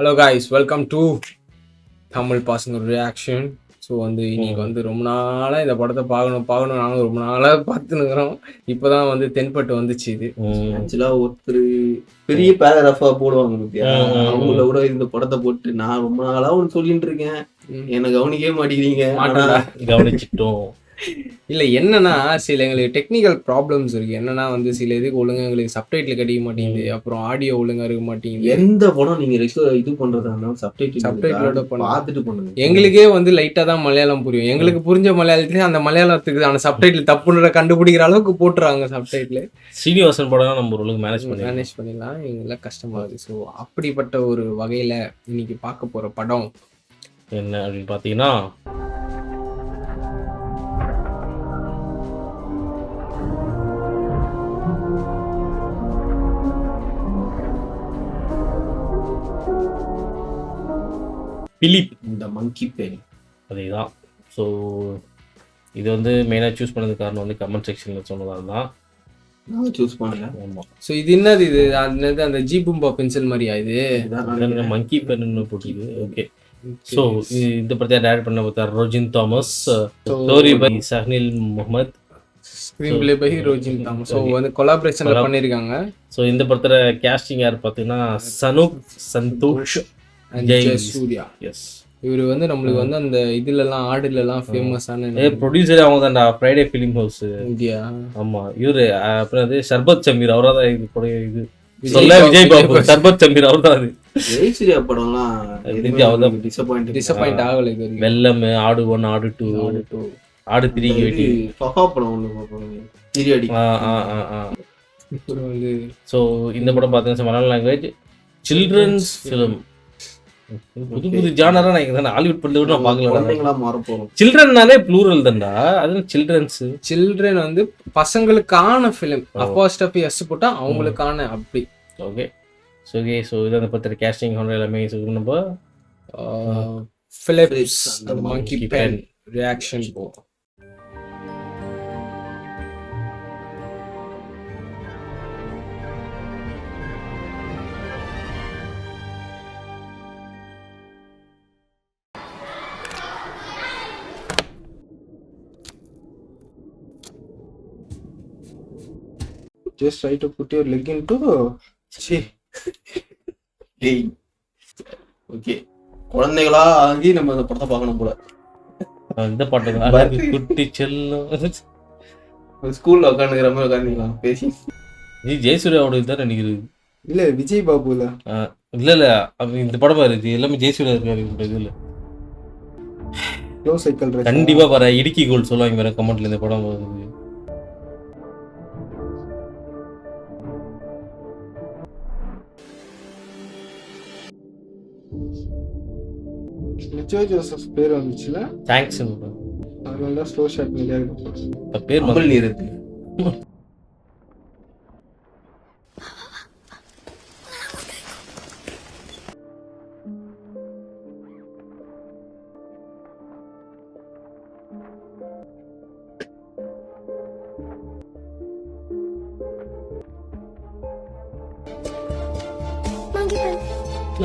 Hello guys, welcome to Tamil Passing Reaction. So வந்து இன்னைக்கு வந்து ரொம்ப நாளாக இந்த படத்தை பார்க்கணும் நானும் ரொம்ப நாளாக பார்த்துன்னுக்குறோம். இப்போ தான் வந்து தென்பட்டு வந்துச்சு. இது ஆக்சுவலாக ஒருத்தர் பெரிய பேராகிராஃபாக போடுவாங்க பத்தியா, அவங்கள கூட இந்த படத்தை போட்டு நான் ரொம்ப நாளாக ஒன்று சொல்லிட்டு இருக்கேன், என்னை கவனிக்கவே மாட்டேங்கிறீங்க. கவனிச்சிட்டோம். இல்லை என்னன்னா சில எங்களுக்கு டெக்னிக்கல் ப்ராப்ளம்ஸ் இருக்குது. என்னன்னா வந்து சில இதுக்கு ஒழுங்காக எங்களுக்கு சப்டைட்டில் கிடைக்க மாட்டேங்குது, அப்புறம் ஆடியோ ஒழுங்காக இருக்க மாட்டேங்குது. எந்த படம் நீங்கள் இது பண்ணுறதா இருந்தாலும் சப்டைட்டிலோட பார்த்துட்டு பண்ணுங்க. எங்களுக்கே வந்து லைட்டாக தான் மலையாளம் புரியும். எங்களுக்கு புரிஞ்ச மலையாளத்துலேயே அந்த மலையாளத்துக்கு அந்த சப்டைட்டில் தப்புன்ற கண்டுபிடிக்கிற அளவுக்கு போட்டுறாங்க சப்டைட்டில். சீனிவாசன் படம் நம்ம ஓரளவுக்கு மேனேஜ் பண்ணிடலாம், எங்கெல்லாம் கஷ்டமாகுது. ஸோ அப்படிப்பட்ட ஒரு வகையில் இன்னைக்கு பார்க்க போகிற படம் என்ன அப்படின்னு பார்த்தீங்கன்னா பிலிப் இந்த மங்கி பென். அதே தான். ஸோ இது வந்து மெயினாக சூஸ் பண்ணது காரணம் வந்து கமெண்ட் செக்ஷனில் சொன்னதால் தான் நான் சூஸ் பண்ணேன். ஆமாம். ஸோ இது என்னது, இது அந்த ஜீபும்பா பென்சில் மாதிரியா? இது மங்கி பென்னு போட்டிது. ஓகே. ஸோ இந்த படத்தை டைரக்ட் பண்ண பார்த்தா Rojin Thomas, story by Sahnil Mohammed, screen play by Rojin Thomas. So வந்து கொலாபரேஷனில் பண்ணியிருக்காங்க. ஸோ இந்த படத்தில் கேஸ்டிங் யார் பார்த்தீங்கன்னா சனூப், சந்தோஷ், ஜெயசூர்யா. எஸ். இவர் வந்து நம்மளுக்கு வந்து அந்த இதுலலாம் ஆடுலலாம் ஃபேமஸான ப்ரொடியூசர் அவங்க தான்டா, ஃப்ரைடே ஃபிலிம் ஹவுஸ் இந்தியா. ஆமாம். இவரு அப்புறம் அது சர்பத் சமீர், அவராக தான் இது கூட இது சொல்ல விஜய் பாபு, சர்பத் சமீர் அவர் தான். அது ஜெயசூர்யா படம்லாம் அவர்தான் டிசப்பாயிண்ட் ஆகலை இது வரைக்கும். வெள்ளம், ஆடு 1, ஆடு 2, ஆடு 3 வெட்டி ஃபஹா படம் ஒன்று பீரியடி. வந்து ஸோ இந்த படம் பார்த்தீங்கன்னா மலையாள லாங்குவேஜ் சில்ட்ரன்ஸ் ஃபிலிம். புது புது ஜானரா நான் ஹாலிவுட் படத்தை கூட நான் பார்க்கல. சில்ட்ரன்னாலே ப்ளூரல் தான்டா, அது சில்ட்ரன் வந்து பசங்களுக்கான ஃபிலிம். அப்பாஸ்ட்ரோஃபி எஸ் போட்டா அவங்களுக்கான அப்படி. ஓகே. ஸோ ஸோ இது அந்த பத்திர கேஸ்டிங் எல்லாமே நம்ம ஃபிலிப்ஸ் அந்த மங்கி பென் ரியாக்ஷன் போ. Just try to put your leg into. Okay, குழந்தைகளா ஆகி நம்ம அந்த படத்தை பார்க்கணும் போல. இந்த பாட்டு குட்டி செல்லும் ஸ்கூல்ல உட்காந்துக்கிற மாதிரி உட்காந்துக்கலாம் பேசி. நீ ஜெயசூர்யாவோட இதுதான் நினைக்கிறது இல்ல விஜய் பாபுல? இல்ல இந்த படம் இருக்கு எல்லாமே ஜெயசூர்யா இருக்காரு இதுல. கண்டிப்பா பாரு, இடுக்கி கோல் சொல்லுவாங்க வேற கமெண்ட்ல இந்த படம் வருது. ஜோசப் பேர் வந்துச்சுல, தேங்க்ஸ். அதனால ஸ்லோ ஷாட் மீடியா பேர் மகள் இருக்கு.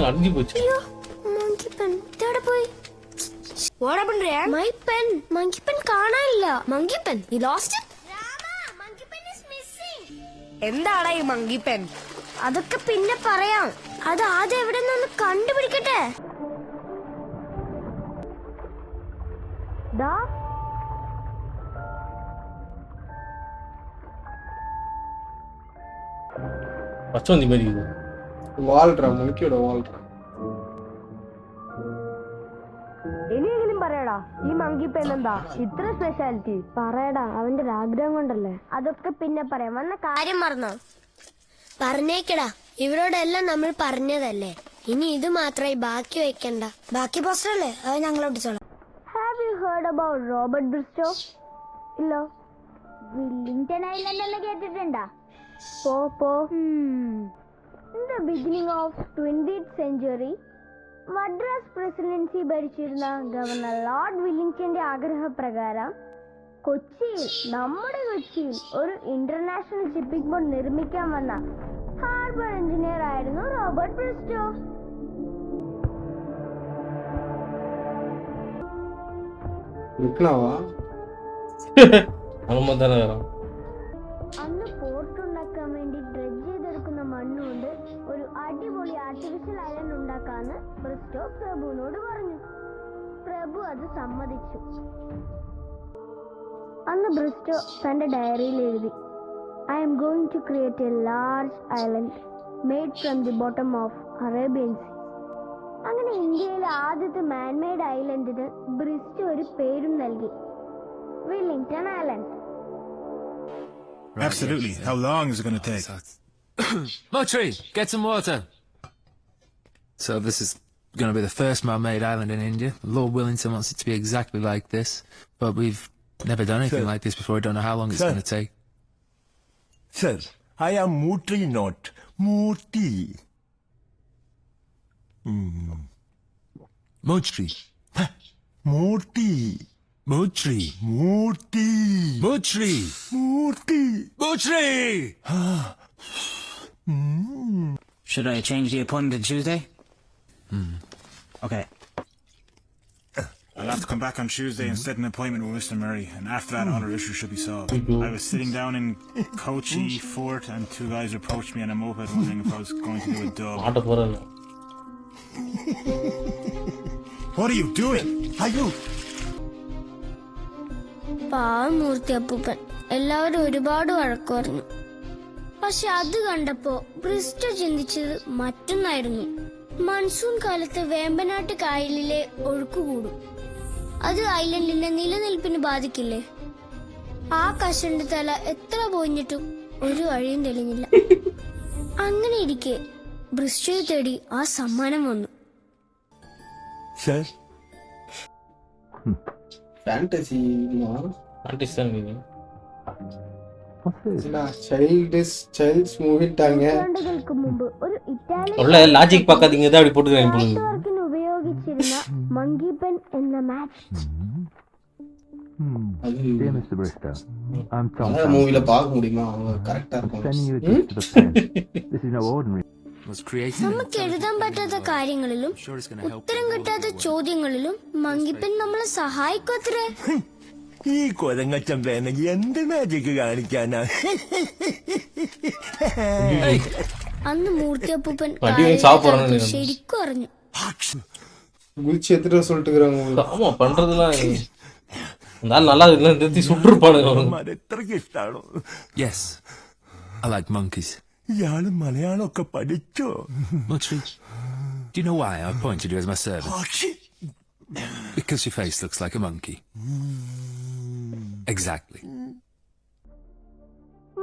அடிஞ்சு போச்சு. What happened, Ryan? My pen. Monkey pen காணா இல்ல. Monkey pen. You lost it? Rama, monkey pen is missing. എന്താടാ ഈ monkey pen? അതൊക്കെ പിന്നെ പറയാം. അത് ആദ്യം എവിടെ നിന്ന് കണ്ടുപിടിക്കട്ടെ. ദാ பச்சோந்தி மாதிரி இது. வால்ட்ரா, மங்கியோட வால்ட்ரா. ഇനിയെങ്കിലും പറയടാ, ഈ മങ്കി പെൻ എന്താ ഇത്ര സ്പെഷ്യാലിറ്റി? പറയടാ, അവന്റെ ഒരു ആഗ്രഹം കൊണ്ടല്ലേ. അതൊക്കെ പിന്നെ പറയാം, വന്ന കാര്യം മറന്നോ? പറഞ്ഞേക്കടാ, ഇവരോടെല്ലാം നമ്മൾ പറഞ്ഞതല്ലേ, ഇനി ഇത് മാത്രമായി ബാക്കി വെക്കണ്ട. ബാക്കി പോസ്റ്റർ അല്ലേ, അത് ഞങ്ങൾ ഒട്ടിച്ചോളാം. Have you heard about Robert Bristow? ഇല്ല. വില്ലിംഗ്ടൺ ഐലൻഡ് എല്ലാം കേട്ടിട്ടുണ്ടാ? പോ. In the beginning of 20th century, Madras presidency ഭരിച്ചിരുന്ന ഗവർണർ ലോർഡ് വില്ലിംഗ്ടന്റെ ആഗ്രഹപ്രകാരം കൊച്ചിയിൽ, നമ്മുടെ കൊച്ചിയിൽ ഒരു ഇന്റർനാഷണൽ ഷിപ്പിംഗ് ബോട്ട് നിർമ്മിക്കാൻ വന്ന ഹാർബർ എഞ്ചിനീയർ ആയിരുന്നു റോബർട്ട് ബ്രിസ്റ്റോ. നിക്കണവാ അങ്ങനെ തന്നെ വരാം. അന്ന് പോർട്ട് ഉണ്ടാക്കാൻ വേണ്ടി ഡ്രഡ്ജ് ചെയ്തെടുക്കുന്ന മണ്ണുകൊണ്ട് ഒരു അടിപൊളി ആർട്ടിഫിഷ്യൽ ഐലൻഡ് ഉണ്ടാക്കാന്ന് ബ്രിസ്റ്റോ പ്രഭുവിനോട് പറഞ്ഞു. പ്രഭു അത് സമ്മതിച്ചു. അന്ന് ബ്രിസ്റ്റോ തന്റെ ഡയറിയിൽ എഴുതി, I am going to create a large island made from the bottom of Arabian Sea. അങ്ങനെ ഇന്ത്യയിലെ ആദ്യത്തെ മാൻമെയ്ഡ് ഐലൻഡിന് ബ്രിസ്റ്റോ ഒരു പേരും നൽകി, Wellington island. Absolutely. How long is it going to take? Motri, get some water. So this is going to be the first man-made island in India. Lord Willington wants it to be exactly like this, but we've never done anything like this before. We don't know how long it's going to take. Sir, I am Mutri, not Muti. Motri. Muti. Motri. Muti. Motri. Muti. Motri! Should I change the appointment to Tuesday? Okay. I'll have to come back on Tuesday and set an appointment with Mr. Murray, and after that, all our issues should be solved. I was sitting down in Kochi Fort, and two guys approached me on a moped wondering if I was going to do a dub. ஆட்ட போறேன். What are you doing? Are you? പാവമൂർത്തി അപ്പൂപ്പൻ എല്ലാവരും ഒരുപാട് വഴക്ക് പറഞ്ഞു. പക്ഷെ അത് കണ്ടപ്പോ ബ്രിസ്റ്റോ ചിന്തിച്ചത് മറ്റൊന്നായിരുന്നു. മൺസൂൺ കാലത്ത് വേമ്പനാട്ട് കായലിലെ ഒഴുക്ക് കൂടും. അത് ഐലൻഡിന്റെ നിലനിൽപ്പിന് ബാധിക്കില്ലേ? ആ കഷന്റെ തല എത്ര പോഞ്ഞിട്ടും ഒരു വഴിയും തെളിഞ്ഞില്ല. അങ്ങനെ ഇരിക്കെ ബ്രിസ്റ്റോയെ തേടി ആ സമ്മാനം വന്നു. Sir? ഫാന്റസി ஆர்டிஸ்ட் தான் இது. ചൈൽഡ്സ് മൂവി ഇട്ടാங்க. നൂറ്റാണ്ടുകൾക്ക് മുമ്പ് ഒരു ഇറ്റാലിയൻ உள்ள லாஜிக் பார்க்காதீங்க, இதை அப்படி போட்டுக்கிறேன் பொழுது. നെറ്റ്വർക്കിന് ഉപയോഗിച്ചിരുന്ന മങ്കി പെൻ എന്ന match Dear Mr. Bristow, I'm Tom. மூவில பார்க்க முடியுமா? அவங்க கரெக்டா Sending இருக்கும். you a gift to the pen. This is no ordinary. Was created. നമുക്ക് എഴുതാൻ പറ്റാത്ത കാര്യങ്ങളിലും Sure it's going to help. ഉത്തരം കിട്ടാത്ത ചോദ്യങ്ങളിലും മങ്കിപ്പൻ നമ്മളെ സഹായിക്കത്രേ. ഈ കൊരങ്ങച്ചമ്പേന എന്ത് മാജിക് കാണിക്കാനാ? അന്ന് മൂർത്തിയപ്പൂപ്പൻ വണ്ടി വാങ്ങി സാപ്പിടണം. ശരിക്കും അറിഞ്ഞു. குளிச்சு எத்தனை சொல்லிட்டு இருக்கிறாங்க. ஆமா பண்றதுலாம் நல்லா நிறுத்தி சுட்டுருப்பானுங்க. അത് എത്രക്ക് ഇഷ്ടാണോ? Yes, I like monkeys. ഇയാള് മലയാളമൊക്കെ പഠിച്ചോ? Motri, do you know why I appointed you as my servant? Because your face looks like a monkey. Exactly.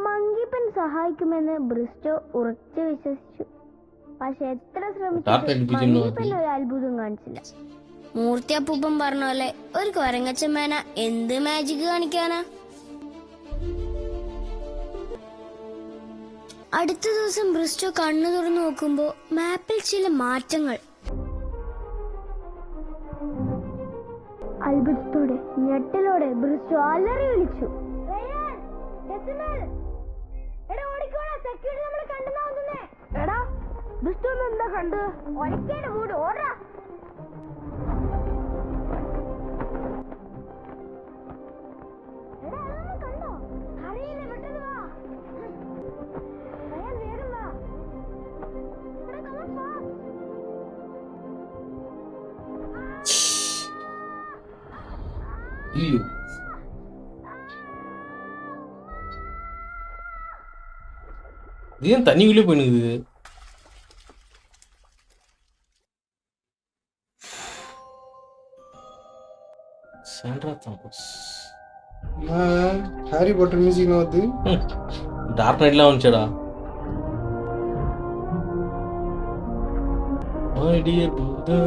മങ്കിപ്പൻ സഹായിക്കുമെന്ന് ബ്രിസ്റ്റോ ഉറച്ചു വിശ്വസിച്ചു. പക്ഷെ എത്ര ടാർട്ട് ശ്രമിച്ചിട്ടും അടിപ്പിക്കുന്നു. മങ്കിപ്പൻ ഒരു അത്ഭുതം കാണിച്ചില്ല. മൂർത്തിയപ്പൂപ്പൻ പറഞ്ഞ പോലെ ഒരു കൊരങ്ങച്ചമ്മേന എന്ത് മാജിക് കാണിക്കാനാ? അടുത്ത ദിവസം ബ്രിസ്റ്റോ കണ്ണു തുറന്നു നോക്കുമ്പോ മാപ്പിൽ ചില മാറ്റങ്ങൾ. അത്ഭുതത്തോടെ ഞെട്ടലോടെ ബ്രിസ്റ്റോ അലറി വിളിച്ചു, എടാ ബ്രിസ്റ്റോ എന്താ കണ്ട്? ഒലക്കേടെ മൂട് ഓടാ. കണ്ടോ? അറിയില്ല, പെട്ടെന്ന് വാ. വേഗം വാ. ஐயோ இது ஏன் தண்ணிக்குள்ளே போயினுக்குது? Sandra Thomas Harry Potter music வந்து டார்க் நைட்லாம் வந்துச்சடா. My dear Buddha.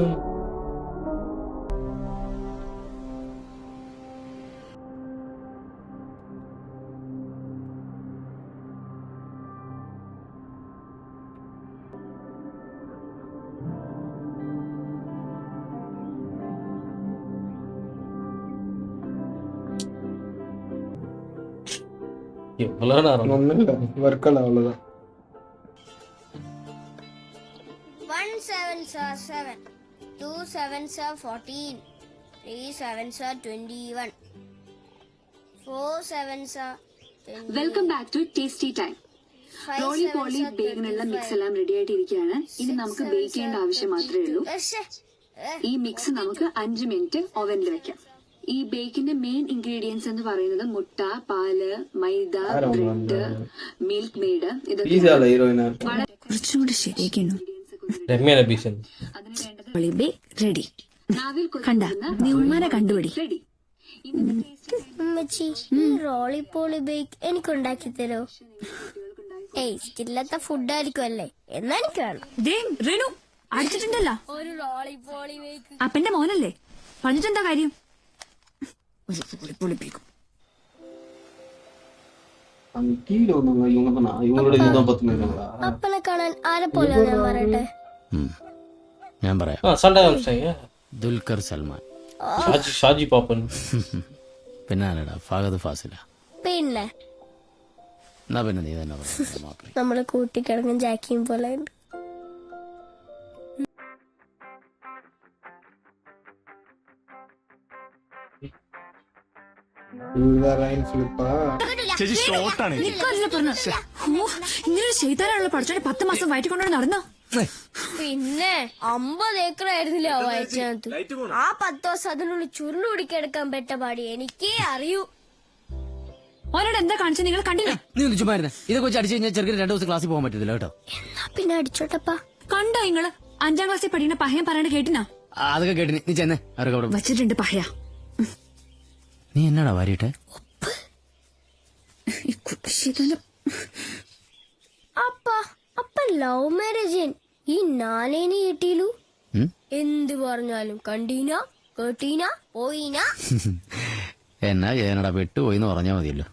எவ்வளோ நேரம்? ஒன்றும் இல்லை, ஒர்க்கெல்லாம் அவ்வளோதான். 1 7s are 7, 2 7s are 14, 3 7s are 21. 4 7s are 20. Welcome back to tasty time. Roly poly ബേഗിനുള്ള മിക്സ് എല്ലാം റെഡി ആയിട്ടിരിക്കുകയാണ്. ഇനി നമുക്ക് ബേക്ക് ചെയ്യേണ്ട ആവശ്യം മാത്രമേ ഉള്ളൂ. ഈ മിക്സ് നമുക്ക് 5 മിനിറ്റ് ഓവനിൽ വെക്കാം. ഈ ബേക്കിന്റെ മെയിൻ ഇൻഗ്രീഡിയൻസ് എന്ന് പറയുന്നത് മുട്ട, പാല്, മൈദ, ബ്രെഡ്, മിൽക്ക് മെയ്ഡ്. ഇതൊക്കെ കുറച്ചും കൂടി ശരിയാക്കുന്നു. റെഡി. കണ്ട നീ ഉമ്മാനെ കണ്ടുപിടി. റെഡി. റോളി പോളി ബേക്ക് എനിക്ക് ഉണ്ടാക്കി തരോ? ടേസ്റ്റ് ഇല്ലാത്ത ഫുഡ് ആയിരിക്കും അല്ലേ? എന്നാ എനിക്ക് വേണം. റേണു അടിച്ചിട്ടുണ്ടല്ലോ. ഒരു റോളി പോളി ബേക്ക്. അപ്പന്റെ മോനല്ലേ, പറഞ്ഞിട്ടെന്താ കാര്യം? പൊളിപ്പിക്കും. അപ്പനെ കാണാൻ ആരെ പോലെ ഞാൻ പറയട്ടെ? ഞാൻ പറയാം. ദുൽഖർ സൽമാൻ, ഷാജി പാപ്പൻ, പിന്നെ ആരടാ? ഫഹദ് ഫാസില. പിന്നെ എന്നാ പിന്നെ നീ തന്നെ പറയാം. നമ്മള് കൂട്ടിക്കിടങ്ങും ജാക്കിയും പോലെ ഉണ്ട്. ഇങ്ങനെ ചെയ്താലുള്ള പഠിച്ചോണ്ട് 10 മാസം വയറ്റി കൊണ്ടു നടന്നോ? പിന്നെ 50 ഏക്കർ ആയിരുന്നില്ല വയറ്റിനകത്ത്. ആ 10 ദിവസം അതിനുള്ളിൽ ചുരുളു പിടിക്കെടുക്കാൻ പെട്ട പാടി എനിക്കേ അറിയൂ. ഓനോട് എന്താ കാണിച്ചു? നിങ്ങൾ കണ്ടില്ല? നീ ഒന്ന് ചുമ്മാരുന്നേ. ഇതൊക്കെ വെച്ച് അടിച്ചു കഴിഞ്ഞാൽ ചെറുക്കിന് 2 ദിവസം ക്ലാസ്സിൽ പോകാൻ പറ്റത്തില്ല കേട്ടോ. എന്നാ പിന്നെ അടിച്ചോട്ടപ്പാ. കണ്ടോ നിങ്ങള് 5ാം ക്ലാസ്സിൽ പഠിക്കുന്ന പഹയം പറയാണ്ട് കേട്ടിനാ? അതൊക്കെ കേട്ടിന്. നീ ചെന്നേ. അവരൊക്കെ അവിടെ വച്ചിട്ടുണ്ട് പഹയ. നീ എന്നാടാ വാരിട്ടെ? അപ്പ ലവ് മാരേജ് ഈ നാലേനെ കിട്ടിയില്ലു. എന്ത് പറഞ്ഞാലും കണ്ടീന കേട്ടീന പോയിന. എന്നാ ചെയ്യാനടാ? പെട്ടുപോയിന്ന് പറഞ്ഞാ മതിയല്ലോ.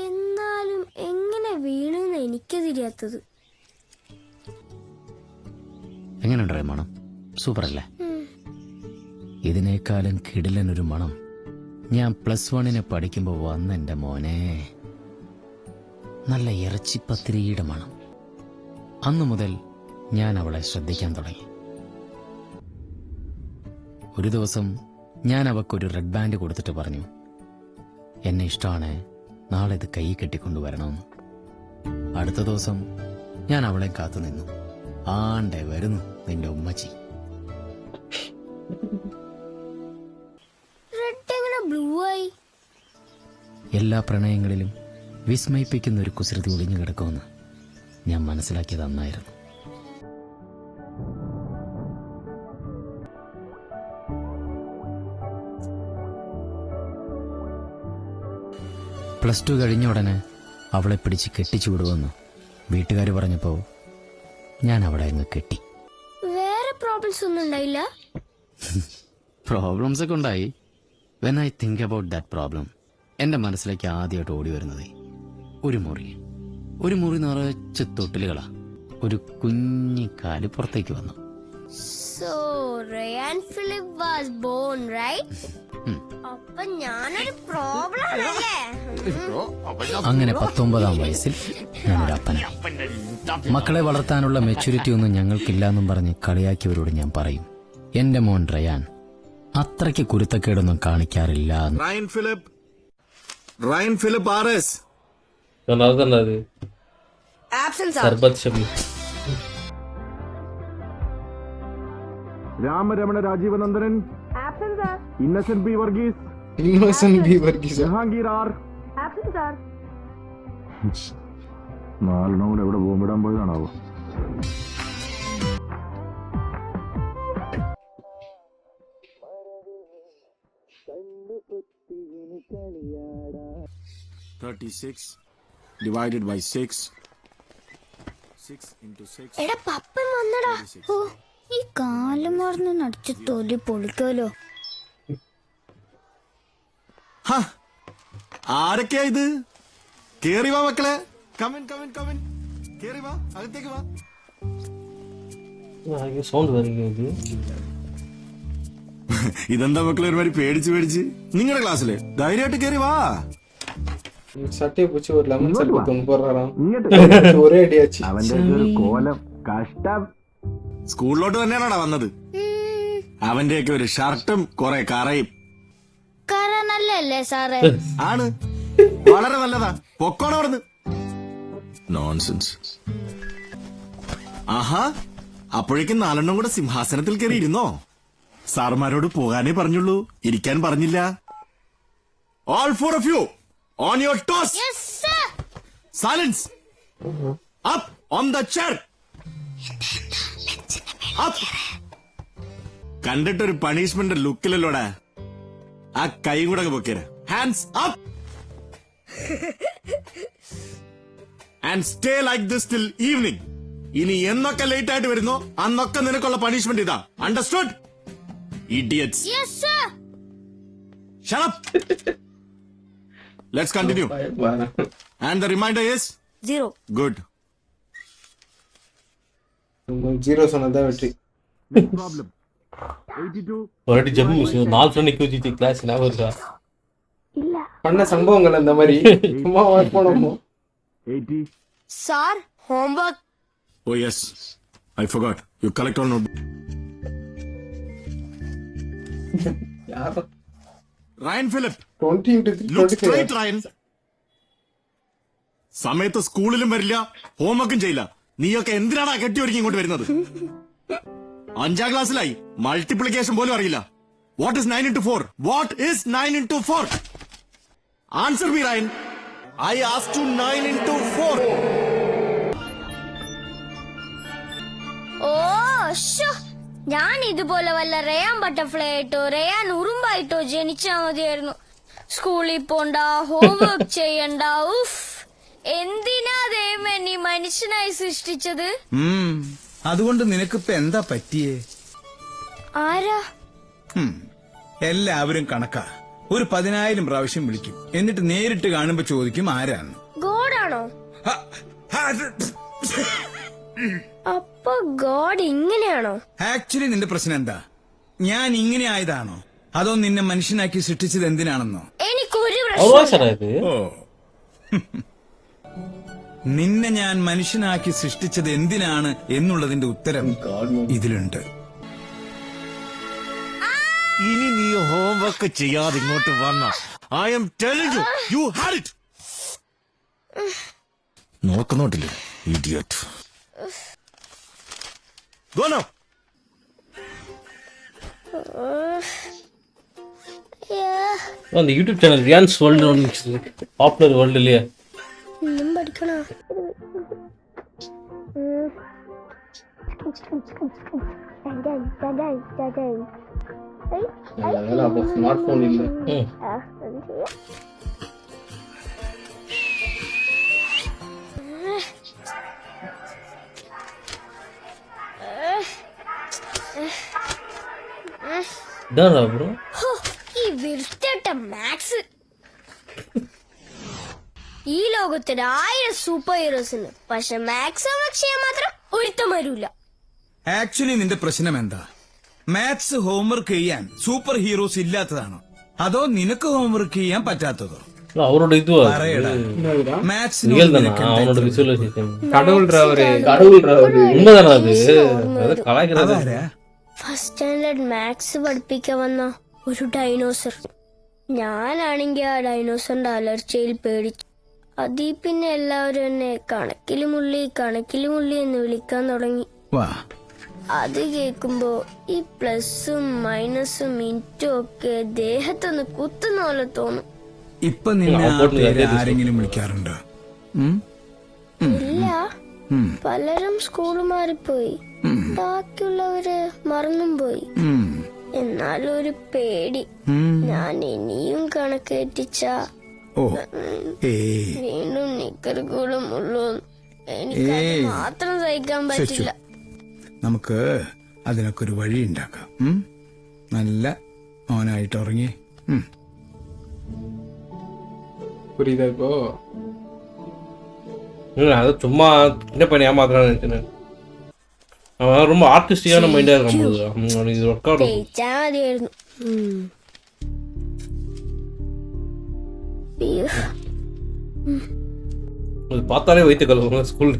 എന്നാലും എങ്ങനെ വീണെന്ന് എനിക്ക് തിരിയാത്തത്. എങ്ങനെയുണ്ടോ മണം? സൂപ്പർ അല്ലേ? ഇതിനേക്കാളും കിടിലനൊരു മണം ഞാൻ +1 പഠിക്കുമ്പോ വന്ന എന്റെ മോനെ. നല്ല ഇറച്ചിപ്പത്തിരിയുടെ മണം. അന്നു മുതൽ ഞാൻ അവളെ ശ്രദ്ധിക്കാൻ തുടങ്ങി. ഒരു ദിവസം ഞാൻ അവക്കൊരു റെഡ് ബാൻഡ് കൊടുത്തിട്ട് പറഞ്ഞു, എന്നെ ഇഷ്ടമാണ്, നാളെ ഇത് കൈ കെട്ടിക്കൊണ്ടുവരണമെന്ന്. അടുത്ത ദിവസം ഞാൻ അവളെ കാത്തു നിന്നു. ആണ്ടേ വരുന്നു നിന്റെ ഉമ്മച്ചി. എല്ലാ പ്രണയങ്ങളിലും വിസ്മയിപ്പിക്കുന്ന ഒരു കുസൃതി ഒളിഞ്ഞു കിടക്കുമെന്ന് ഞാൻ മനസ്സിലാക്കിയത് അന്നായിരുന്നു. +2 കഴിഞ്ഞ ഉടനെ അവളെ പിടിച്ച് കെട്ടിച്ചു വിടുമെന്ന് വീട്ടുകാർ പറഞ്ഞപ്പോ ഞാൻ അവളെ അങ്ങ് കെട്ടി. വേറെ പ്രോബ്ലംസ് ഒന്നും ഉണ്ടായില്ല? പ്രോബ്ലംസ് ഒക്കെ ഉണ്ടായി. When I think about that problem, എന്റെ മനസ്സിലേക്ക് ആദ്യമായിട്ട് ഓടി വരുന്നത് ഒരു മുറി നിറച്ച് തൊട്ടിലുകളാ. ഒരു കുഞ്ഞിക്കാല് പുറത്തേക്ക് വന്നു. So Ryan Philip was born, right? അപ്പൊ ഞാനൊരു പ്രോബ്ലം അല്ലേ? അങ്ങനെ 19ാം വയസ്സിൽ ഞാനൊരു അപ്പനായി. മക്കളെ വളർത്താനുള്ള മെച്യൂരിറ്റി ഒന്നും ഞങ്ങൾക്കില്ലാന്നും പറഞ്ഞ് കളിയാക്കിയവരോട് ഞാൻ പറയും, എന്റെ മോൻ റയാൻ അത്രയ്ക്ക് കുരുത്തക്കേടൊന്നും കാണിക്കാറില്ല. Ryan Philip RS. Ramaramana Rajeevanandanan. Innocent B Varghese. Jahangir R. 4 കൂടെ എവിടെ ബോംബിടാൻ പോയതാണാവോ? divided by 6. 6 into 6. എടാ പപ്പൻ വന്നടാ. ഓ ഈ കാലം മറന്ന് നടിച്ച് തൊലി പൊളിക്കല്ലോ. ആരൊക്കെയാ ഇത്? കേറി വാ മക്കളെ. കമിൻ കേറി വാ, അകത്തേക്ക് വാ. ഇതെന്താ മക്കളെ ഒരുമാതിരി പേടിച്ച്? നിങ്ങളുടെ ക്ലാസ്സില് ധൈര്യമായിട്ട് കേറി വാ. சட்டையை பிடிச்சி ஒரு லெமன் சட்டை தொங்க போடுறாராம். ஒரே அடியாச்சு. അവന്റെ ഒരു കോലം കഷ്ടം. സ്കൂളിലോട്ട് തന്നെയാണോടാ വന്നത്? അവന്റെയൊക്കെ ഒരു ഷർട്ടും കുറെ കറയും. കറ നല്ലല്ലേ സാറേ? ആണ്, വളരെ നല്ലതാ. പൊക്കോണം അവിടുന്ന്. നോൺസെൻസ്. ആഹാ, അപ്പോഴേക്കും 4 കൂടെ സിംഹാസനത്തിൽ കയറി ഇരുന്നോ? സാറുമാരോട് പോകാനേ പറഞ്ഞുള്ളൂ, ഇരിക്കാൻ പറഞ്ഞില്ല. All 4 of you on your toes. Yes sir. Silence. Up on the chair. Up. കണ്ടിട്ടൊരു പണിഷ്മെന്റ് ലുക്കിലല്ലോടാ. ആ കൈ കൂടെ പൊക്കേര. Hands up. And stay like this till evening. ഇനി എന്നൊക്കെ ലേറ്റ് ആയിട്ട് വരുന്നോ അന്നൊക്കെ നിനക്കുള്ള പണിഷ്മെന്റ് ഇതാ. Understood? Idiots. Yes sir. Shut up. Let's continue. And the reminder is 0. good. 0 சொன்னதா வெற்றி. Problem. 82. ஒருவாட்டி ஜம்மு 4 ஃப்ரெண்ட் நிக்க வச்சிட்டு கிளாஸ் ஞாபகம் இருக்கா? இல்ல. பண்ண சம்பவங்கள் அந்த மாதிரி சும்மா work பண்ணோமோ. 80. Sir, homework. Oh yes, I forgot. You collect all note. யாரோ Ryan Philip. 20 into 3 Look straight, Ryan. സമയത്ത് സ്കൂളിലും വരില്ല, ഹോംവർക്കും ചെയ്യില്ല. നീയൊക്കെ എന്തിനാണ് കെട്ടി ഒരുക്കി ഇങ്ങോട്ട് വരുന്നത്? 5ാം ക്ലാസ്സിലായി, മൾട്ടിപ്ലിക്കേഷൻ പോലും അറിയില്ല. What is 9 into 4? What is 9 into 4? Answer me, Ryan. I asked you 9 into 4. Oh, shoo. ഞാൻ ഇതുപോലെ വല്ല റയാൻ ബട്ടർഫ്ലൈ ആയിട്ടോ റയാൻ ഉറുമ്പായിട്ടോ ജനിച്ചാ മതിയായിരുന്നു. സ്കൂളിൽ പോണ്ട, ഹോംവർക്ക് ചെയ്യണ്ട. ഉഫ്, എന്തിനാ ദൈവമേ നീ മനുഷ്യനായി സൃഷ്ടിച്ചത്? അതുകൊണ്ട് നിനക്കിപ്പോ എന്താ പറ്റിയേ? ആരാ? എല്ലാവരും കണക്കാ. ഒരു 10,000 പ്രാവശ്യം വിളിക്കും, എന്നിട്ട് നേരിട്ട് കാണുമ്പോ ചോദിക്കും ആരാണ്. ഗോഡാണോ? അപ്പൊ ഗോഡ് ഇങ്ങനെയാണോ? ആക്ച്വലി നിന്റെ പ്രശ്നം എന്താ? ഞാൻ ഇങ്ങനെ ആയതാണോ, അതോ നിന്നെ മനുഷ്യനാക്കി സൃഷ്ടിച്ചത് എന്തിനാണെന്നോ? എനിക്കൊരു ഓ, നിന്നെ ഞാൻ മനുഷ്യനാക്കി സൃഷ്ടിച്ചത് എന്തിനാണ് എന്നുള്ളതിന്റെ ഉത്തരം ഇതിലുണ്ട്. ഇനി നീ ഹോംവർക്ക് ചെയ്യാതെ ഇങ്ങോട്ട് വന്ന I am telling you, you had it. നോക്കുന്നുണ്ടല്ലേ idiot. Go now. அந்த யூடியூப் சேனல் ரியான்ஸ் வேர்ல்டு வந்துச்சு, பாப்புலர் வேர்ல்டு இல்லையா? இன்னும் படிக்கணும். அப்போ ஸ்மார்ட் போன் இல்லை. ഇതാണോ ബ്രോ ഈ വിർത്തിട്ട മാക്സ്? ഈ ലോകത്തിന് 1000 സൂപ്പർ ഹീറോസ് ഉണ്ട്, പക്ഷെ മാക്സ് ചെയ്യാൻ മാത്രം ഒരുത്തം വരൂല. ആക്ച്വലി നിന്റെ പ്രശ്നം എന്താ? മാത്സ് ഹോംവർക്ക് ചെയ്യാൻ സൂപ്പർ ഹീറോസ് ഇല്ലാത്തതാണോ, അതോ നിനക്ക് ഹോംവർക്ക് ചെയ്യാൻ പറ്റാത്തതോ? அவரோட இது മാത്സ് அவனோட விசுவலைசேஷன் உண்மைதானே அது கலாய்க்கிறது. ഫസ്റ്റ് സ്റ്റാൻഡേർഡ് മാത്സ് പഠിപ്പിക്കാൻ വന്ന ഒരു ഡൈനോസർ. ഞാനാണെങ്കിൽ ആ ഡൈനോസറിന്റെ അലർച്ചയിൽ പേടിച്ചു. അതീ പിന്നെ എല്ലാവരും എന്നെ കണക്കിലുമുള്ളി എന്ന് വിളിക്കാൻ തുടങ്ങി. അത് കേൾക്കുമ്പോ ഈ പ്ലസും മൈനസും ഇൻറ്റും ഒക്കെ ദേഹത്തൊന്ന് കുത്തുന്ന പോലെ തോന്നും. ഇപ്പൊ നിന്നെ ആരെങ്കിലും വിളിക്കാറുണ്ടോ? ഇല്ല, പലരും സ്കൂള് മാറിപ്പോയി, ബാക്കിയുള്ളവര് മറന്നും പോയി. എന്നാലും ഒരു പേടി, ഞാൻ ഇനിയും കണക്കേറ്റിച്ച വീണ്ടും നിക്കറുകളും ഉള്ളൂ. എനിക്ക് മാത്രം സഹിക്കാൻ പറ്റില്ല. നമുക്ക് അതിനൊക്കെ ഒരു വഴി ഉണ്ടാക്കാം. നല്ല മോനായിട്ട് ഉറങ്ങി. புரியுதா இப்போ? அது சும்மா என்ன பண்ணி ஏமாத்துறான்னு நினைச்சேன். அவன் ரொம்ப ஆர்டிஸ்டிக்கான மைண்டா இருக்கும் போது இது ஒர்க் அவுட் മതിയായിരുന്നു. அது பார்த்தாலே வைத்து கழுவுங்க ஸ்கூல்ல.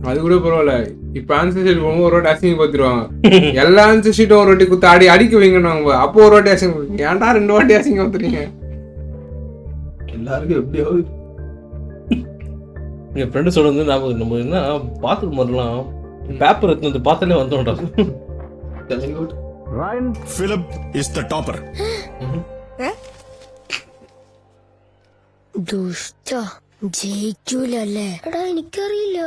அது கூட பரவாயில்ல. இப்ப ஆன்சர் ஷீட் போகும்போது ஒரு வாட்டி அசிங்க பார்த்துருவாங்க. எல்லா ஆன்சர் ஷீட்டும் ஒரு வாட்டி குத்து அடிக்க வைங்கன்னு அப்போ ஒரு வாட்டி அசிங்க. ஏன்டா 2 வாட்டி அசிங்க வந்துறீங்க? எல்லாருக்கும் எப்படியாவது என் ஃப்ரெண்டு சொல்றது நம்ம என்ன பாத்துக்க மாதிரிலாம் பேப்பர் எடுத்து வந்து பார்த்தாலே வந்தோம்டா. Ryan Philip is the topper. ദുഷ്ട ജയിക്കൂലല്ലേ? എടാ എനിക്കറിയില്ല.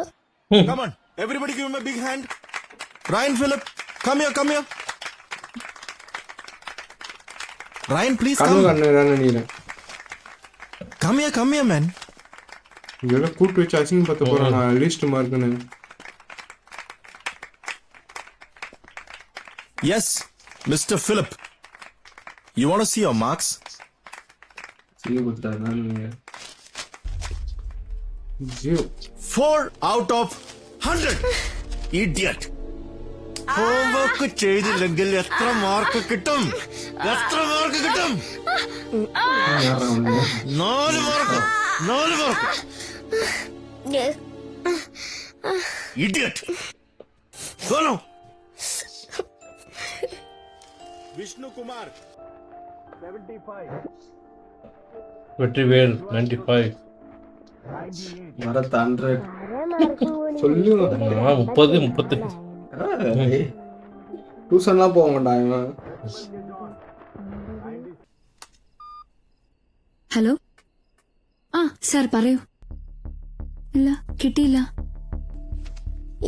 Come on, everybody give him a big hand. Ryan Philip, come here. Ryan, please come. Come here, man. இதெல்லாம் கூட்டு வச்சு அசிங்க பார்த்து போறேன் நான் லீஸ்ட் மார்க்குன்னு. Yes, Mr. Philip. You want to see your marks? C கொடுத்தாரு நான் 4 out of 100. Idiot. ഹോംവർക്ക് ചെയ്തില്ലെങ്കിൽ എത്ര മാർക്ക് കിട്ടും? 4 mark. Idiot. Go. Vishnu Kumar 75. Vetrivel 95. மரத் 100. சொல்லுங்க 30 38. ട്യൂഷൻலாம் പോക മാട്ടാ. ഹലോ ആ സാർ പറയൂ. ഇല്ല കിട്ടിയില്ല.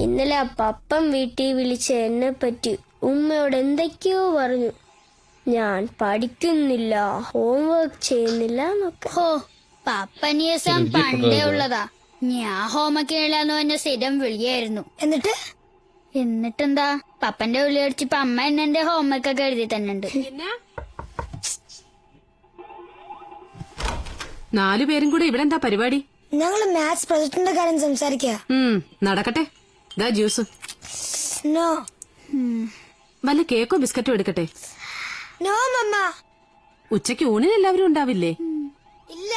ഇന്നലെ പപ്പൻ വീട്ടിൽ വിളിച്ച് എന്നെ പറ്റി ഉമ്മയോട് എന്തൊക്കെയോ പറഞ്ഞു. ഞാൻ പഠിക്കുന്നില്ല, ഹോംവർക്ക് ചെയ്യുന്നില്ല എന്നൊക്കെ. ഹോ പപ്പനീസം പണ്ടേ ഉള്ളതാ. ഞാൻ ഹോംവർക്ക് ചെയ്യലാന്ന് പറഞ്ഞ സ്ഥിരം വിളിയായിരുന്നു. എന്നിട്ടെന്താ പപ്പന്റെ വിളി അടിച്ചപ്പോ അമ്മ എന്നെ ഹോംവർക്ക് ഒക്കെ എഴുതി തന്നുണ്ട്. 4 പേരും കൂടെ ഇവിടെ എന്താ പരിപാടി? ഞങ്ങള് മാത്സ് പ്രൊജക്ടിന്റെ കാര്യം സംസാരിക്കുക. നടക്കട്ടെ. ദാ ജ്യൂസ്. നോ. വല്ല കേക്കോ ബിസ്ക്കറ്റോ എടുക്കട്ടെ? നോ മമ്മ. ഉച്ചയ്ക്ക് ഊണിന് എല്ലാവരും ഉണ്ടാവില്ലേ? ഇല്ല.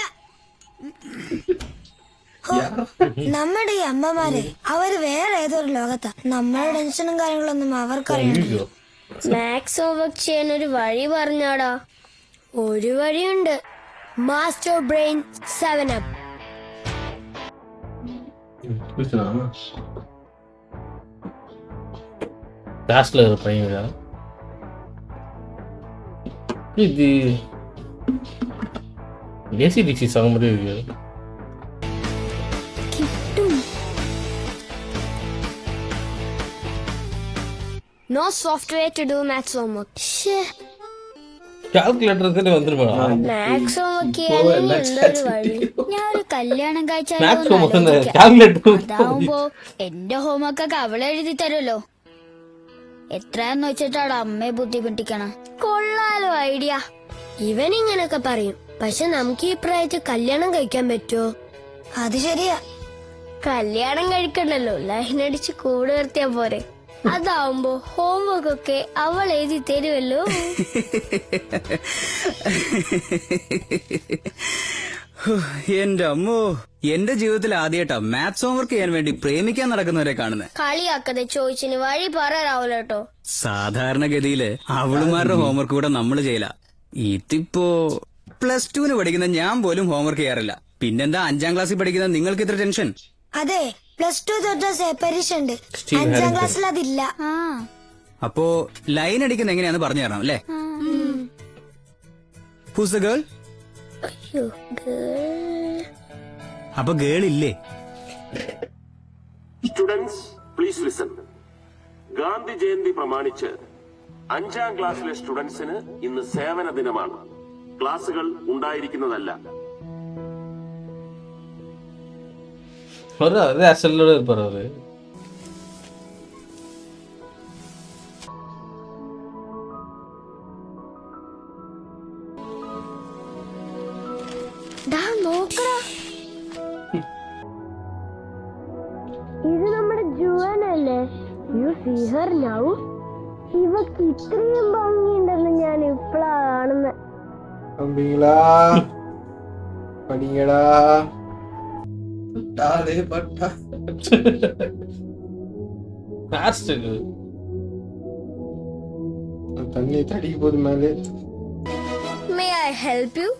നമ്മുടെ ഈ അമ്മമാരെ അവര് വേറെ ഏതൊരു ലോകത്താ. നമ്മുടെ ടെൻഷനും കാര്യങ്ങളൊന്നും അവർക്കറിയില്ല. മാത്സ് ഹോംവർക്ക് ചെയ്യാൻ ഒരു വഴി പറഞ്ഞാടാ. ഒരു വഴിയുണ്ട്. Master brain 7up. கிளாஸ்ல ஒரு பையன் இது ஏசிடிசி சாங் மாதிரி இருக்கு. No software to do maths homework. Calculator തന്നെ വന്നിരുന്നു. മാത്സ് ഹോംവർക്ക് ചെയ്യാൻ എന്തൊരു വഴി. ഞാൻ ഒരു കല്യാണം അതാവുമ്പോ എന്റെ ഹോംവർക്ക് ഒക്കെ അവളെ എഴുതി തരുമല്ലോ. എത്രയെന്ന് വെച്ചിട്ടാണ് അമ്മയെ ബുദ്ധിമുട്ടിക്കണം. കൊള്ളാലോ ഐഡിയ. ഇവൻ ഇങ്ങനൊക്കെ പറയും. പക്ഷെ നമുക്ക് ഈ പ്രായത്തിൽ കല്യാണം കഴിക്കാൻ പറ്റുമോ? അത് ശരിയാ. കല്യാണം കഴിക്കണ്ടല്ലോ, ലൈനടിച്ച് കൂടെ നിർത്തിയാ പോരെ. അതാവുമ്പോ ഹോംവർക്ക് ഒക്കെ അവൾ എഴുതി തരുമല്ലോ. എന്റെ അമ്മോ, എന്റെ ജീവിതത്തിൽ ആദ്യമായിട്ടാ മാത്സ് ഹോംവർക്ക് ചെയ്യാൻ വേണ്ടി പ്രേമിക്കാൻ നടക്കുന്നവരെ കാണുന്നത്. കളിയാക്കതെ ചോദിച്ചിന് വഴി പറയാവൂല കേട്ടോ. സാധാരണഗതിയില് അവളുമാരുടെ ഹോംവർക്ക് കൂടെ നമ്മള് ചെയ്യില്ല. ഇതിപ്പോ +2 പഠിക്കുന്ന ഞാൻ പോലും ഹോംവർക്ക് ചെയ്യാറില്ല. പിന്നെന്താ 5ാം ക്ലാസ്സിൽ പഠിക്കുന്ന നിങ്ങൾക്ക് ഇത്ര ടെൻഷൻ? അതെ, +2 തൊട്ട് പരീക്ഷ ഉണ്ട്. 5ാം ക്ലാസ്സിൽ അതില്ല. അപ്പോ ലൈൻ അടിക്കുന്ന എങ്ങനെയാന്ന് പറഞ്ഞു തരണം അല്ലേ? Who's the girl? അപ്പൊ ഗേൾ ഇല്ലേ? Students please listen. Gandhi Jayanti പ്രമാണിച്ച് 5ാം ക്ലാസ്സിലെ സ്റ്റുഡൻസിന് ഇന്ന് സേവന ദിനമാണ്. ക്ലാസുകൾ ഉണ്ടായിരിക്കുന്നതല്ല. அதே அசலோட இருப்பாரு அவரு. ഇത് നമ്മുടെ ജുവാൻ അല്ലേ? You see her now. ഇവക്ക് ഇത്രയും ഭംഗിയുണ്ടെന്ന് ഞാൻ ഇപ്പഴാ കാണുന്നത്. படிங்கடா. தண்ணி தடிக்க போது மேலே. May I help you?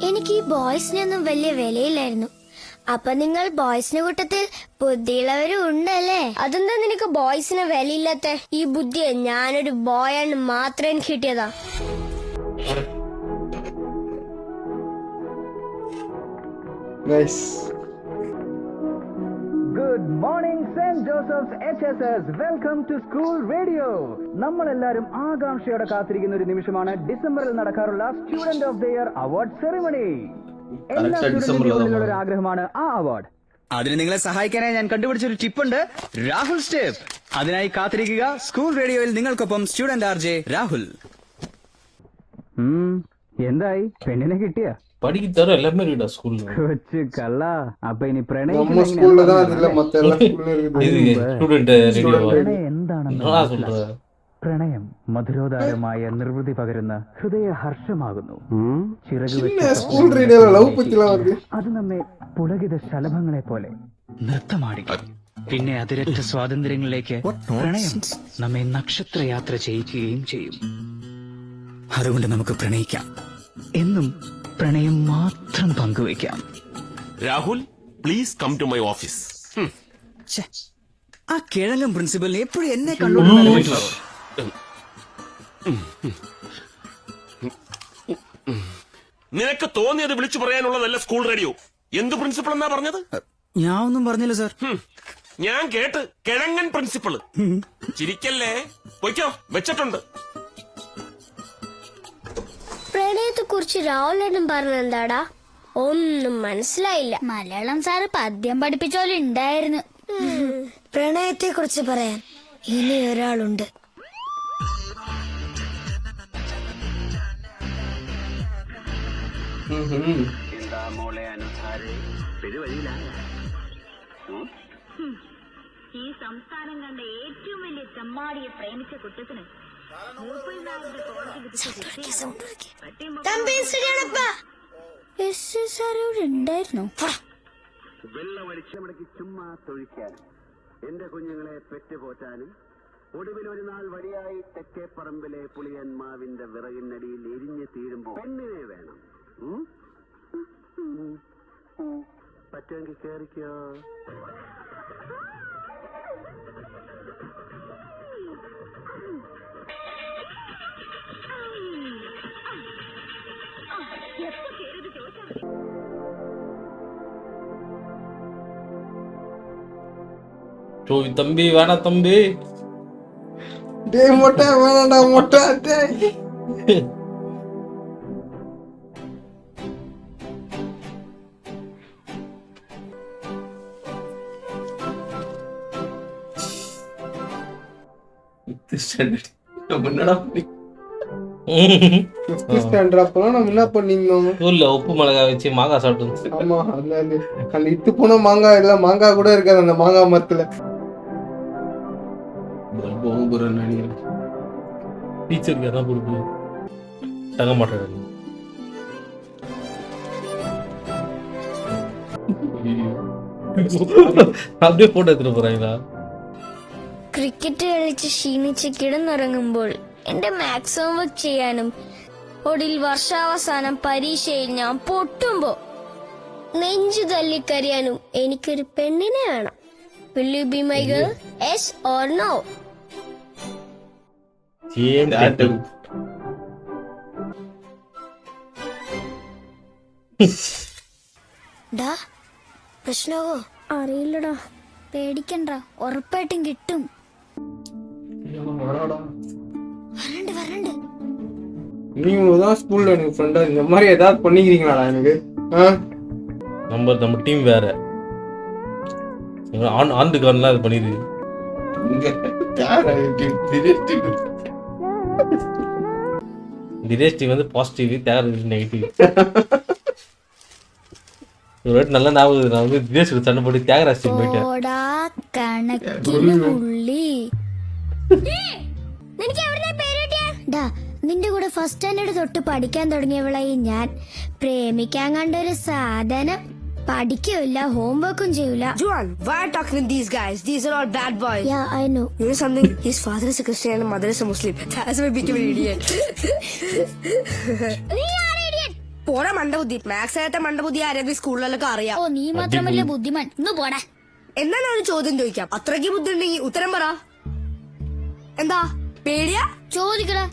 എനിക്ക് ഈ ബോയ്സിനൊന്നും വലിയ വിലയില്ലായിരുന്നു. അപ്പൊ നിങ്ങൾ ബോയ്സിന്റെ കൂട്ടത്തിൽ ബുദ്ധിയുള്ളവരും ഉണ്ടല്ലേ? അതെന്താ നിനക്ക് ബോയ്സിന് വിലയില്ലാത്ത? ഈ ബുദ്ധിയെ ഞാനൊരു ബോയാണ് മാത്രം എനിക്ക് കിട്ടിയതാ. Good morning Saint Joseph's HSS. Welcome to school radio. നമ്മളെല്ലാരും ആകാംക്ഷയോടെ കാത്തിരിക്കുന്ന ഒരു നിമിഷമാണ് ഡിസംബറിൽ നടക്കാറുള്ള student of the year award ceremony. എല്ലാ സ്റ്റുഡന്റിന്റെയും ഒരു ആഗ്രഹമാണ് ആ അവാർഡ്. അതിന് നിങ്ങളെ സഹായിക്കാനായി ഞാൻ കണ്ടുപിടിച്ചൊരു ടിപ്പുണ്ട്, രാഹുൽ സ്റ്റെപ്പ്. അതിനായി കാത്തിരിക്കുക സ്കൂൾ റേഡിയോയിൽ നിങ്ങൾക്കൊപ്പം സ്റ്റുഡന്റ് RJ രാഹുൽ. എന്തായി, പെണ്ണിനെ കിട്ടിയ? പഠിക്കാറ് എല്ലാமே இருக்குடா ஸ்கூல்ல. കൊച്ചു കള്ള. അപ്പൊ ഇനി நம்ம ஸ்கூல்ல தான் இல்ல மத்த எல்லா ஸ்கூல்ல இருக்குது. இது ஸ்டூடண்ட் ரேடியோ. എന്താണെന്ന് പ്രണയം മധുരോദാരമായ നിർവൃതി പകരുന്ന ഹൃദയഹർഷമാകുന്നു. സ്കൂൾ റേഡിയോയിലെ ലവ് പറ്റില്ല വരുது. അത് നമ്മെ പുളകിത ശലഭങ്ങളെ പോലെ നൃത്തമാടിക്കും. പിന്നെ അതിരറ്റ സ്വാതന്ത്ര്യങ്ങളിലേക്ക് പ്രണയം നമ്മെ നക്ഷത്രയാത്ര ചെയ്യിക്കുകയും ചെയ്യും. അതുകൊണ്ട് നമുക്ക് പ്രണയിക്കാം, എന്നും പ്രണയം മാത്രം പങ്കുവയ്ക്കാം. Rahul, please come to my office. ആ കിഴങ്ങൻ പ്രിൻസിപ്പലിനെ എപ്പോഴും എന്നെ കണ്ടു. നിനക്ക് തോന്നിയത് വിളിച്ചു പറയാനുള്ളതല്ല സ്കൂൾ റേഡിയോ. എന്ത് പ്രിൻസിപ്പൾ എന്നാ പറഞ്ഞത്? ഞാൻ ഒന്നും പറഞ്ഞില്ല സാർ. ഞാൻ കേട്ട് കിഴങ്ങൻ പ്രിൻസിപ്പള്. ചിരിക്കല്ലേ, പൊയ്ക്കോ, വെച്ചിട്ടുണ്ട്. പ്രണയത്തെ കുറിച്ച് രാഹുലേട്ടൻ പറഞ്ഞെന്താടാ? ഒന്നും മനസ്സിലായില്ല. മലയാളം സാറ് പദ്യം പഠിപ്പിച്ചോലെ ഉണ്ടായിരുന്നു. പ്രണയത്തെ കുറിച്ച് പറയാൻ ഇനി ഒരാളുണ്ട്. ഈ സംസ്ഥാനം കണ്ട ഏറ്റവും വലിയ തെമ്മാടിയെ പ്രേമിച്ച കുറ്റത്തിന് ഉണ്ടായിരുന്നു. വെള്ളമടിച്ചമടക്കി ചുമ്മാ തൊഴിക്കാനും എന്റെ കുഞ്ഞുങ്ങളെ പെറ്റുപോറ്റാനും ഒടുവിൽ ഒരു നാൾ വഴിയായി തെക്കേപ്പറമ്പിലെ പുളിയന്മാവിന്റെ വിറകിനടിയിൽ എരിഞ്ഞു തീരുമ്പോ പെണ്ണിനെ വേണം. പറ്റുമെങ്കിൽ കേറിക്കോ. தம்பி வேணா தம்பி. டேய் மொட்டை வேணாடா மொட்டை. டேய் உப்பு மிளகாய் வச்சு மாங்காய் சாப்பிட்டு. ஆமா, அந்த இத்து போன மாங்காய் இல்ல, மாங்காய் கூட இருக்காது அந்த மாங்காய் மரத்துல. டீச்சருக்கு என்ன கொடுப்பு தங்க மாட்டேன். அப்படியே போட்டோ எடுத்துட்டு போறாங்களா? ക്രിക്കറ്റ് കളിച്ച് ക്ഷീണിച്ച് കിടന്നുറങ്ങുമ്പോൾ എന്റെ മാത്സ് ഹോംവർക്ക് ചെയ്യാനും ഒടുവിൽ വർഷാവസാനം പരീക്ഷയിൽ ഞാൻ പൊട്ടുമ്പോ നെഞ്ചു തല്ലിക്കറിയാനും എനിക്കൊരു പെണ്ണിനെ വേണം. Will you be my girl? Yes or no? ഡാ, പ്രശ്നമോ? അറിയില്ലടാ, പേടിക്കണ്ട, ഉറപ്പായിട്ടും കിട്ടും. வரண்டு நீங்களும் ஸ்கூல்ல எனக்கு ஃப்ரெண்டா இந்த மாதிரி ஏதாவது பண்ணிக்கிறீங்களாடா எனக்கு? நம்ம டீம் வேற ஆண்டு கார்லாம் இது பண்ணிருக்கு. தினேஷ் டீம் வந்து பாசிட்டிவ், தேர் நெகட்டிவ். ஒரு வாட்டி நல்லா ஞாபகம், நான் வந்து தினேஷ் சண்டை போட்டு தியாகராஜ் டீம் போயிட்டேன். ഡാ നിന്റെ കൂടെ ഫസ്റ്റ് സ്റ്റാൻഡേർഡ് തൊട്ട് പഠിക്കാൻ തുടങ്ങിയവളായി ഞാൻ. പ്രേമിക്കാൻ കണ്ട ഒരു സാധനം. പഠിക്കില്ല, ഹോംവർക്കും ചെയ്യൂല. Joan, why are you talking to these guys? These are all bad boys. Yeah, I know. You know something? His father is a Christian and mother is a Muslim. That's why I became an idiot. നീ ആരാ idiot? പോടാ മണ്ടബുദ്ധി. Maths ആയിട്ട് മണ്ടബുദ്ധി ആരെങ്കിലും സ്കൂളിലൊക്കെ അറിയാം. ഓ നീ മാത്രമല്ല ബുദ്ധിമാൻ. ഒന്ന് പോടാ. എന്താണ് ഒരു ചോദ്യം ചോദിക്കാം? അത്രയ്ക്ക് ബുദ്ധി ഉണ്ടെങ്കിൽ ഉത്തരം പറ. എന്താ പേടിയാ? ചോദിക്കടാ.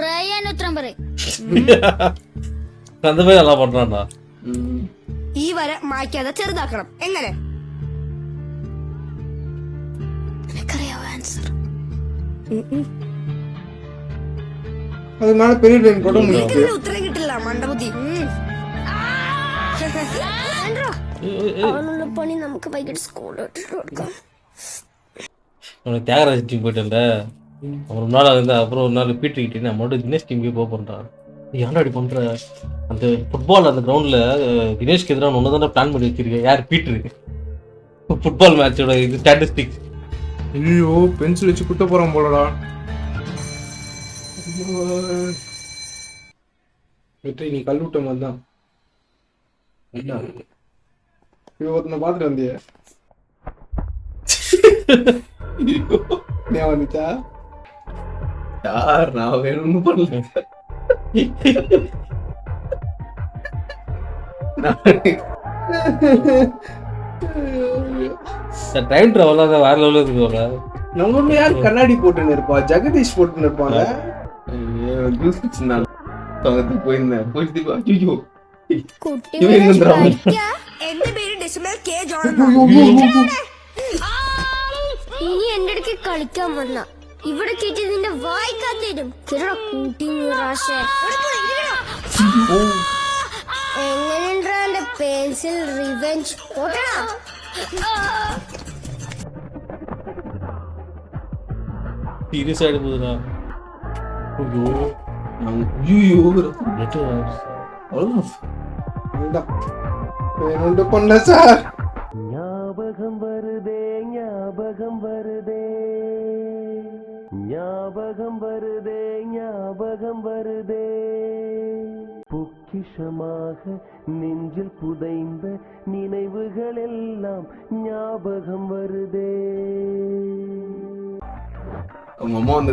റയാൻ ഉത്തരം പറയും. நல்லா பண்றான்டா. ഈ വര മായ്ക്കാതെ ചെറുതാക്കണം. എങ്ങനെ? എനിക്കറിയാവോ ആൻസർ? அதனால பெரிய டைம் போட முடியும். എനിക്കൊരു ഉത്തരം കിട്ടില്ല മണ്ടബുദ്ധി. அவனோட பணி நமக்கு வைக்கிட்டு ஸ்கூல்ல விட்டுட்டு கொடுക്കാം. உனக்கு தியாகராஜ் டீம் போயிட்டேன்ல, அப்புறம் ஒரு நாள் வந்து அப்புறம் ஒரு நாள் பீட்டுக்கிட்டே நான் மட்டும் தினேஷ் டீமுக்கே போக போகிறான். ஏன்டா அப்படி பண்ணுற? அந்த ஃபுட்பால் அந்த கிரவுண்டில் தினேஷ்க்கு எதிராக ஒன்று தான் பிளான் பண்ணி வச்சிருக்கேன். யார் பீட்ரு? ஃபுட்பால் மேட்சோட இது ஸ்டாட்டிஸ்டிக்ஸ். ஐயோ பென்சில் வச்சு குட்ட போகிறான் போலடா. வெற்றி நீ கல்விட்ட மாதிரி தான். ஒருத்தனை பார்த்துட்டு வந்திய வந்துச்சா? யார் நான் வேணும்னு பண்ணல. டைம் ட்ராவல் வேற லெவலில் இருக்குல்ல. நம்ம ஊர்ல யார் கண்ணாடி போட்டுன்னு இருப்பா? ஜெகதீஷ் போட்டுன்னு இருப்பாங்க. போயிருந்தேன் போயிட்டு ஐயோ എന്റെ പേര് ഡെസിമൽ കെ ജോൺ. ഇനി എന്റെ അടുക്ക് കളിക്കാൻ വന്ന ഇവിടെ കേട്ടി നിന്റെ വായിക്കാത്തേരും കൂട്ടി എങ്ങനെയുണ്ടാ എന്റെ പെൻസിൽ റിവെഞ്ച് ഓട്ടടാ. സീരിയസ് ആയിട്ട് പോകുന്ന பண்ண சார். ஞாபகம் வருதே ஞாபகம் வருதே ஞாபகம் வருதே ஞாபகம் வருதே பொக்கிஷமாக நெஞ்சில் புதைந்த நினைவுகள் எல்லாம் ஞாபகம் வருதே. உங்க அம்மா வந்து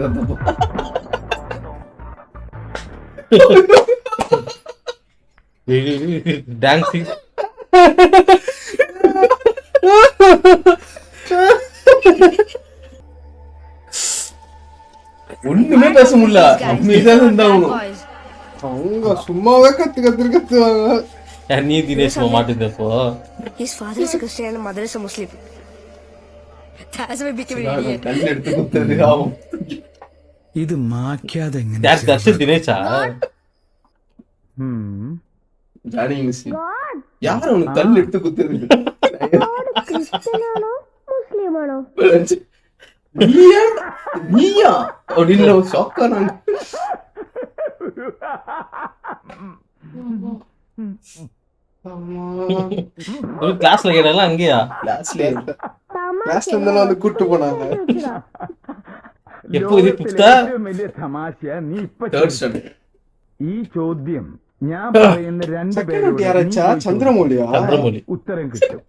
டான்சிங் ஒண்ணுமே பேச முடியல. அவங்க சும்மாவே கத்துவாங்க. நீ Dinesh மாட்டிருந்தப்போ His father is a Christian and mother is a Muslim. That's why I became an idiot. கல்லெடுத்து குத்துறது ஆகும். ഇത് മാക്കാതെ എങ്ങനെ? தினேஷா? ஜானி மிஸ் யார் அவனுக்கு கல் எடுத்து குத்துறது? ക്രിസ്ത്യനാണോ മുസ്ലിമാണോ? நீயா அப்படின்னு ஷாக்கா நான். ஒரு கிளாஸ்ல கேட்டால அங்கேயா? கிளாஸ்ல இருந்தாலும் வந்து கூட்டு போனாங்க. எப்போ இது புத்தா? വലിയ തമാശ നീ ഇപ്പോ ഈ ചോദ്യം ഞാൻ പറയുന്ന രണ്ടുപേരും ചന്ദ്രമൗലിയാ ഉത്തരം കിട്ടും.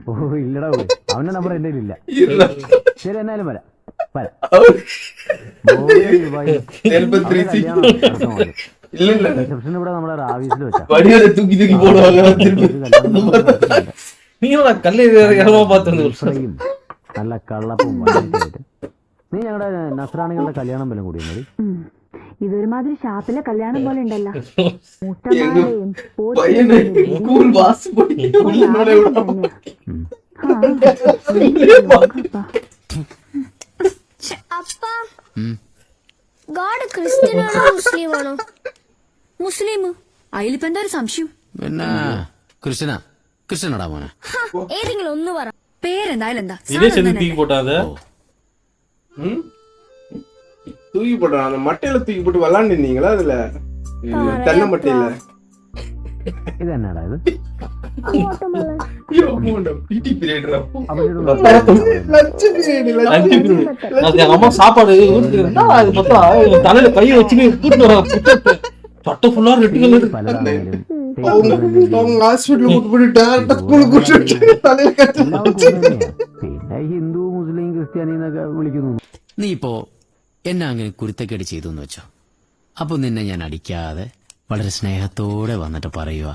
ഓ ഇല്ലടാ, അവന്റെ നമ്പർ എന്റെ ഇല്ല. ശരി എന്നാലും വരാം. റിസപ്ഷൻ ഇവിടെ നമ്മുടെ ഓഫീസിൽ വെച്ചാ നല്ല കള്ളപ്പും നീ ഞങ്ങളുടെ നസ്രാണികളുടെ കല്യാണം വല്ലതും കൂടി മതി. ഇതൊരുമാതിരി ഷാപ്പിലെ കല്യാണം പോലെ ഉണ്ടല്ലോ. അപ്പ ഗോഡ് ക്രിസ്ത്യനാണോ മുസ്ലിമാണോ? മുസ്ലിം. അതിലിപ്പോ എന്താ ഒരു സംശയം? പിന്നെ ക്രിസ്ത്യനാടാ മോനെ. ഏതെങ്കിലും ഒന്ന് പറ. പേരെന്തായാലും എന്താ தூக்கி போட்டாத தூக்கி போட்டான். அந்த மட்டையில தூக்கி போட்டு விளாண்டுருந்தீங்களா? அதுல தென்னை மட்டையில ഇതെന്നാടാ ഇത്? அம்மா சாப்பாடு அது பார்த்தா தலையில கையை வச்சுட்டு கூட்டு வர சட்டை ஃபுல்லா ரெட் கலர். அவங்க ஹாஸ்பிட்டல் கூட்டு போய் டேரக்டா ஸ்கூலுக்கு கூட்டிட்டு தலையில கட்டி പിന്നെ ഹിന്ദു മുസ്ലിം ക്രിസ്ത്യാനി എന്നൊക്കെ വിളിക്കുന്നു. നീ ഇപ്പോ എന്നെ അങ്ങനെ കുരുത്തക്കേട് ചെയ്തു എന്ന് വെച്ചോ. അപ്പൊ നിന്നെ ഞാൻ അടിക്കാതെ വളരെ സ്നേഹത്തോടെ വന്നിട്ട് പറയുക,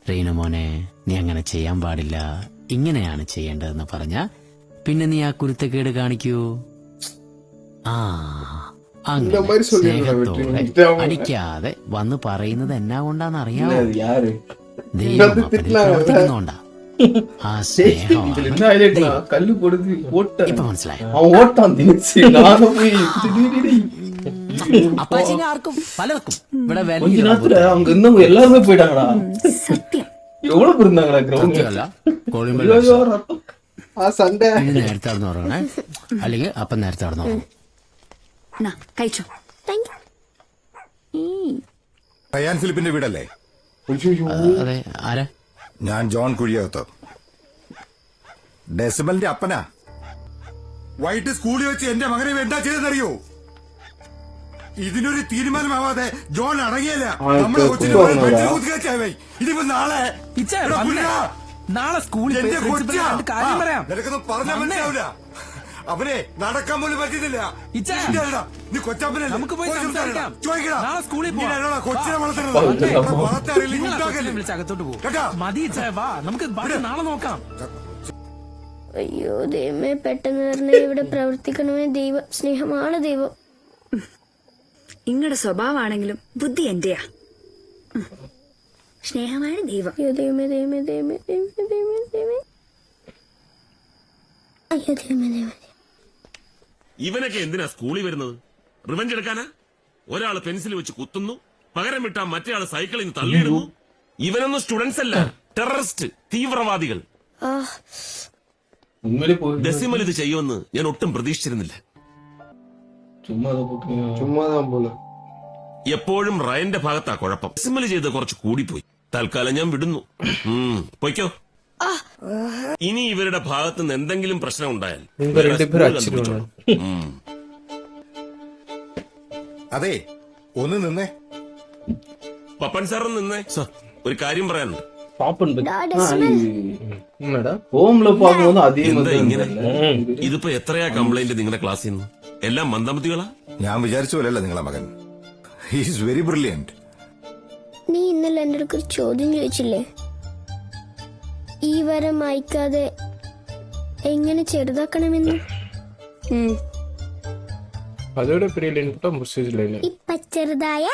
റീന മോനെ നീ അങ്ങനെ ചെയ്യാൻ പാടില്ല, ഇങ്ങനെയാണ് ചെയ്യേണ്ടതെന്ന് പറഞ്ഞ പിന്നെ നീ ആ കുരുത്തക്കേട് കാണിക്കൂ. ആ അങ്ങനെ സ്നേഹത്തോടെ അടിക്കാതെ വന്ന് പറയുന്നത് എന്നാ കൊണ്ടാന്ന് അറിയാമോ? ദൈവം പ്രവർത്തിക്കുന്നോണ്ടാ. ആ സ്നേഹമാണ് ഇപ്പൊ മനസ്സിലായോ? അപ്പാച്ചിന് ആർക്കും പലർക്കും ഇവിടെ எல்லாருமே போயிட்டாங்கடா. எவ்வளவு இருந்தாங்கடா கிரவுண்ட்ல. സൺഡേ നേരത്തെ നടന്നു ഉറങ്ങണേ, അല്ലെങ്കിൽ അപ്പം നേരത്തെ നടന്നു ഉറങ്ങും. കഴിച്ചോ. റയാൻ ഫിലിപ്പിന്റെ വീടല്ലേ? അതെ. ആരാ? ഞാൻ ജോൺ കുഴിയകത്ത്. ഡെസിമലിന്റെ അപ്പനാ. വൈകിട്ട് സ്കൂളിൽ വെച്ച് എന്റെ മകനെ എന്താ ചെയ്തെന്നറിയോ? ഇതിനൊരു തീരുമാനമാവാതെ ജോൺ അടങ്ങിയല്ല. നമ്മുടെ കൊച്ചിനെ ഇതിപ്പോ നാളെ സ്കൂളിൽ നിനക്കൊന്നും പറഞ്ഞാൽ മനസ്സിലാവില്ല. അവനെ നടക്കാൻ പോലും പറ്റുന്നില്ല. നീ കൊച്ചപ്പനെ കൊച്ചിനെ നാളെ നോക്കാം. അയ്യോ ദൈവമേ, പെട്ടെന്ന് പറഞ്ഞ ഇവിടെ പ്രവർത്തിക്കണമേ. ദൈവ സ്നേഹമാണ് ദൈവം. ഇങ്ങടെ സ്വഭാവമാണെങ്കിലും ബുദ്ധി എന്റെയാ. സ്നേഹമാണ് ദൈവം. അയ്യോ ദൈവമേ ദൈവമേ ദൈവമേ ദൈവമേ ദൈവമേ ദൈവമേ. അയ്യോ ദൈവമേ ദൈവമേ. ഇവനൊക്കെ എന്തിനാ സ്കൂളിൽ വരുന്നത്? റിവഞ്ച് എടുക്കാനാ? ഒരാള് പെൻസിൽ വെച്ച് കുത്തുന്നു, പകരം വിട്ടാ മറ്റേ ആള് സൈക്കിളിൽ നിന്ന് തള്ളിയിടുന്നു. ഇവനൊന്നും സ്റ്റുഡൻസ് അല്ല, ടെററിസ്റ്റ്, തീവ്രവാദികൾ. ഡെസിമൽ ഇത് ചെയ്യുമെന്ന് ഞാൻ ഒട്ടും പ്രതീക്ഷിച്ചിരുന്നില്ല. എപ്പോഴും റയന്റെ ഭാഗത്താ കുഴപ്പം. ഡെസിമൽ ചെയ്ത് കുറച്ച് കൂടിപ്പോയി. തൽക്കാലം ഞാൻ വിടുന്നു. പൊയ്ക്കോ. ഇനി ഇവരുടെ ഭാഗത്ത് നിന്ന് എന്തെങ്കിലും പ്രശ്നം ഉണ്ടായാൽ അതെ, ഒന്ന് നിന്നേ. പപ്പൻ സാർ നിന്നേ. ഒരു കാര്യം പറയാനുണ്ട്. ഇതിപ്പോ എത്രയാ കംപ്ലൈന്റ് നിങ്ങളുടെ ക്ലാസ്സിൽ നിന്ന്? എല്ലാം മന്ദമതികളാ? ഞാൻ വിചാരിച്ച പോലെയല്ല നിങ്ങളെ മകൻ. He is very brilliant. നീ ഇന്നലെ എന്റെ അടുത്ത് ഒരു ചോദ്യം ചോദിച്ചില്ലേ? ഈ വരം അയക്കാതെ എങ്ങനെ ചെറുതാക്കണമെന്ന്. അതോടെ ഇപ്പൊ ചെറുതായ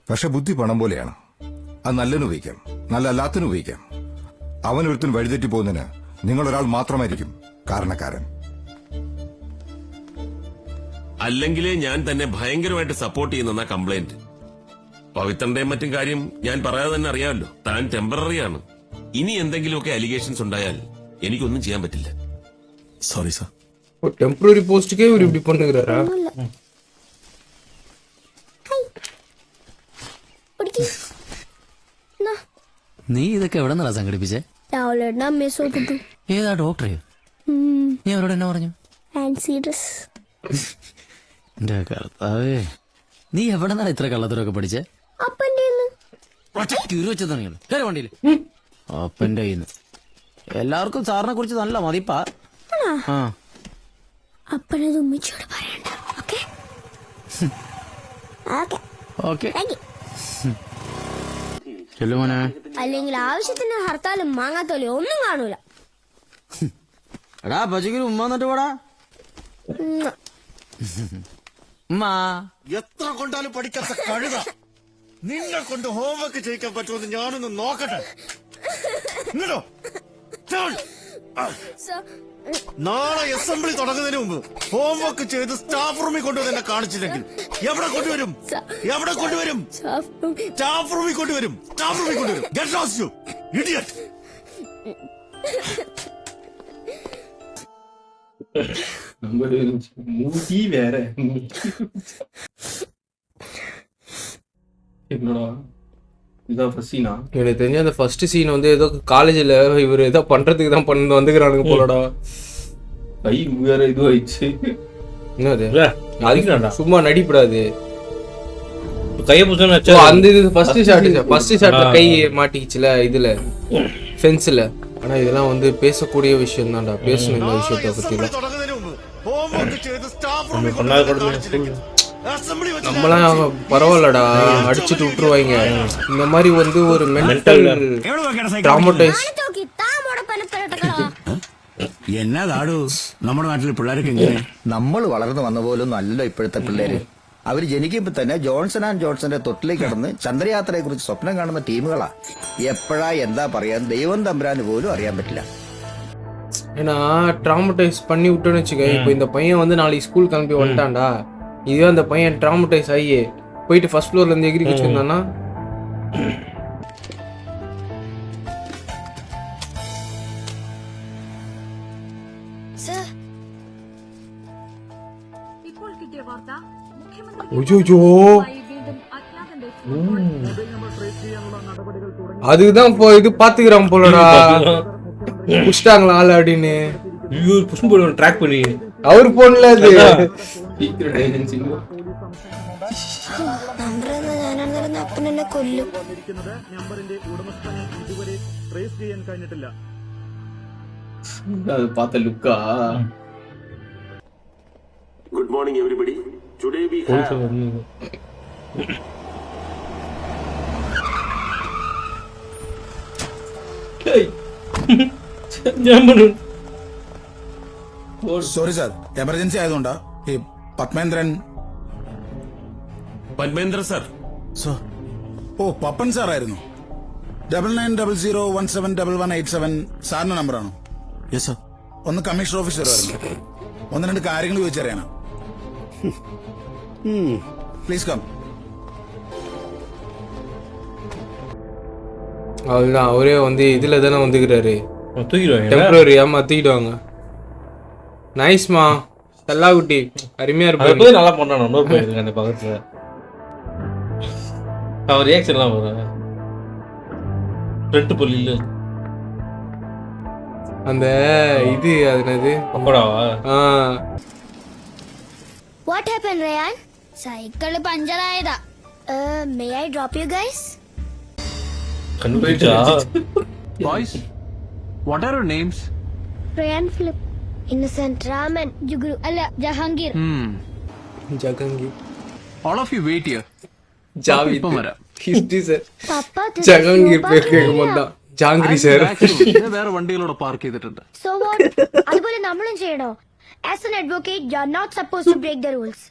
പക്ഷെ ബുദ്ധി പണം പോലെയാണ്. അത് നല്ലതിന് ഉപയോഗിക്കാം, നല്ല അല്ലാത്തതിന് ഉപയോഗിക്കാം. അവനൊരുത്തിന് വഴിതെറ്റി പോകുന്നതിന് നിങ്ങളൊരാൾ മാത്രമായിരിക്കും കാരണക്കാരൻ. അല്ലെങ്കിലേ ഞാൻ തന്നെ ഭയങ്കരമായിട്ട് സപ്പോർട്ട് ചെയ്യുന്ന കംപ്ലൈന്റ്. പവിത്രന്റെയും മറ്റും കാര്യം ഞാൻ പറയാതെ തന്നെ അറിയാമല്ലോ. താൻ ടെമ്പററിയാണ്. ഇനി എന്തെങ്കിലുമൊക്കെ അലിഗേഷൻസ് ഉണ്ടായാൽ എനിക്കൊന്നും ചെയ്യാൻ പറ്റില്ല. Sorry sir. ടെമ്പററി പോസ്റ്റുക്കേ ഒരു இப்படி பண்ணுகிறாரா? നീ ഇതൊക്കെ എവിടെ നിന്നാ സംഘടിപ്പിച്ചേ? ഏതാ ഡോക്ടറെ? നീ അവരോട് എന്നാ പറഞ്ഞു? എന്റെ കർത്താവേ, നീ എവിടെ നിന്നാ ഇത്ര കള്ളത്തരൊക്കെ പഠിച്ചേ? വണ്ടിയിൽ അപ്പന്റെ കയ്യിന്ന്. എല്ലാവർക്കും സാറിനെ കുറിച്ച് നല്ല മതിപ്പാ. അപ്പനത് ഉമ്മച്ചിയോട് പറയണ്ട. ഓക്കെ ചെല്ലുമോനെ. അല്ലെങ്കിൽ ആവശ്യത്തിന് ഹർത്താലും മാങ്ങാത്തോലും ഒന്നും കാണൂല. എടാ പച്ചയ്ക്ക് ഉമ്മ എന്നിട്ട് പോടാ. എത്ര കൊണ്ടാലും പഠിക്കാത്ത കഴുത, നിന്നെ കൊണ്ട് ഹോംവർക്ക് ചെയ്യിക്കാൻ പറ്റുമെന്ന് ഞാനൊന്ന് നോക്കട്ടെ. നാളെ അസംബ്ലി തുടങ്ങുന്നതിന് മുമ്പ് ഹോംവർക്ക് ചെയ്ത് സ്റ്റാഫ് റൂമിൽ കൊണ്ടുവന്ന് എന്നെ കാണിച്ചില്ലെങ്കിൽ എവിടെ കൊണ്ടുവരും? എവിടെ കൊണ്ടുവരും? സ്റ്റാഫ് റൂമിൽ കൊണ്ടുവരും. സ്റ്റാഫ് റൂമിൽ കൊണ്ടുവരും. Get lost you idiot. மூடி வேற என்னடா இதான் ஃபர்ஸ்ட் சீனா? எனக்கு தெரிஞ்ச அந்த ஃபர்ஸ்ட் சீன் வந்து ஏதோ காலேஜில் இவர் ஏதோ பண்றதுக்கு தான் பண்ணி வந்துக்கிறானுங்க போலடா. கை வேற இதுவாயிடுச்சு. என்னது அதுக்குடா சும்மா நடிப்படாது. கையை புடிச்சா அந்த இது ஃபர்ஸ்ட் ஷாட்ல கை மாட்டிக்கிச்சுல இதுல ஃபென்ஸ்ல. ஆனா இதெல்லாம் வந்து பேசக்கூடிய விஷயம் தான்டா. பேசணும் இந்த விஷயத்தை பத்திலாம். நம்மளாம் பரவாயில்லடா, அடிச்சுட்டு விட்டுருவாங்க. இந்த மாதிரி வந்து ஒரு மென்டல் ട്രോമറ്റൈസ്. എന്നാടാടു നമ്മുടെ നാട്ടിലെ പിള്ളേരൊക്കെ എങ്ങനെ? നമ്മൾ വളർന്നു വന്ന പോലും അല്ലല്ലോ ഇപ്പോഴത്തെ പിള്ളേര്. അവർ ജനിക്കുമ്പോ തന്നെ ജോൺസൺ ആൻഡ് ജോൺസന്റെ തൊട്ടിലേക്ക് കിടന്ന് ചന്ദ്രയാത്രയെ കുറിച്ച് സ്വപ്നം കാണുന്ന ടീമുകളാ. എപ്പോഴാ എന്താ പറയാൻ ദൈവം തമ്പുരാന് പോലും അറിയാൻ പറ്റില്ല. ஏன்னா ட்ராமடைஸ் பண்ணி விட்டோன்னு வச்சுக்க. இப்போ இந்த பையன் வந்து நாளைக்கு ஸ்கூல் கிளம்பி வந்துட்டான்டா, இதுவே அந்த பையன் ட்ராமடைஸ் ஆகி போயிட்டு ஃபர்ஸ்ட் ஃப்ளோர்ல இருந்து எகிரி வச்சிருந்தானா அதுதான் இது பாத்துக்கிறான் போலடா. புஷ்டாங்களா ஆள் அப்படின்னு ட்ராக் பண்ணி அவர் போன்ல அது അപ്പനെന്നെ കൊല്ലും. அது பார்த்த லுக்கா. Good morning everybody. Today we have sorry sir, emergency ആയതുകൊണ്ടാ. ഈ പത്മേന്ദ്രൻ സർ. ഓ പപ്പൻ സാർ ആയിരുന്നു. 9900171187 സാറിന്റെ നമ്പറാണോ? Yes sir. ഒന്ന് കമ്മീഷണർ ഓഫീസർ ആയിരുന്നു. 1-2 കാര്യങ്ങൾ ചോദിച്ചറിയാനാ. Please come. அவ்வளோதான். அவரே வந்து இதில் தானே வந்துக்கிறாரு. டெம்பரரி. ஆமாம், தூக்கிடுவாங்க. நைஸ்மா செல்லா குட்டி, அருமையாக இருப்பாரு. நல்லா பண்ணானு இன்னொரு பையன் இருக்கானே பக்கத்துல. அவர் ரியாக்ஷன்லாம் வரும். ரெட்டு பொல்லில் அந்த இது அதுனது பக்கோடாவா? What happened, Ryan? Cycle puncture ആയതാ. May I drop you guys? കണ്ടുപിടിച്ചാ? Boys, what are your names? Ryan, Philip, Innocent, Raman, Jugru, അല്ല Jahangir. Jahangir. All of you wait here. Javid. ഇപ്പം വരാം. History sir. പപ്പ ജഹാംഗീർ പേര് കേൾക്കുമ്പോൾ ജാംഗ്രി സർ. വേറെ വണ്ടികളോട് പാർക്ക് ചെയ്തിട്ടുണ്ട്. So what? അതുപോലെ നമ്മളും ചെയ്യണോ? As an advocate, you are not supposed to break the rules.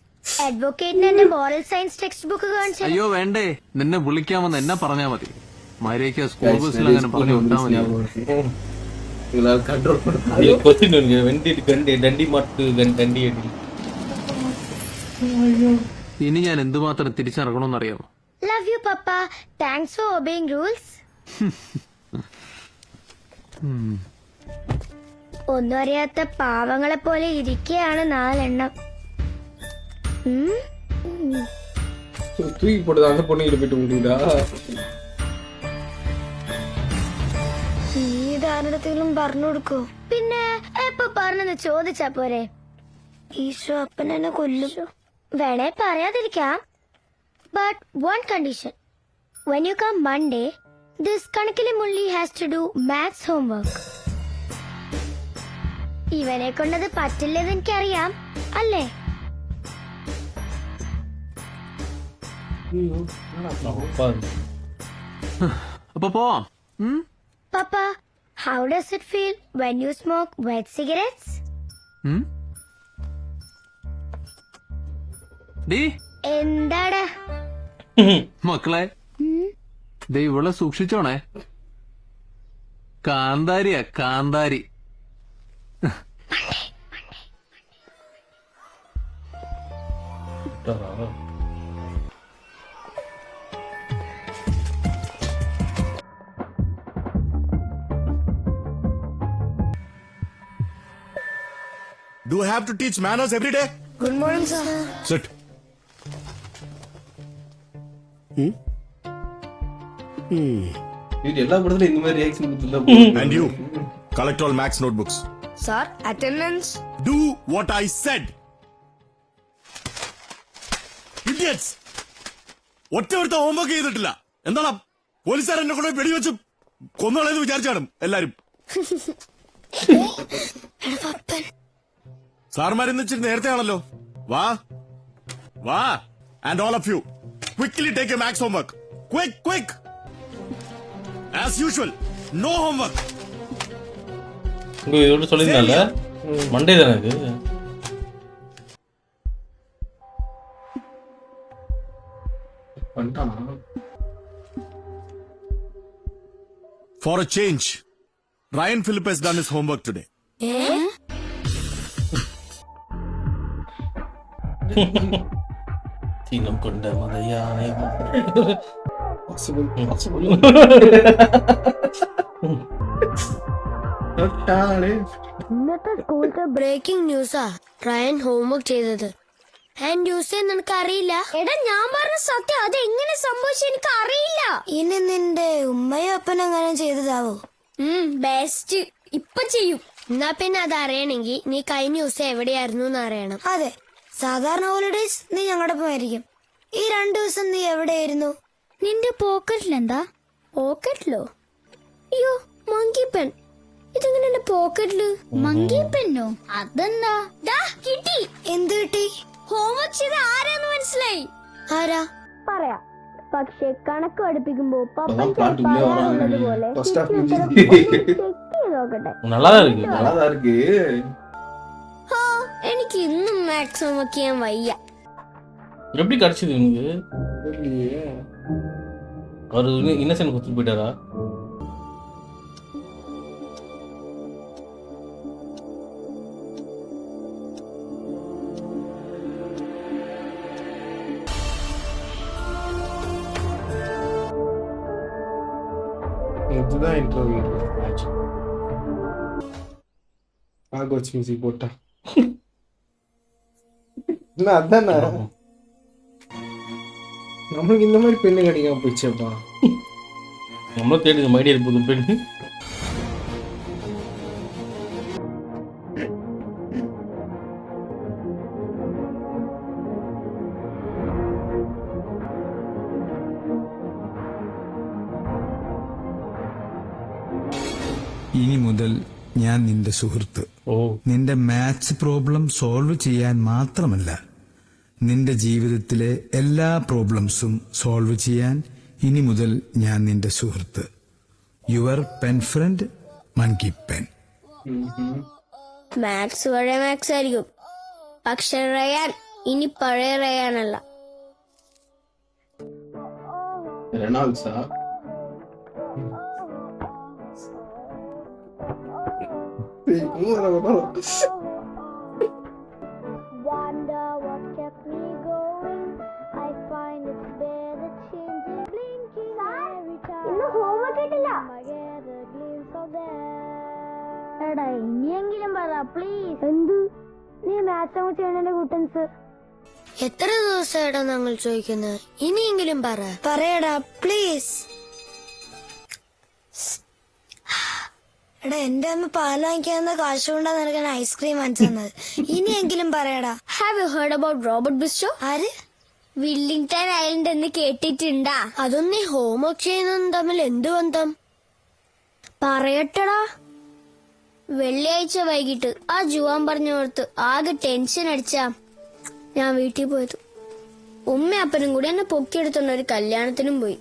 Advocate നെ moral science textbook കാണിച്ചു. അയ്യോ വേണ്ടേ, നിന്നെ വിളിക്കാമെന്ന് എന്നെ പറഞ്ഞാ മതി. മര്യാദയ്ക്ക് സ്കൂൾ ബസ്സിൽ അങ്ങനെ പറഞ്ഞു വിട്ടാ മതി. கண்ட்ரோல் பண்ண ഡണ്ടി മട്ട് ഡണ്ടി അടി. ഇനി ഞാൻ എന്തുമാത്രം തിരിച്ചിറങ്ങണമെന്ന് അറിയാമോ? Love you, Papa. Thanks for obeying rules. ഒന്നും അറിയാത്ത പാവങ്ങളെ പോലെ ഇരിക്കുകയാണ് 4 എണ്ണം. தூக்கி போடுது அந்த பொண்ணுகிட்ட போயிட்டு முடியுதா? ഈ ധാരണത്തിലും പറഞ്ഞു കൊടുക്കോ? പിന്നെ എപ്പോ പറഞ്ഞെന്ന് ചോദിച്ചാ പോരെ? ഈശോ അപ്പൻ എന്നെ കൊല്ലും. വേണേ പറയാതിരിക്കാം. But one condition. When you come Monday, this കണക്കിലെ Mulli has to do maths homework. ഇവനെ കൊണ്ടത് പറ്റില്ലെന്ന് എനിക്കറിയാം അല്ലേ? അപ്പൊ പോവാം. Papa, how does it feel when you smoke wet cigarettes? എന്താടാ മക്കളെ, ദേ ഇവളെ സൂക്ഷിച്ചോണേ. കാന്താരിയാ കാന്താരി. Do I have to teach manners every day? Good morning sir. Sit. എല്ലാ പടത്തിലും இந்த மாதிரி റിയാക്ഷൻ കിട്ടില്ല. And you, collect all Max notebooks. Sir attendance. Do what I said. Idiots. ഒറ്റവരുത്ത homework ചെയ്തിട്ടില്ല. എന്താണ് പോലീസുകാർ എന്നെ കൊണ്ട് വെടിവെച്ച് കൊന്നോളെന്ന് വിചാരിച്ചാണ് എല്ലാരും. സാർമാരിന്ന് ഇച്ചിരി നേരത്തെ ആണല്ലോ. വാ വാ. And all of you, quickly take your Max homework. Quick. As usual, no homework. இதோட சொல்லிருந்தல மண்டே தானே இது. For a change, Ryan Phillip has done his homework today. தீனம் கொண்ட மதையானை. Possible. ഇന്നത്തെ സ്കൂളിലത്തെ ബ്രേക്കിംഗ് ന്യൂസാ റയൻ ഹോംവർക്ക് ചെയ്തത്. ന്യൂസ് നിനക്ക് അറിയില്ല? എടാ ഞാൻ പറഞ്ഞ സത്യം, അത് എങ്ങനെ സംഭവിച്ചു എനിക്ക് അറിയില്ല. ഇനി നിന്റെ ഉമ്മയും അപ്പനും അങ്ങനെ ചെയ്തതാവോ? ബെസ്റ്റ്, ഇപ്പൊ ചെയ്യും. എന്നാ പിന്നെ അത് അറിയണമെങ്കിൽ നീ കഴിഞ്ഞ ദിവസം എവിടെയായിരുന്നു എന്ന് അറിയണം. അതെ, സാധാരണ ഹോളിഡേസ് നീ ഞങ്ങളുടെ ഒപ്പം ആയിരിക്കും. ഈ 2 ദിവസം നീ എവിടെയായിരുന്നു? നിന്റെ പോക്കറ്റിലെന്താ? പോക്കറ്റിലോ? അയ്യോ, മങ്കി പെൻ. ഇതെങ്ങനെ എന്റെ പോക്കറ്റില്? മങ്കി പെന്നോ? അതെന്താ? കിട്ടി. എന്ത് കിട്ടി? ഹോംവർക്ക് ചെയ്ത ആരാന്ന് മനസ്സിലായി. ആരാ? പറയാ. പക്ഷെ കണക്ക് പഠിപ്പിക്കുമ്പോ പപ്പൻ പറയാറുള്ളത് പോലെ എനിക്ക് ഇന്നും മാത്സ് ഹോംവർക്ക് ചെയ്യാൻ വയ്യ. எப்படி கிடைச்சது இவனுக்கு? அவரு இன்னசென்ட் கொடுத்துட்டு போயிட்டாரா? இதுதான் இன்ட்ரோவியூ. ஆகோச் மியூசிக் போட்டா இல்ல அதானே. நம்மளுக்கு இந்த மாதிரி பெண்ணு கிடைக்காம போயிச்சப்பா. நம்மளும் தேடி மைடியர் புது பெண்ணு. ഇനി മുതൽ ഞാൻ നിന്റെ സുഹൃത്ത്. നിന്റെ മാത്സ് പ്രോബ്ലം സോൾവ് ചെയ്യാൻ മാത്രമല്ല, നിന്റെ ജീവിതത്തിലെ എല്ലാ പ്രോബ്ലംസും സോൾവ് ചെയ്യാൻ ഇനി മുതൽ ഞാൻ നിന്റെ സുഹൃത്ത്. Your pen friend monkey pen. Maths പഴയ മാത്സ് ആയിരിക്കും, പക്ഷെ റയാൻ ഇനി പഴയ റയാനല്ല. റൊണാൾഡ്സാ? എടാ ഇനിയെങ്കിലും പറ പ്ലീസ്. എന്ത്? നീ മാത്സ് ചെയ്യണ കൂട്ടൻസ് എത്ര ദിവസമായിട്ടാ ഞങ്ങൾ ചോദിക്കുന്നത്? ഇനിയെങ്കിലും പറയടാ പ്ലീസ്. എടാ എന്റെ അമ്മ പാൽ വാങ്ങിക്കാവുന്ന കാശ് കൊണ്ടാ നിനക്ക് ഐസ്ക്രീം വാങ്ങിച്ചു തന്നത്. ഇനിയെങ്കിലും പറയടാ. Have you heard about Robert Bristow? ആര്? വില്ലിംഗ്ടൺ ഐലൻഡ് എന്ന് കേട്ടിട്ടുണ്ടാ? അതൊന്നും ഹോംവർക്ക് ചെയ്യുന്നതും തമ്മിൽ എന്ത് ബന്ധം? പറയട്ടടാ. വെള്ളിയാഴ്ച വൈകിട്ട് ആ ജുവാൻ പറഞ്ഞോർത്ത് ആകെ ടെൻഷൻ അടിച്ചാ ഞാൻ വീട്ടിൽ പോയത്. ഉമ്മയും അപ്പനും കൂടി എന്നെ പൊക്കിയെടുത്തോണ്ട് ഒരു കല്യാണത്തിനും പോയി.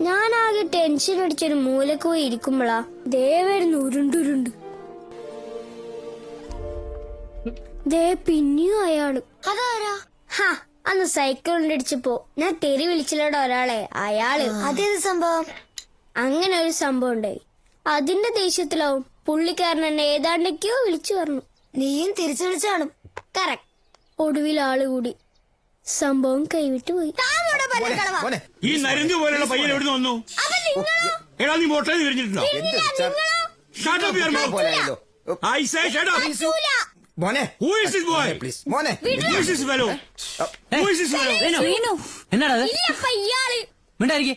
ഞാനാകെ ടെൻഷൻ അടിച്ചൊരു മൂലക്ക് പോയി ഇരിക്കുമ്പോളാ ദേവായിരുന്നു ഉരുണ്ടുരുണ്ട്. ദേ പിന്നെയും അയാള്. അതാരാ? അന്ന് സൈക്കിൾ കൊണ്ടടിച്ചപ്പോ ഞാൻ തെറി വിളിച്ചില്ലട ഒരാളെ. അയാള്. അതേത് സംഭവം? അങ്ങനെ ഒരു സംഭവം ഉണ്ടായി. അതിന്റെ ദേഷ്യത്തിലാവും പുള്ളിക്കാരൻ എന്നെ ഏതാണ്ടൊക്കെയോ വിളിച്ചു പറഞ്ഞു. നീയും തിരിച്ചു വിളിച്ചാണ്. കറക്റ്റ്. ഒടുവിൽ ആള് കൂടി സംഭവം കൈവിട്ടു പോയി. ഈ നരന്തു പോലെയുള്ള പയ്യൻ എവിടെ വന്നു? എടാ നീ മോട്ടോർ തിരിഞ്ഞിട്ടുണ്ടോ? മോനെ Who is this boy? Please മോനെ Who is this fellow? Who is this fellow? എന്നാടാ ഇല്ലപ്പ ഇയാള് മിണ്ടായിരിക്കേ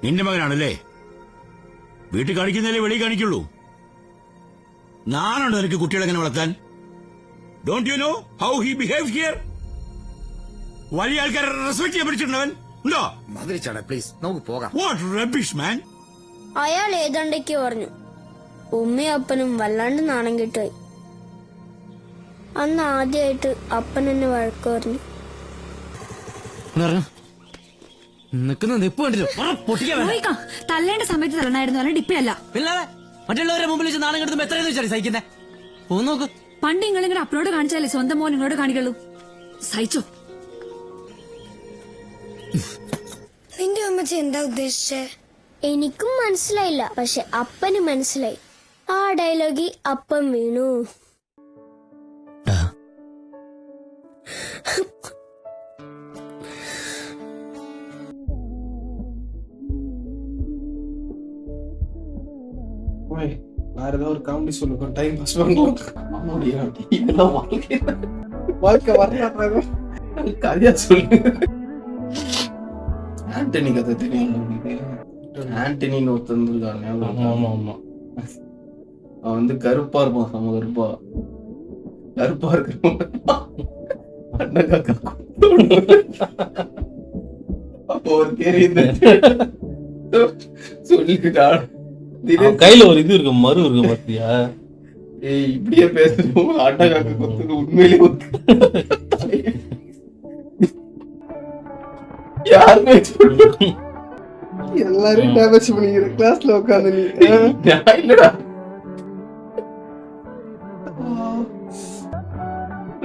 നിന്റെ മകനാണല്ലേ? വീട്ടിൽ കാണിക്കുന്നതല്ലേ വെളിയിൽ കാണിക്കുള്ളൂ. നാണുണ്ടോ നിനക്ക് കുട്ടികളെ എങ്ങനെ വളർത്താൻ? Don't you know how he behaves here? വലിയ ആൾക്കാരെ റെസ്പെക്ട് ചെയ്യാൻ പഠിച്ചിട്ടുണ്ടവൻ ഉണ്ടോ? മധുരിച്ചാടാ പ്ലീസ്, നമുക്ക് പോകാം. വാട്ട് റബിഷ് മാൻ. അയാൾ ഏതാണ്ടൊക്കെ പറഞ്ഞു. ഉമ്മയും അപ്പനും വല്ലാണ്ട് നാണം കെട്ടുപോയി. അന്ന് ആദ്യമായിട്ട് അപ്പൻ എന്നെ വഴക്ക് പറഞ്ഞു. നിൽക്കുന്നത് ഇപ്പൊ തല്ലേണ്ട സമയത്ത് തരണായിരുന്നു, അല്ലാണ്ട് ഇപ്പഴല്ല. മറ്റുള്ളവരുടെ മുമ്പിൽ വെച്ച് നാണം കെടുത്തുമ്പോ എത്രയെന്ന് വെച്ചാൽ സഹിക്കുന്നേ. ഒന്ന് നോക്ക്, പണ്ട് നിങ്ങളിങ്ങനെ അപ്പനോട് കാണിച്ചാലേ സ്വന്തം മോൻ നിങ്ങളോട് കാണിക്കുള്ളൂ. സഹിച്ചോ. നിന്റെ അമ്മച്ചി എന്താ ഉദ്ദേശിച്ചേ? എനിക്കും മനസ്സിലായില്ല, പക്ഷെ അപ്പന് മനസ്സിലായി. ആ ഡയലോഗി അപ്പം വീണു. வேற ஏதாவது ஒரு காமெடி சொல்லுங்க, டைம் பாஸ் பண்ணுவோம். இதெல்லாம் வாழ்க்கை வரலாறு கதையா சொல்லு. ஆண்டனி கதை தெரியும். ஆண்டனின்னு ஒருத்தன் இருக்காங்க. அவன் வந்து கருப்பா இருப்பான், சம கருப்பா இருக்கிறவன் அப்போ ஒரு தெரியுது சொல்லிட்டான். கையில ஒரு இது இருக்கு, மறு இருக்கு பாத்தியா? ஏய் இப்படியே பேசுறோம். அண்ணா காக்க கொத்துக்கு உண்மையிலே யாருமே எல்லாரும் டேமேஜ் பண்ணிக்கிற கிளாஸ்ல உட்காந்து நீ இல்லடா.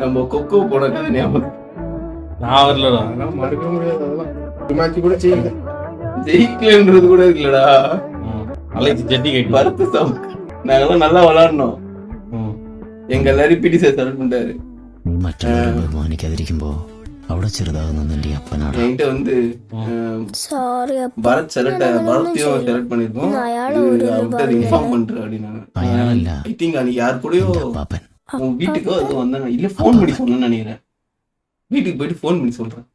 நம்ம கொக்கோ போன கதை ஞாபகம் நான் வரலடா. மறக்க முடியாது. அதெல்லாம் மேட்ச் கூட ஜெயிக்கலன்றது கூட இல்லடா. நாங்கெல்லாம் நல்லா விளையாடணும். எங்க எல்லாரும் பிடி சார் செலக்ட் பண்ணிட்டாரு. മറ്റുള്ളവരെ ബഹുമാനിക്കാതിരിക്കുമ്പോ അവിടെ ചെറുതാകുന്നത് എന്റെ അപ്പനാണ്. என்கிட்ட வந்து பரத் பரத்தையும் செலக்ட் பண்ணிருக்கோம். அவர்கிட்ட இன்ஃபார்ம் பண்ற அப்படின்னாங்க. അയാളല്ല, ஐ திங்க் அன்னைக்கு யார் கூடயோ உன் வீட்டுக்கோ அது வந்தாங்க. இல்ல போன் பண்ணி சொன்னேன்னு நினைக்கிறேன். வீட்டுக்கு போயிட்டு போன் பண்ணி சொல்றேன்.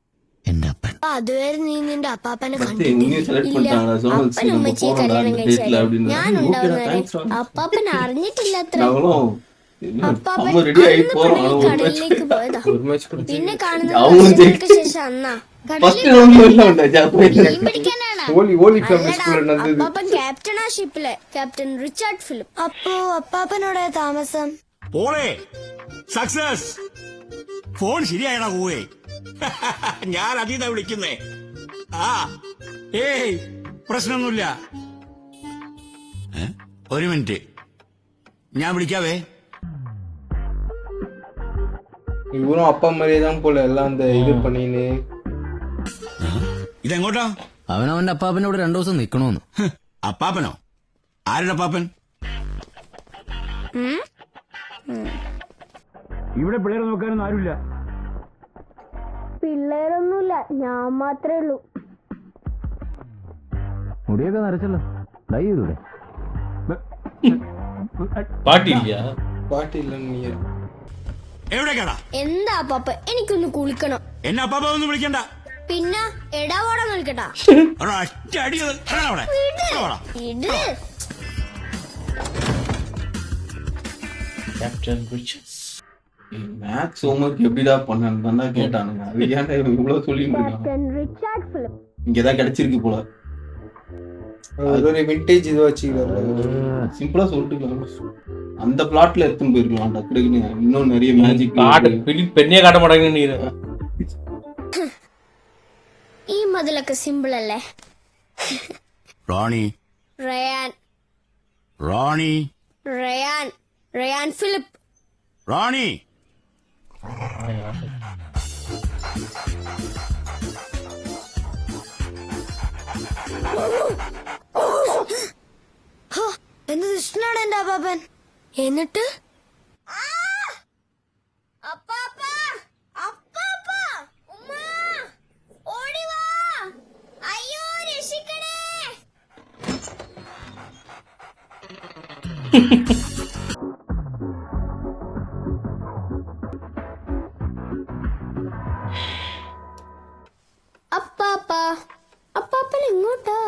എന്റെ അപ്പൻ അതുവരെ നീ നിന്റെ അപ്പാപ്പനെ അപ്പാപ്പൻ അറിഞ്ഞിട്ടില്ല. കടലിലേക്ക് പോയതാ. പിന്നെ കാണുന്ന ശേഷം അന്നാ അപ്പാപ്പൻ ക്യാപ്റ്റനാ ഷിപ്പിലെ ക്യാപ്റ്റൻ റിച്ചാർഡ് ഫിലിപ്പ്. അപ്പോ അപ്പാപ്പനോടെ താമസം. സക്സസ്. ഫോൺ ശരിയായടാ പോവേ. ഞാൻ അതീതാ വിളിക്കുന്നേ. ഏയ് പ്രശ്നമൊന്നുമില്ല. ഒരു മിനിറ്റ് ഞാൻ വിളിക്കാവേ. இவரும் அப்பா மாதிரியே தான் போல எல்லாம் அந்த இது பண்ணின்னு. ഇതെങ്ങോട്ടാ? അവനവന്റെ അപ്പാപ്പനോട് 2 ദിവസം നിക്കണോന്ന്. അപ്പാപ്പനോ? ആരുടെ അപ്പാപ്പൻ? ഇവിടെ പിള്ളേരെ നോക്കാനൊന്നും ആരുമില്ല. പിള്ളേരൊന്നുമില്ല, ഞാൻ മാത്രമേ ഉള്ളൂ. മുടിയൊക്കെ നരച്ചല്ലോ, ഡൈ ചെയ്തൂടെ? പാട്ടില്ല. നീ എവിടേക്കാടാ? എന്താ അപ്പാപ്പ, എനിക്കൊന്ന് കുളിക്കണം. എന്നെ അപ്പാപ്പ ഒന്നും വിളിക്കണ്ട. പിന്നെ എടാവോടെ നിൽക്കട്ടാ. மேக்ஸ் ஹோம்வொர்க் எப்படிடா பண்ணா கேட்டானுங்க. அது ஏன்டா இவ்வளவு சொல்லிட்டு இருக்காங்க? இங்கதான் கிடைச்சிருக்கு போல. ஒரு விண்டேஜ் இது வச்சுக்கிறாரு. சிம்பிளா சொல்லிட்டு அந்த பிளாட்ல எடுத்துன்னு போயிருக்கலாம். டக்குன்னு இன்னும் நிறைய மேஜிக் പെണ്ണിയെ കാട്ട മടങ്ങി. ഈ മുതലൊക്കെ സിമ്പിൾ അല്ലേ? റാണി റയാൻ റാണി റയാൻ റയാൻ ഫിലിപ്പ് റാണി. എന്ത് ദുഷ്ടനാണ് എന്റെ അപ്പാപ്പൻ. എന്നിട്ട് അപ്പാപ്പ അപ്പാപ്പൻ എങ്ങോട്ടാ?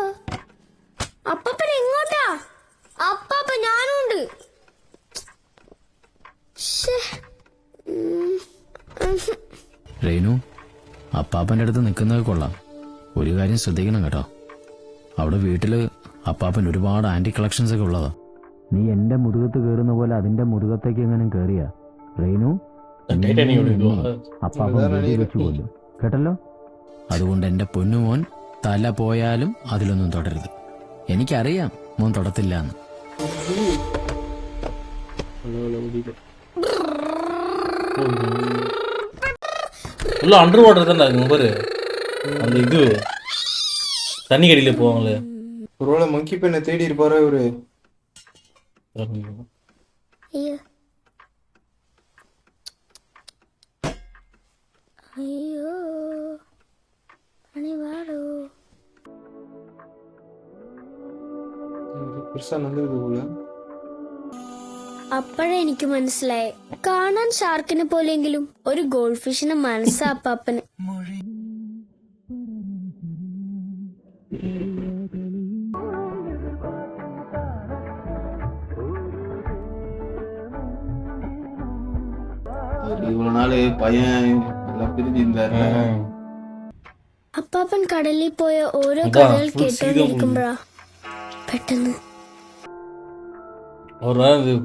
അപ്പാപ്പൻ എങ്ങോട്ടാ? അപ്പാപ്പ ഞാനുണ്ട്. രേണു, അപ്പാപ്പൻ്റെ അടുത്ത് നിൽക്കുന്നത് കൊള്ളാം. ഒരു കാര്യം ശ്രദ്ധിക്കണം കേട്ടോ, അവിടെ വീട്ടില് അപ്പാപ്പൻ ഒരുപാട് ആന്റി കളക്ഷൻസ് ഒക്കെ ഉള്ളതാ. നീ എന്റെ മുതുകത്ത് കയറുന്ന പോലെ അതിന്റെ മുതുകത്തേക്ക് എങ്ങനെ കയറിയ റെയ്നു, അപ്പാപ്പൻ വെച്ച് കൊല്ലും കേട്ടല്ലോ. അതുകൊണ്ട് എന്റെ പൊന്നുമോൻ തല പോയാലും അതിലൊന്നും തൊടരുത്. എനിക്കറിയാം മോൻ തൊടത്തില്ല എന്ന്. அண்டர் வாட்டர் தான் பாரு. அந்த இது தண்ணி கடியில போவாங்களே. ஒருவேளை மங்கி பெண்ணை தேடி இருப்பாரு ஒரு ஐயோ ஐயோ அணிவாடோ பெருசா நடந்தது போல. അപ്പോഴേ എനിക്ക് മനസ്സിലായി, കാണാൻ ഷാർക്കിനെ പോലെയെങ്കിലും ഒരു ഗോൾഡ് ഫിഷിന് മനസ്സാ അപ്പാപ്പന്. இவ்வளவு நாள் பையன் எல்லாம் பிரிஞ்சிருந்தாரு. അപ്പാപ്പൻ കടലിൽ പോയ ഓരോ കഥകൾ കേട്ടോണ്ടിരിക്കുമ്പോഴാ പെട്ടെന്ന്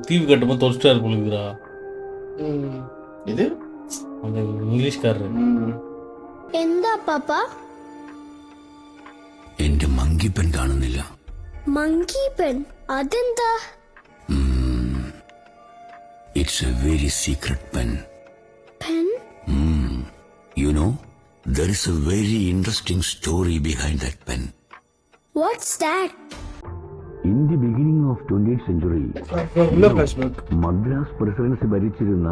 தீவு கட்டும்போது தொலைச்சிட்டாரு போலுக்குறா. இது அந்த இங்கிலீஷ்காரர். എന്താ അപ്പാപ്പ? എന്റെ മങ്കിപ്പൻ കാണുന്നില്ല. Monkey pen? അതെന്താ? It's a very secret pen. Pen? You know, there is a very interesting story behind that pen. What's that? In the beginning of 20th century, Madras presidency ഭരിച്ചിരുന്ന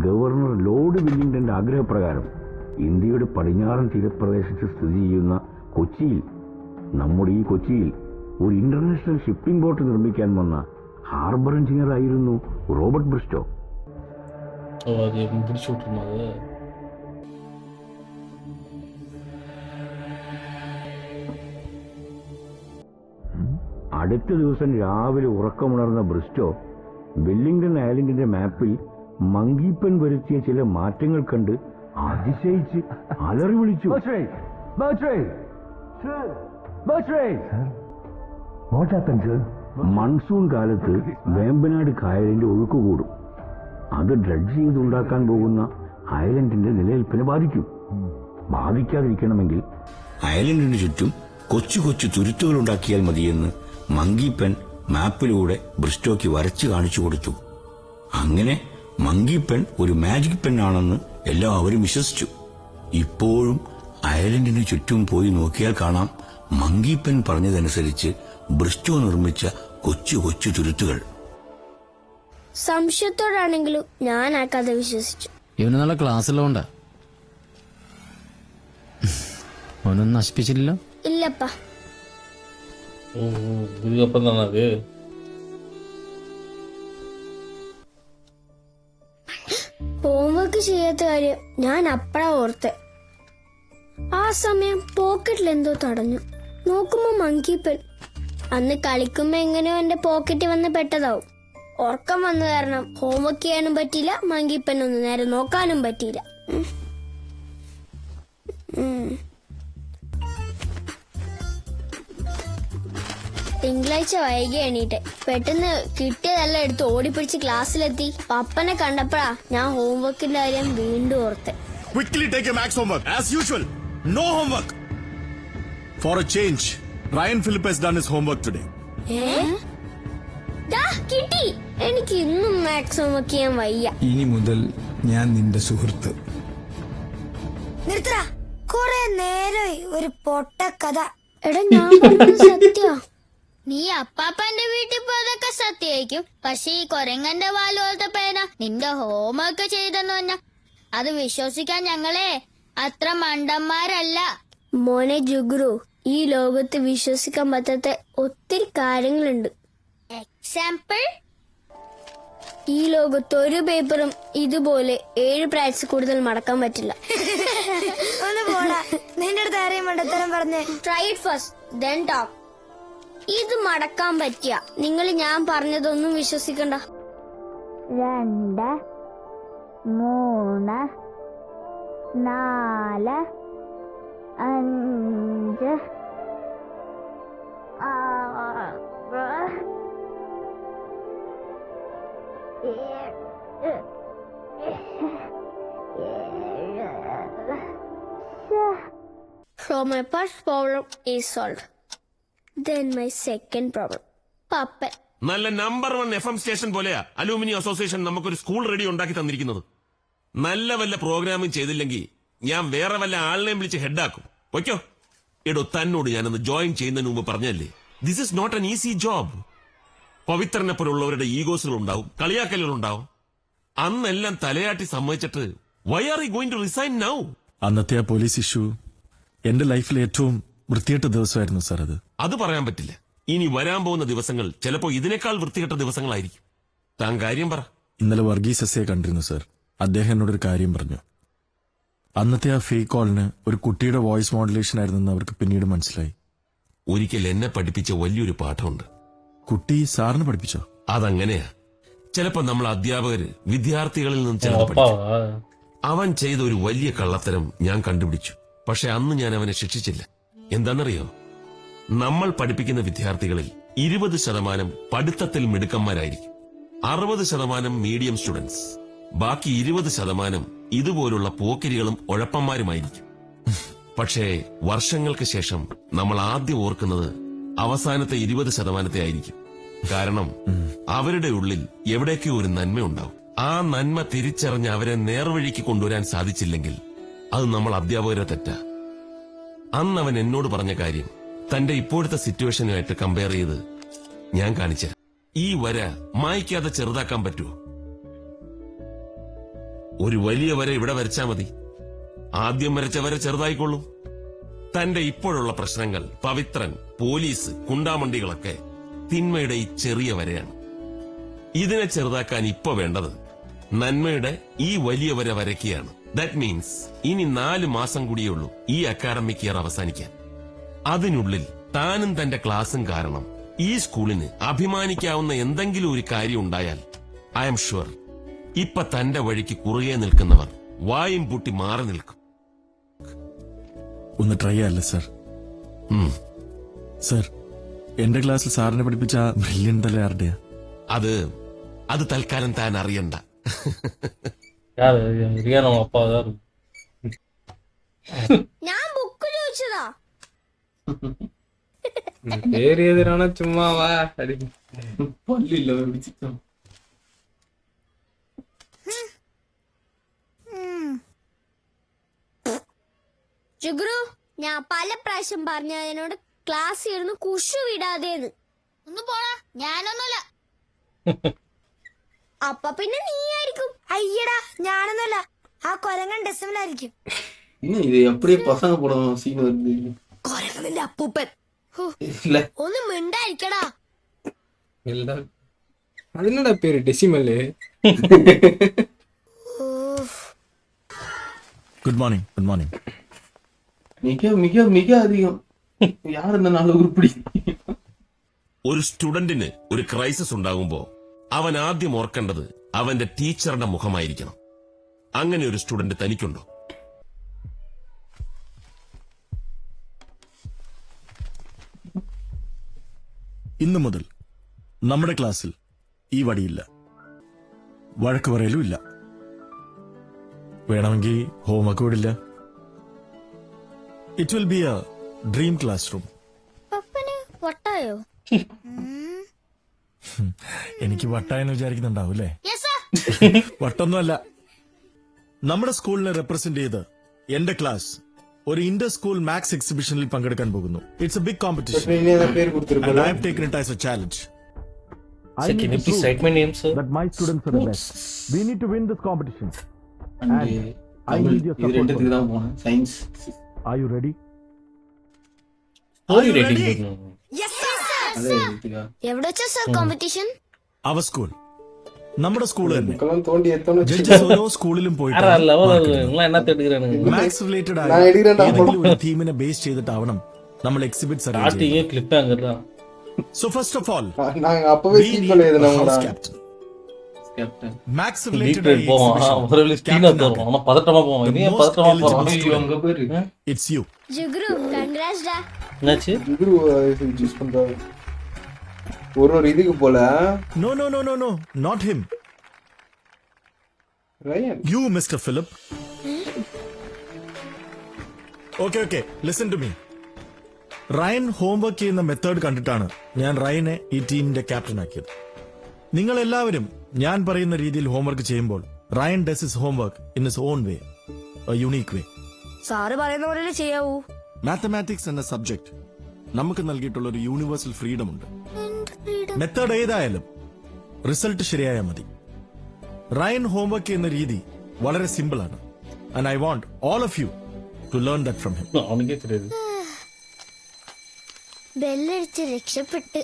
ഗവർണർ ലോർഡ് വില്ലിംഗ്ടന്റെ ആഗ്രഹപ്രകാരം ഇന്ത്യയുടെ പടിഞ്ഞാറൻ തീരപ്രദേശത്ത് സ്ഥിതി ചെയ്യുന്ന കൊച്ചിയിൽ, നമ്മുടെ ഈ കൊച്ചിയിൽ ഒരു ഇന്റർനാഷണൽ ഷിപ്പിംഗ് ബോട്ട് നിർമ്മിക്കാൻ വന്ന ഹാർബർ എഞ്ചിനീയർ ആയിരുന്നു റോബർട്ട് ബ്രിസ്റ്റോ. അടുത്ത ദിവസം രാവിലെ ഉറക്കമുണർന്ന ബ്രിസ്റ്റോ വെല്ലിംഗ്ടൺ ഐലൻഡിന്റെ മാപ്പിൽ മങ്കിപ്പൻ വരുത്തിയ ചില മാറ്റങ്ങൾ കണ്ട് അതിശയിച്ച് അലറി വിളിച്ചു. മൺസൂൺ കാലത്ത് വേമ്പനാട് കായലിന്റെ ഒഴുക്ക് കൂടും. അത് ഡ്രഡ്ജ് ചെയ്തുണ്ടാക്കാൻ പോകുന്ന ഐലൻഡിന്റെ നിലനിൽപ്പിനെ ബാധിക്കും. ബാധിക്കാതിരിക്കണമെങ്കിൽ ഐലൻഡിന് ചുറ്റും കൊച്ചു കൊച്ചു തുരുത്തുകൾ ഉണ്ടാക്കിയാൽ മതിയെന്ന് മങ്കിപ്പൻ മാപ്പിലൂടെ ബ്രിസ്റ്റോയ്ക്ക് വരച്ചു കാണിച്ചു കൊടുത്തു. അങ്ങനെ മങ്കിപ്പൻ ഒരു മാജിക് പെണ്ണാണെന്ന് എല്ലാവരും വിശ്വസിച്ചു. ഇപ്പോഴും ഐലൻഡിന് ചുറ്റും പോയി നോക്കിയാൽ കാണാം മങ്കിപ്പൻ പറഞ്ഞതനുസരിച്ച് ബ്രിസ്റ്റോ നിർമ്മിച്ച കൊച്ചു കൊച്ചു തുരുത്തുകൾ. സംശയത്തോടാണെങ്കിലും ഞാൻ ആ കഥ വിശ്വസിച്ചു. ഇവന് നല്ല ക്ലാസ്സുള്ളതുകൊണ്ടാ. അവനൊന്നും നശിപ്പിച്ചില്ലല്ലോ. ഇല്ലപ്പാ. இதுக்கப்புறம் தானே அது ഹോംവർക്ക് ചെയ്യാത്ത കാര്യം ഞാൻ അപ്പഴാ ഓർത്തെ. ആ സമയം പോക്കറ്റിൽ എന്തോ തടഞ്ഞു. നോക്കുമ്പോ മങ്കിപ്പൻ. അന്ന് കളിക്കുമ്പോ എങ്ങനെയോ എന്റെ പോക്കറ്റിൽ വന്ന് പെട്ടതാവും. ഉറക്കം വന്ന കാരണം ഹോംവർക്ക് ചെയ്യാനും പറ്റിയില്ല, മങ്കിപ്പൻ ഒന്ന് നേരെ നോക്കാനും പറ്റിയില്ല. തിങ്കളാഴ്ച വൈകി എണീറ്റെ. പെട്ടെന്ന് കിട്ടിയതെല്ലാം എടുത്ത് ഓടിപ്പിടിച്ച് ക്ലാസ്സിലെത്തി. പപ്പനെ കണ്ടപ്പോഴാ ഞാൻ ഹോംവർക്കിന്റെ കാര്യം വീണ്ടും ഓർത്തെ. Quickly take your max homework. As usual, no homework. For a change, Ryan Phillip has done his homework today. കിട്ടി. എനിക്ക് ഇന്നും മാത്സ് ഹോംവർക്ക് ചെയ്യാൻ വയ്യ. ഇനി മുതൽ ഞാൻ നിന്റെ സുഹൃത്ത്. നിർത്തടാ, കുറെ നേരം ഒരു പൊട്ട കഥ. എടാ ഞാൻ പറഞ്ഞത് സത്യ. നീ അപ്പാപ്പന്റെ വീട്ടിൽ പോയതൊക്കെ സത്യമായിരിക്കും. പക്ഷെ ഈ കൊരങ്ങന്റെ വാല് പോലത്തെ പേന നിന്റെ ഹോംവർക്ക് ചെയ്തെന്ന് പറഞ്ഞ അത് വിശ്വസിക്കാൻ ഞങ്ങളെ അത്ര മണ്ടന്മാരല്ല. മോനെ ജുഗ്രു, ഈ ലോകത്ത് വിശ്വസിക്കാൻ പറ്റാത്ത ഒത്തിരി കാര്യങ്ങളുണ്ട്. എക്സാമ്പിൾ ഈ ലോകത്ത് ഒരു പേപ്പറും ഇതുപോലെ 7 പ്രാക്ടീസ് കൂടുതൽ മടക്കാൻ പറ്റില്ല. ഒന്ന് പോടാ, നിന്റെ അടുത്ത് ആരെയും മണ്ടത്തരം പറഞ്ഞേ. Try it first then talk. ഇത് മടക്കാൻ പറ്റിയ നിങ്ങൾ ഞാൻ പറഞ്ഞതൊന്നും വിശ്വസിക്കണ്ട. 2 3 4 5 So my first problem is solved. Then my second problem. Pappan. നല്ല നമ്പർ 1 FM സ്റ്റേഷൻ പോലെയാ അലൂമിനി അസോസിയേഷൻ നമുക്കൊരു സ്കൂൾ റേഡിയോ ഉണ്ടാക്കി തന്നിരിക്കുന്നത്. നല്ല വല്ല പ്രോഗ്രാമും ചെയ്തില്ലെങ്കിൽ ഞാൻ വേറെ വല്ല ആളിനെയും വിളിച്ച് ഹെഡാക്കും. വയ്ക്കോ എടോ, തന്നോട് ഞാനൊന്ന് ജോയിൻ ചെയ്യുന്നതിന് മുമ്പ് പറഞ്ഞല്ലേ, this is not an easy job. പവിത്രനെ പോലുള്ളവരുടെ ഈഗോസുകൾ ഉണ്ടാവും, കളിയാക്കലുകൾ ഉണ്ടാവും. അന്നെല്ലാം തലയാട്ടി സമ്മതിച്ചിട്ട് why are you going to resign now? അന്നത്തെ ആ പോലീസ് ഇഷ്യൂ എന്റെ ലൈഫിലെ ഏറ്റവും വൃത്തികെട്ട ദിവസമായിരുന്നു സാർ. അത് പറയാൻ പറ്റില്ല. ഇനി വരാൻ പോകുന്ന ദിവസങ്ങൾ ചിലപ്പോ ഇതിനേക്കാൾ വൃത്തികെട്ട ദിവസങ്ങളായിരിക്കും. താൻ കാര്യം പറ. ഇന്നലെ വർഗീസ് എസ്സയെ കണ്ടിരുന്നു സാർ. അദ്ദേഹം എന്നോടൊരു കാര്യം പറഞ്ഞു. അന്നത്തെ ആ ഫേക്ക് കോളിന് ഒരു കുട്ടിയുടെ വോയിസ് മോഡുലേഷൻ ആയിരുന്നെന്ന് അവർക്ക് പിന്നീട് മനസ്സിലായി. ഒരിക്കൽ എന്നെ പഠിപ്പിച്ച വലിയൊരു പാഠമുണ്ട്. കുട്ടി സാറിന് പഠിപ്പിച്ചോ? അതങ്ങനെയാ. ചിലപ്പോ നമ്മൾ അധ്യാപകര് വിദ്യാർത്ഥികളിൽ നിന്നും ചിലത് പഠിക്കും. അവൻ ചെയ്ത ഒരു വലിയ കള്ളത്തരം ഞാൻ കണ്ടുപിടിച്ചു. പക്ഷെ അന്ന് ഞാൻ അവനെ ശിക്ഷിച്ചില്ല. എന്താണെന്നറിയോ? നമ്മൾ പഠിപ്പിക്കുന്ന വിദ്യാർത്ഥികളിൽ 20% പഠിത്തത്തിൽ മിടുക്കന്മാരായിരിക്കും, 60% മീഡിയം സ്റ്റുഡൻസ്, ബാക്കി 20% ഇതുപോലുള്ള പോക്കരികളും ഉഴപ്പന്മാരുമായിരിക്കും. പക്ഷേ വർഷങ്ങൾക്ക് ശേഷം നമ്മൾ ആദ്യം ഓർക്കുന്നത് അവസാനത്തെ 20% ആയിരിക്കും. കാരണം അവരുടെ ഉള്ളിൽ എവിടേക്കോ ഒരു നന്മയുണ്ടാവും. ആ നന്മ തിരിച്ചറിഞ്ഞ് അവരെ നേർവഴിക്ക് കൊണ്ടുവരാൻ സാധിച്ചില്ലെങ്കിൽ അത് നമ്മൾ അധ്യാപകരെ തെറ്റാ. അന്ന് അവൻ എന്നോട് പറഞ്ഞ കാര്യം തന്റെ ഇപ്പോഴത്തെ സിറ്റുവേഷനുമായിട്ട് കമ്പയർ ചെയ്ത് ഞാൻ കാണിച്ചുതരാം. ഈ വര മായ്ക്കാതെ ചെറുതാക്കാൻ പറ്റുമോ? ഒരു വലിയ വര ഇവിടെ വരച്ചാ മതി, ആദ്യം വരച്ച വര ചെറുതായിക്കൊള്ളും. തന്റെ ഇപ്പോഴുള്ള പ്രശ്നങ്ങൾ, പവിത്രൻ, പോലീസ്, കുണ്ടാമണ്ടികളൊക്കെ തിന്മയുടെ ഈ ചെറിയ വരയാണ്. ഇതിനെ ചെറുതാക്കാൻ ഇപ്പൊ വേണ്ടത് നന്മയുടെ ഈ വലിയ വര വരയ്ക്കുകയാണ്. ദാറ്റ് മീൻസ് ഇനി 4 മാസം കൂടിയുള്ളൂ ഈ അക്കാഡമിക് ഇയർ അവസാനിക്കാൻ. അതിനുള്ളിൽ താനും തന്റെ ക്ലാസും കാരണം ഈ സ്കൂളിന് അഭിമാനിക്കാവുന്ന എന്തെങ്കിലും ഒരു കാര്യം ഉണ്ടായാൽ ഐ എം ഷുവർ ഇപ്പൊ തന്റെ വഴിക്ക് കുറുകെ നിൽക്കുന്നവർ വായും പൂട്ടി മാറി നിൽക്കും. ഒന്ന് ട്രൈ ചെയ്യാല്ലേ സാർ? സാർ, എന്റെ ക്ലാസ്സിൽ സാറിനെ പഠിപ്പിച്ച ബ്രില്യൻ തല ആരുടെയാ? അത് തൽക്കാലം താൻ അറിയണ്ട. ഞാൻ ബുക്ക് ചോദിച്ചതാ. പേരെതിരാണോ ചുമ്മാവാ അടി പല്ലില്ല പിടിച്ചിട്ടോ. ജുഗ്രു, ഞാൻ പല പ്രാവശ്യം പറഞ്ഞതിനോട് ക്ലാസ് ഇരുന്ന് കുഷു വിടാതെന്ന്. ഒന്ന് പോടാ, ഞാനൊന്നുമല്ല. അപ്പൊ പിന്നെ നീ ആയിരിക്കും. അയ്യടാ, ഞാനൊന്നുമല്ല, ആ കൊരങ്ങൻ ഡെസിമലായിരിക്കും. ഇത് എപ്പടി പസങ്ങ പോടണം സീൻ വരുന്നത്. കൊരങ്ങന്റെ അപ്പൂപ്പൻ. ഒന്ന് മിണ്ടായിരിക്കടാ. അതിനടാ പേര് decimal. Good morning. Good morning. മിക മിക മിക അധികം യാരെന്ന നാളെ ഉരുപ്പിടി. ഒരു സ്റ്റുഡന്റിന് ഒരു ക്രൈസിസ് ഉണ്ടാകുമ്പോ അവൻ ആദ്യം ഓർക്കേണ്ടത് അവന്റെ ടീച്ചറുടെ മുഖമായിരിക്കണം. അങ്ങനെ ഒരു സ്റ്റുഡന്റ് തനിക്കുണ്ടോ? ഇന്നു മുതൽ നമ്മുടെ ക്ലാസ്സിൽ ഈ വടിയില്ല, വഴക്ക് പറയലും ഇല്ല, വേണമെങ്കിൽ ഹോംവർക്ക് വിടില്ല. It will be a dream classroom. പപ്പന് വട്ടായോ? എനിക്ക് വട്ടായെന്ന് വിചാരിക്കുന്നുണ്ടാവും അല്ലേ? വട്ടൊന്നുമല്ല. നമ്മുടെ സ്കൂളിനെ റെപ്രസെന്റ് ചെയ്ത് എന്റെ ക്ലാസ് ഒരു ഇന്റർ സ്കൂൾ മാത്സ് എക്സിബിഷനിൽ പങ്കെടുക്കാൻ പോകുന്നു. It's a big competition and I have taken it as a challenge. Sir, can you please write my name, sir? That my students are the best. We need to win this competition. And I need your support. Science. Are you ready? Are you ready? Yes, sir. എവിടെ വെച്ചാ sir competition? Our school. നമ്മുടെ school തന്നെ തോണ്ടി എത്തണം. Judges ഓരോ സ്കൂളിലും പോയിട്ട് maths related ആയ ഏതെങ്കിലും ഒരു തീമിനെ ബേസ് ചെയ്തിട്ടാവണം നമ്മൾ എക്സിബിറ്റ്സ് അറേഞ്ച് ചെയ്യുന്നത്. സോ ഫസ്റ്റ് ഓഫ് ഓൾ அப்பவே சீக்வல் எழுதணும்டா. Maths related it's you. ஜுகுரு கங்க்ராட்ஸ் டா. என்னாச்சு? ஜுகுரு சூஸ் பண்றாரு. ஒரு இதுக்கு போல. No, not him. Ryan. You, Mr. Philip. Okay, listen to me. Ryan homework ചെയ്യുന്ന മെത്തേഡ് കണ്ടിട്ടാണ് ഞാൻ റയനെ ഈ ടീമിന്റെ ക്യാപ്റ്റൻ ആക്കിയത്. നിങ്ങൾ എല്ലാവരും ഞാൻ പറയുന്ന രീതിയിൽ ഹോംവർക്ക് ചെയ്യുമ്പോൾ Ryan does his homework in his own way, a unique way. Sir പറയുന്ന പോലെ ചെയ്യാവൂ. മാത്തമാറ്റിക്സ് എന്ന സബ്ജക്ട് നമുക്ക് നൽകിയിട്ടുള്ള ഒരു യൂണിവേഴ്സൽ ഫ്രീഡം ഉണ്ട്. മെത്തേഡ് ഏതായാലും റിസൾട്ട് ശരിയായാൽ മതി. റയൻ ഹോംവർക്ക് ചെയ്യുന്ന രീതി വളരെ സിമ്പിൾ ആണ്. And I want all of you to learn that from him. ബെല്ലടിച്ച് രക്ഷപ്പെട്ട്.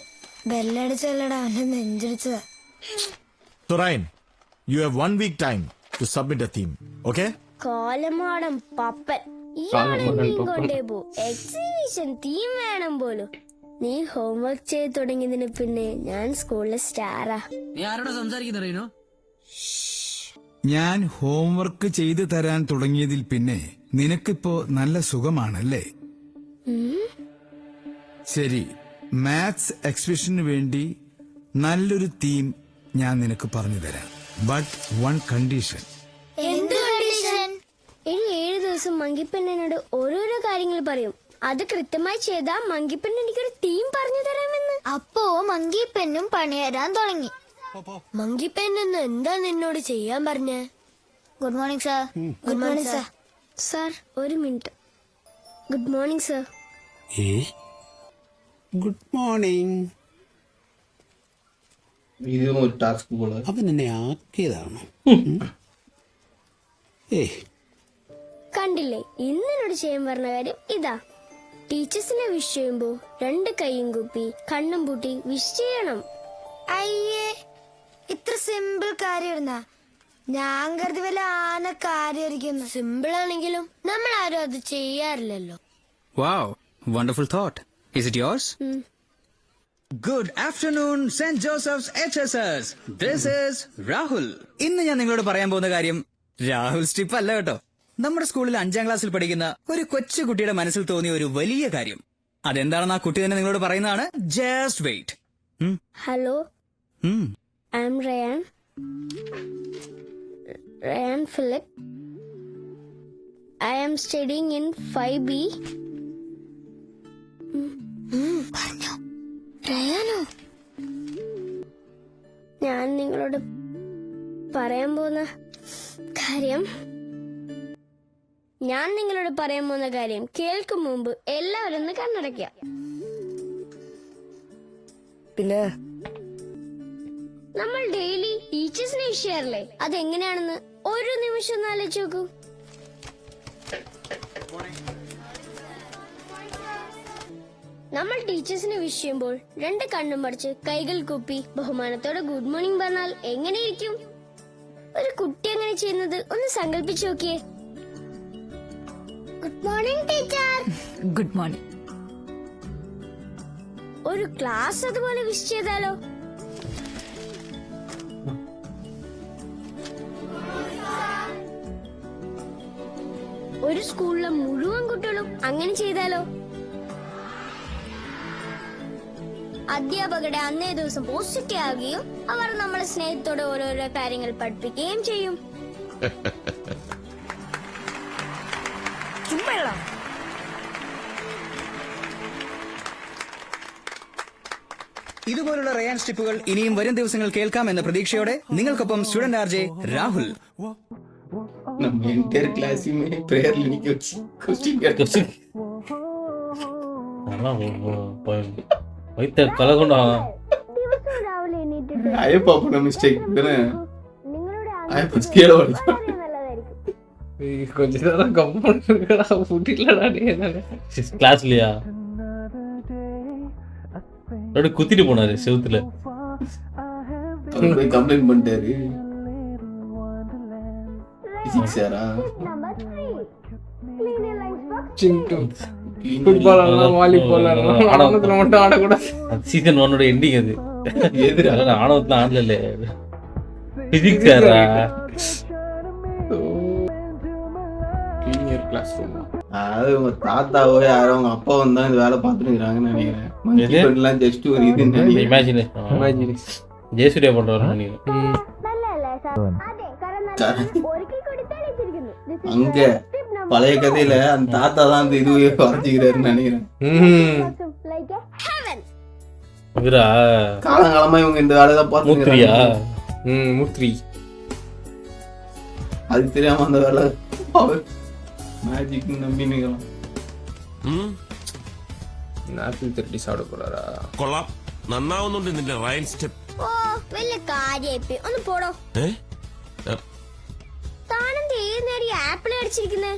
ബെല്ലടിച്ചല്ലടാ അവന്റെ നെഞ്ചടിച്ചതാ. So Ryan, you have 1 week time to submit a theme, okay? കോലമാടം Pappan കൊണ്ടേ പോ. എക്സിബിഷൻ തീം വേണം പോലും. നീ ഹോംവർക്ക് ചെയ്ത് തുടങ്ങിയതിന് പിന്നെ ഞാൻ സ്കൂളിലെ സ്റ്റാറാ. നീ ആരോടാ സംസാരിക്കുന്ന? ഞാൻ ഹോംവർക്ക് ചെയ്തു തരാൻ തുടങ്ങിയതിൽ പിന്നെ നിനക്കിപ്പോ നല്ല സുഖമാണല്ലേ? ശരി, മാത്സ് എക്സിബിഷന് വേണ്ടി നല്ലൊരു തീം ഞാൻ നിനക്ക് പറഞ്ഞു തരാം. But 1 condition. എന്ത് കണ്ടീഷൻ? ഇനി 7 ദിവസം മങ്കിപ്പെണ്ണനോട് ഓരോരോ കാര്യങ്ങൾ പറയും. അത് കൃത്യമായി ചെയ്താ മങ്കിപ്പെണ്ണ് എനിക്കൊരു തീം പറഞ്ഞു തരാമെന്ന്. അപ്പോ മങ്കിപ്പെണ്ണും പണിയരാൻ തുടങ്ങി. മങ്കിപ്പെണ്ണെന്ന് എന്താ നിന്നോട് ചെയ്യാൻ പറഞ്ഞേ? Good morning sir. Good morning sir. Sir ഒരു minute. Good morning sir. Good morning. ഇതും ഒരു ടാസ്ക് പോലെ അവൻ എന്നെ ആക്കിയതാണ്. കണ്ടില്ലേ, ഇന്നോട് ചെയ്യാൻ പറഞ്ഞ കാര്യം ഇതാ. ടീച്ചേഴ്സിനെ വിഷ് ചെയ്യുമ്പോ 2 കൈയും കൂപ്പി കണ്ണും പൂട്ടി വിഷ് ചെയ്യണം. അയ്യേ, ഇത്ര സിമ്പിൾ കാര്യമായിരുന്നാ? ഞാൻ കരുതി വല്ല ആന കാര്യമായിരിക്കും. സിമ്പിൾ ആണെങ്കിലും നമ്മൾ ആരും അത് ചെയ്യാറില്ലല്ലോ. Wow, wonderful thought. Is it yours? Good afternoon, St. Joseph's HSS. This is Rahul. ഇന്ന് ഞാൻ നിങ്ങളോട് പറയാൻ പോകുന്ന കാര്യം രാഹുൽ സ്റ്റിപ്പ് അല്ല കേട്ടോ. നമ്മുടെ സ്കൂളിൽ 5ാം ക്ലാസ്സിൽ പഠിക്കുന്ന ഒരു കൊച്ചു കുട്ടിയുടെ മനസ്സിൽ തോന്നിയ ഒരു വലിയ കാര്യം. അതെന്താണെന്ന് ആ കുട്ടി തന്നെ നിങ്ങളോട് പറയുന്നതാണ്. Just wait. Hello, I am Ryan Philip. I am studying in 5B. പറഞ്ഞോ റയാനോ? ഞാൻ നിങ്ങളോട് പറയാൻ പോകുന്ന കാര്യം കേൾക്കും മുമ്പ് എല്ലാവരും ഒന്ന് കണ്ണടയ്ക്കുക. പിന്നെ നമ്മൾ ഡെയിലി ടീച്ചേഴ്സിനെ വിഷ് ചെയ്യാറില്ലേ? അതെങ്ങനെയാണെന്ന് ഒരു നിമിഷം ഒന്ന് ആലോചിച്ച് നോക്കൂ. നമ്മൾ ടീച്ചേഴ്സിനെ വിഷ് ചെയ്യുമ്പോൾ 2 കണ്ണും പറിച്ച് കൈകൾ കൂപ്പി ബഹുമാനത്തോടെ ഗുഡ് മോർണിംഗ് പറഞ്ഞാൽ എങ്ങനെയിരിക്കും? ഒരു കുട്ടി അങ്ങനെ ചെയ്യുന്നത് ഒന്ന് സങ്കല്പിച്ചു നോക്കിയേ. Good morning teacher. Good morning. ഒരു ക്ലാസ് അതുപോലെ വിഷ് ചെയ്താലോ? ഒരു സ്കൂളിലെ മുഴുവൻ കുട്ടികളും അങ്ങനെ ചെയ്താലോ? അധ്യാപകരുടെ അന്നേ ദിവസം പോസിറ്റീവ് ആവുകയും അവർ നമ്മളെ സ്നേഹത്തോടെ ഓരോരോ കാര്യങ്ങൾ പഠിപ്പിക്കുകയും ചെയ്യും. ഇതുപോലുള്ള റയാൻ സ്റ്റിപ്പുകൾ ഇനിയും വരും ദിവസങ്ങൾ കേൾക്കാം എന്ന പ്രതീക്ഷയോടെ നിങ്ങൾക്കൊപ്പം സ്റ്റുഡന്റ് RJ രാഹുൽ. நம்ம என்டையர் கிளாஸுமே பிரேயர்ல நிக்க வச்சு கொஸ்டின் கேட்டு അയ്യപ്പ മിസ്റ്റേക്ക് கொஞ்ச நேரம் கிளாஸ்லயா குத்திட்டு போனாரு செவுத்துல. அவர் போய் கம்ப்ளைண்ட் பண்ணிட்டாரு. பிசிக்ஸ் சாரா ஃபுட்பால் ஆடலாம், வாலிபால் ஆடலாம், ஆணவத்துல மட்டும் ஆடக்கூடாது. சீசன் 1 எண்டிங் அது. எதிரா ஆணவத்துல ஆடல. பிசிக்ஸ் சாரா ஜூனியர் கிளாஸ் ரூம். அது உங்க தாத்தாவோ யாரோ உங்க அப்பாவும் தான் இந்த வேலை பார்த்துட்டு இருக்காங்கன்னு நினைக்கிறேன். மங்கி பெண்லாம் ஜஸ்ட் ஒரு இது இமேஜினேஷன். ஜெயசூர்யா பண்றவங்க நினைக்கிறேன். அங்க பழைய கதையில அந்த தாத்தா தான் அந்த இதுவே வரைஞ்சுக்கிறாருன்னு நினைக்கிறேன். காலங்காலமா இவங்க இந்த வேலைதான் பார்த்துக்கிறியா? மூத்ரி அது தெரியாம அந்த வேலை மேஜிக் நம்பினுக்கலாம். ஆப்பிள் திருடி சாப்பிட போறாரா? കൊള്ളാം, നന്നാവുന്നുണ്ട് നിന്റെ റയൻ സ്റ്റെപ്പ്. ഓ വലിയ കാര്യായി ഒന്ന് പോടോ. താനെന്ത് ഏത് നേടി ആപ്പിൾ അടിച്ചിരിക്കുന്നേ?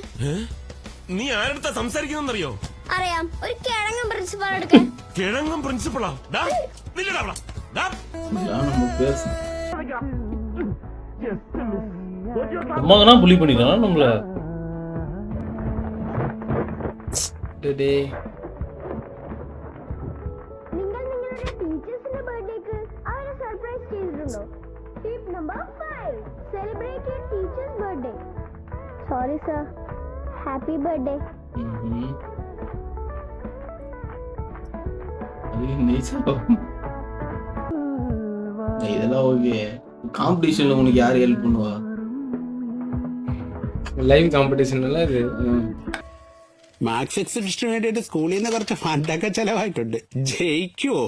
നീ ആരെടുത്താ സംസാരിക്കുന്നറിയോ? അറിയാം, ഒരു കിഴങ്ങൻ പ്രിൻസിപ്പൾ എടുക്കാൻ. കിഴങ്ങൻ പ്രിൻസിപ്പളാ? அம்மாங்கனா புலி பண்ணிக்கலாம் நம்மள. டேடே നിങ്ങൾ നിങ്ങളുടെ ടീച്ചേഴ്സിന്റെ ബർത്ത്ഡേക്ക് അവരെ സർപ്രൈസ് ചെയ്തിട്ടുണ്ടോ? Tip number 5 celebrate your teachers birthday. Sorry sir, happy birthday. இதெல்லாம் ஓகே. காம்படிஷன்ல உனக்கு யாரு ஹெல்ப் பண்ணுவா? ലൈവ് കോമ്പറ്റീഷൻ അല്ല ഇത്. മാത്സ് എക്സിബിഷന് വേണ്ടിയിട്ട് സ്കൂളിൽ നിന്ന് കുറച്ച് ഫണ്ടൊക്കെ ചെലവായിട്ടുണ്ട്. ജയിക്കുവോ?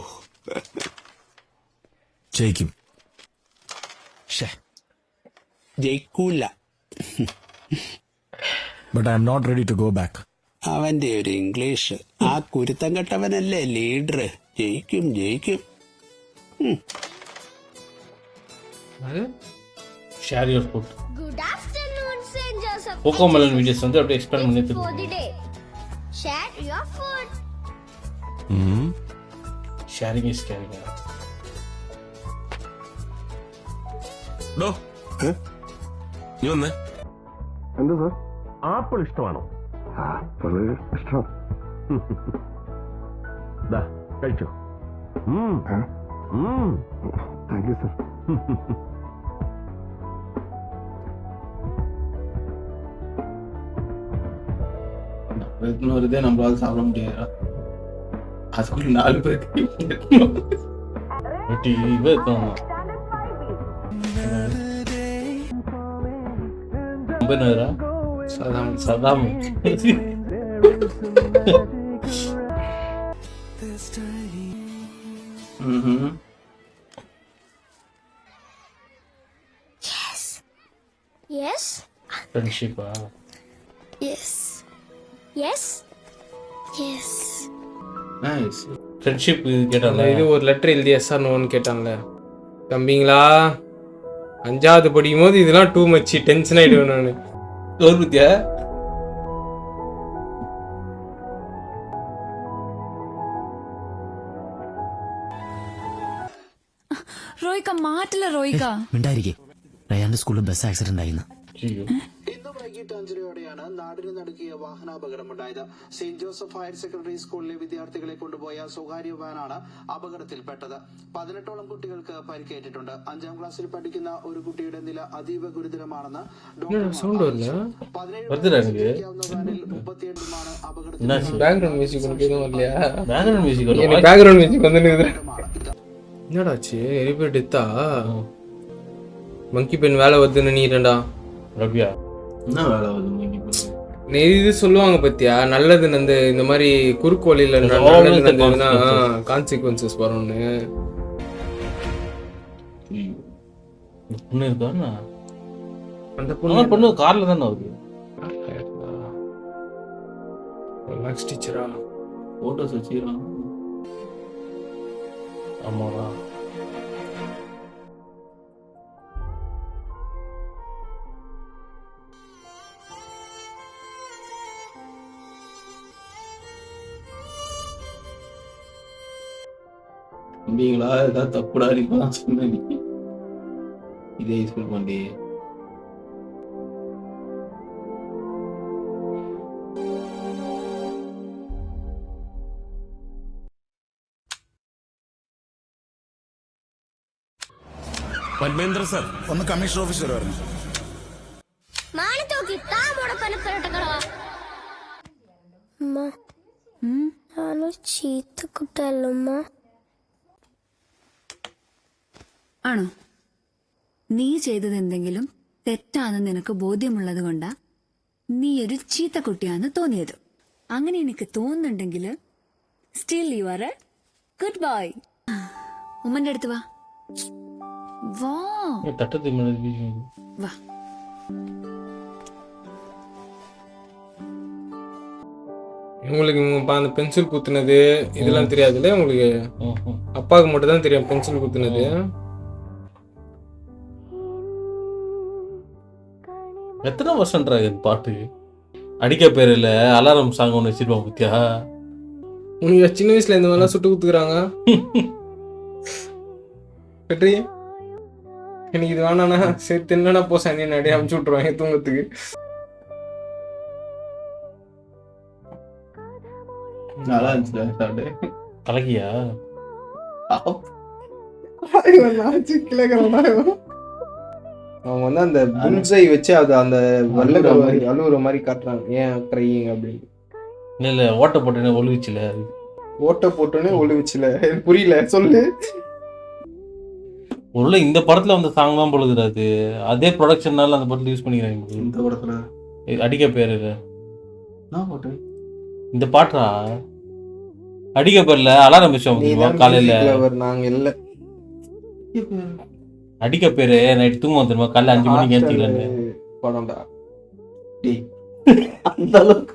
ജയിക്കും. ജയിക്കൂല. But I am not ready to go back. അവന്റെ ഒരു ഇംഗ്ലീഷ്. ആ കുരുത്തം കെട്ടവനല്ലേ ലീഡർ. ജയിക്കും ജയിക്കും. Share your food. Good afternoon Saint Joseph. Cocomelon videos வந்து அப்படியே எக்ஸ்பிளைன் பண்ணிட்டு இருக்கேன். Share your food. Sharing is caring. ഡോ നീ വന്നേ. എന്താ സാർ? ആപ്പിൾ ഇഷ്ടമാണോ? ആപ്പിള് ഇഷ്ടം. കഴിച്ചോ? Thank you sir. வருதே நம்மளால சாப்பிட முடியாதா? அதுக்குள்ள 4 பேருக்கு சதாம். Yes. Friendship. Yes. Yes. Yes. Nice. Friendship கேட்டான்ல, இது ஒரு லெட்டர் எழுதி எஸ் ஆர் நோன்னு கேட்டான்ல. தம்பிங்களா 5வது படிக்கும் போது இதெல்லாம் டூ மச், டென்ஷன் ஆயிடுவேன் நான். தோல்வித்தியா റോയിക്ക മാറ്റില്ല റോയിക്ക. മിണ്ടായിരിക്കേ. റയാന്റെ സ്കൂളിൽ ബസ് ആക്സിഡന്റ് ആയിരുന്നു. ഇന്ന് വൈകിട്ട് 5:30യോടെയാണ് നാടിന് നടുക്കിയ വാഹനാപകടമുണ്ടായത്. സെന്റ് ജോസഫ് ഹയർ സെക്കൻഡറി സ്കൂളിലെ വിദ്യാർത്ഥികളെ കൊണ്ടുപോയ സ്വകാര്യ വാനാണ് അപകടത്തിൽപ്പെട്ടത്. 18ഓളം കുട്ടികൾക്ക് പരിക്കേറ്റിട്ടുണ്ട്. 5ാം ക്ലാസ്സിൽ പഠിക്കുന്ന ഒരു കുട്ടിയുടെ നില അതീവ ഗുരുതരമാണെന്ന് ഡോക്ടർമാർ അറിയിച്ചു. 17 38മാണ് അപകടത്തിൽ. என்னடாச்சு நிறைய பேர் டெத்தா? மங்கி பெண் வேலை வருதுன்னு நீடா ரவ்யா. என்ன வேலை வருது மங்கி பெண்? இது சொல்லுவாங்க பத்தியா, நல்லது அந்த இந்த மாதிரி குறுக்கு வழியில நடந்ததுன்னா கான்சிக்வன்சஸ் வரும்னு. பொண்ணு இருக்கா? அந்த பொண்ணு கார்ல தானே வருது. ரிலாக்ஸ் டீச்சரா போட்டோஸ் வச்சுக்கிறான். ஆமாடா. தம்பிங்களா ஏதாவது தப்புடா இருப்பா சொன்னி. இதே ஸ்கூல் பண்ணி പന്മേന്ദ്ര സർ, ഒന്ന് കമ്മീഷണർ ഓഫീസർ പറഞ്ഞു. ചീത്ത കുട്ടല്ലമ്മ. ആണോ? നീ ചെയ്തത് എന്തെങ്കിലും തെറ്റാന്ന് നിനക്ക് ബോധ്യമുള്ളത് കൊണ്ടാ നീ ഒരു ചീത്ത കുട്ടിയാന്ന് തോന്നിയത്. അങ്ങനെ എനിക്ക് തോന്നുന്നുണ്ടെങ്കിൽ still you are a good boy. ഉമ്മന്റെ അടുത്ത് വാ. വാ വാ. உங்களுக்கு அந்த பென்சில் குத்துனது இதெல்லாம் தெரியாதுல்ல உங்களுக்கு? அப்பாவுக்கு மட்டும் தான் தெரியும் பென்சில் குத்துனது. எத்தனை வருஷம்ன்றா இது பாட்டு? அடிக்க பேர் இல்ல அலாரம் சாங் ஒன்று வச்சிருப்பான் பத்தியா? உனக்கு சின்ன வயசுல இந்த மாதிரிலாம் சுட்டு குத்துக்கிறாங்க. வெற்றி எனக்கு இது வேணாண்ணா, சரி தின்னா போ சனி நடி அமுச்சு விட்டுருவாங்க தூங்கத்துக்கு. நல்லா இருந்துச்சு சாப்பிட்டு. கலக்கியா அவங்க வந்து அந்த புல்சை வச்சு அது அந்த அழுகுற மாதிரி காட்டுறாங்க. ஏன் க்ரையிங் அப்படின்னு. இல்ல ஓட்ட போட்டோன்னே ஒழுவிச்சுல, ஓட்ட போட்டோன்னே ஒழுவிச்சுல, புரியல சொல்லு. உள்ள இந்த படத்துல வந்த சாங் தான் பொழுதுறாது. அதே ப்ரொடக்ஷன்னால அந்த படத்துல யூஸ் பண்ணிக்கிறாங்க. இந்த படத்துல அடிக்க பேரு நான் போட்டு இந்த பாட்டா அடிக்க பேர்ல அலாரம் வச்சோம் காலையில. நாங்க இல்ல அடிக்க பேரு நைட் தூங்க வந்துருமா காலைல 5 மணிக்கு ஏற்றிக்கலான்னு படம்டா. அந்த அளவுக்கு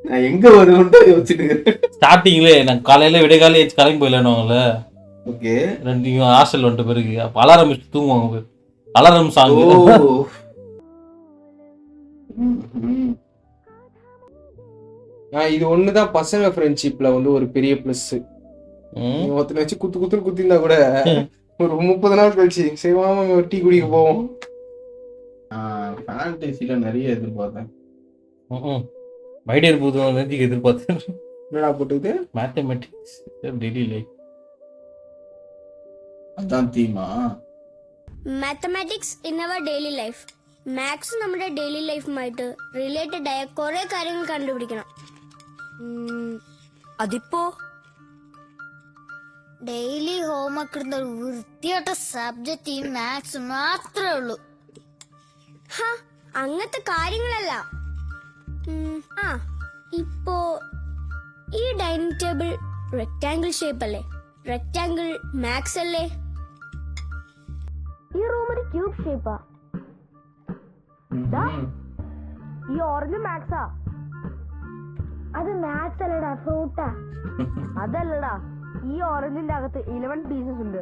நான் எங்க வருவேன்ட்டு யோசிச்சுட்டு ஸ்டார்டிங்ல நான் காலையில விடைகால ஏற்றி கிளம்பி போயிடலானுவாங்கல்ல. ஓகே, ரெண்டு ஹாஸ்டல் வந்துட்ட பிறகு அப்ப அலாரம் வச்சு தூங்குவாங்க. அலாரம் சாங் இது ஒண்ணுதான் பசங்க ஃப்ரெண்ட்ஷிப்ல வந்து ஒரு பெரிய பிளஸ். ஒருத்தனை வச்சு குத்துன்னு குத்திருந்தா கூட ஒரு 30 நாள் கழிச்சு செய்வாம டீ குடிக்க போவோம். ஃபேண்டசில நிறைய எதிர்பார்த்தேன். மைடியர் பூதம் நெஞ்சிக்கு எதிர்பார்த்தேன். என்னடா போட்டுது? மேத்தமெட்டிக்ஸ் டெய்லி லைஃப் அதான் தீமா. Mathematics in our daily life. Maths നമ്മുടെ ഡെയിലി ലൈഫുമായിട്ട് റിലേറ്റഡ് ആയ കുറെ കാര്യങ്ങൾ കണ്ടുപിടിക്കണം. അതിപ്പോ ഡെയിലി ഹോംവർക്ക് ഇടുന്ന ഒരു വൃത്തിയായിട്ട സബ്ജക്റ്റ് ഈ മാത്സ് മാത്രമേ ഉള്ളൂ. അങ്ങനത്തെ കാര്യങ്ങളല്ല. ഇപ്പോ ഈ ഡൈനിങ് ടേബിൾ റെക്ടാംഗിൾ ഷേപ്പ് അല്ലേ? റെക്ടാംഗിൾ മാത്സ് അല്ലേ? ഈ റൂം ഒരു ക്യൂബ് ഷേപ്പാ. ഈ ഓറഞ്ച് മാത്സാ. അത് മാത്സ് അല്ലടാ, ഫ്രൂട്ടാ. അതല്ലടാ, ഈ ഓറഞ്ചിന്റെ അകത്ത് 11 പീസസ് ഉണ്ട്.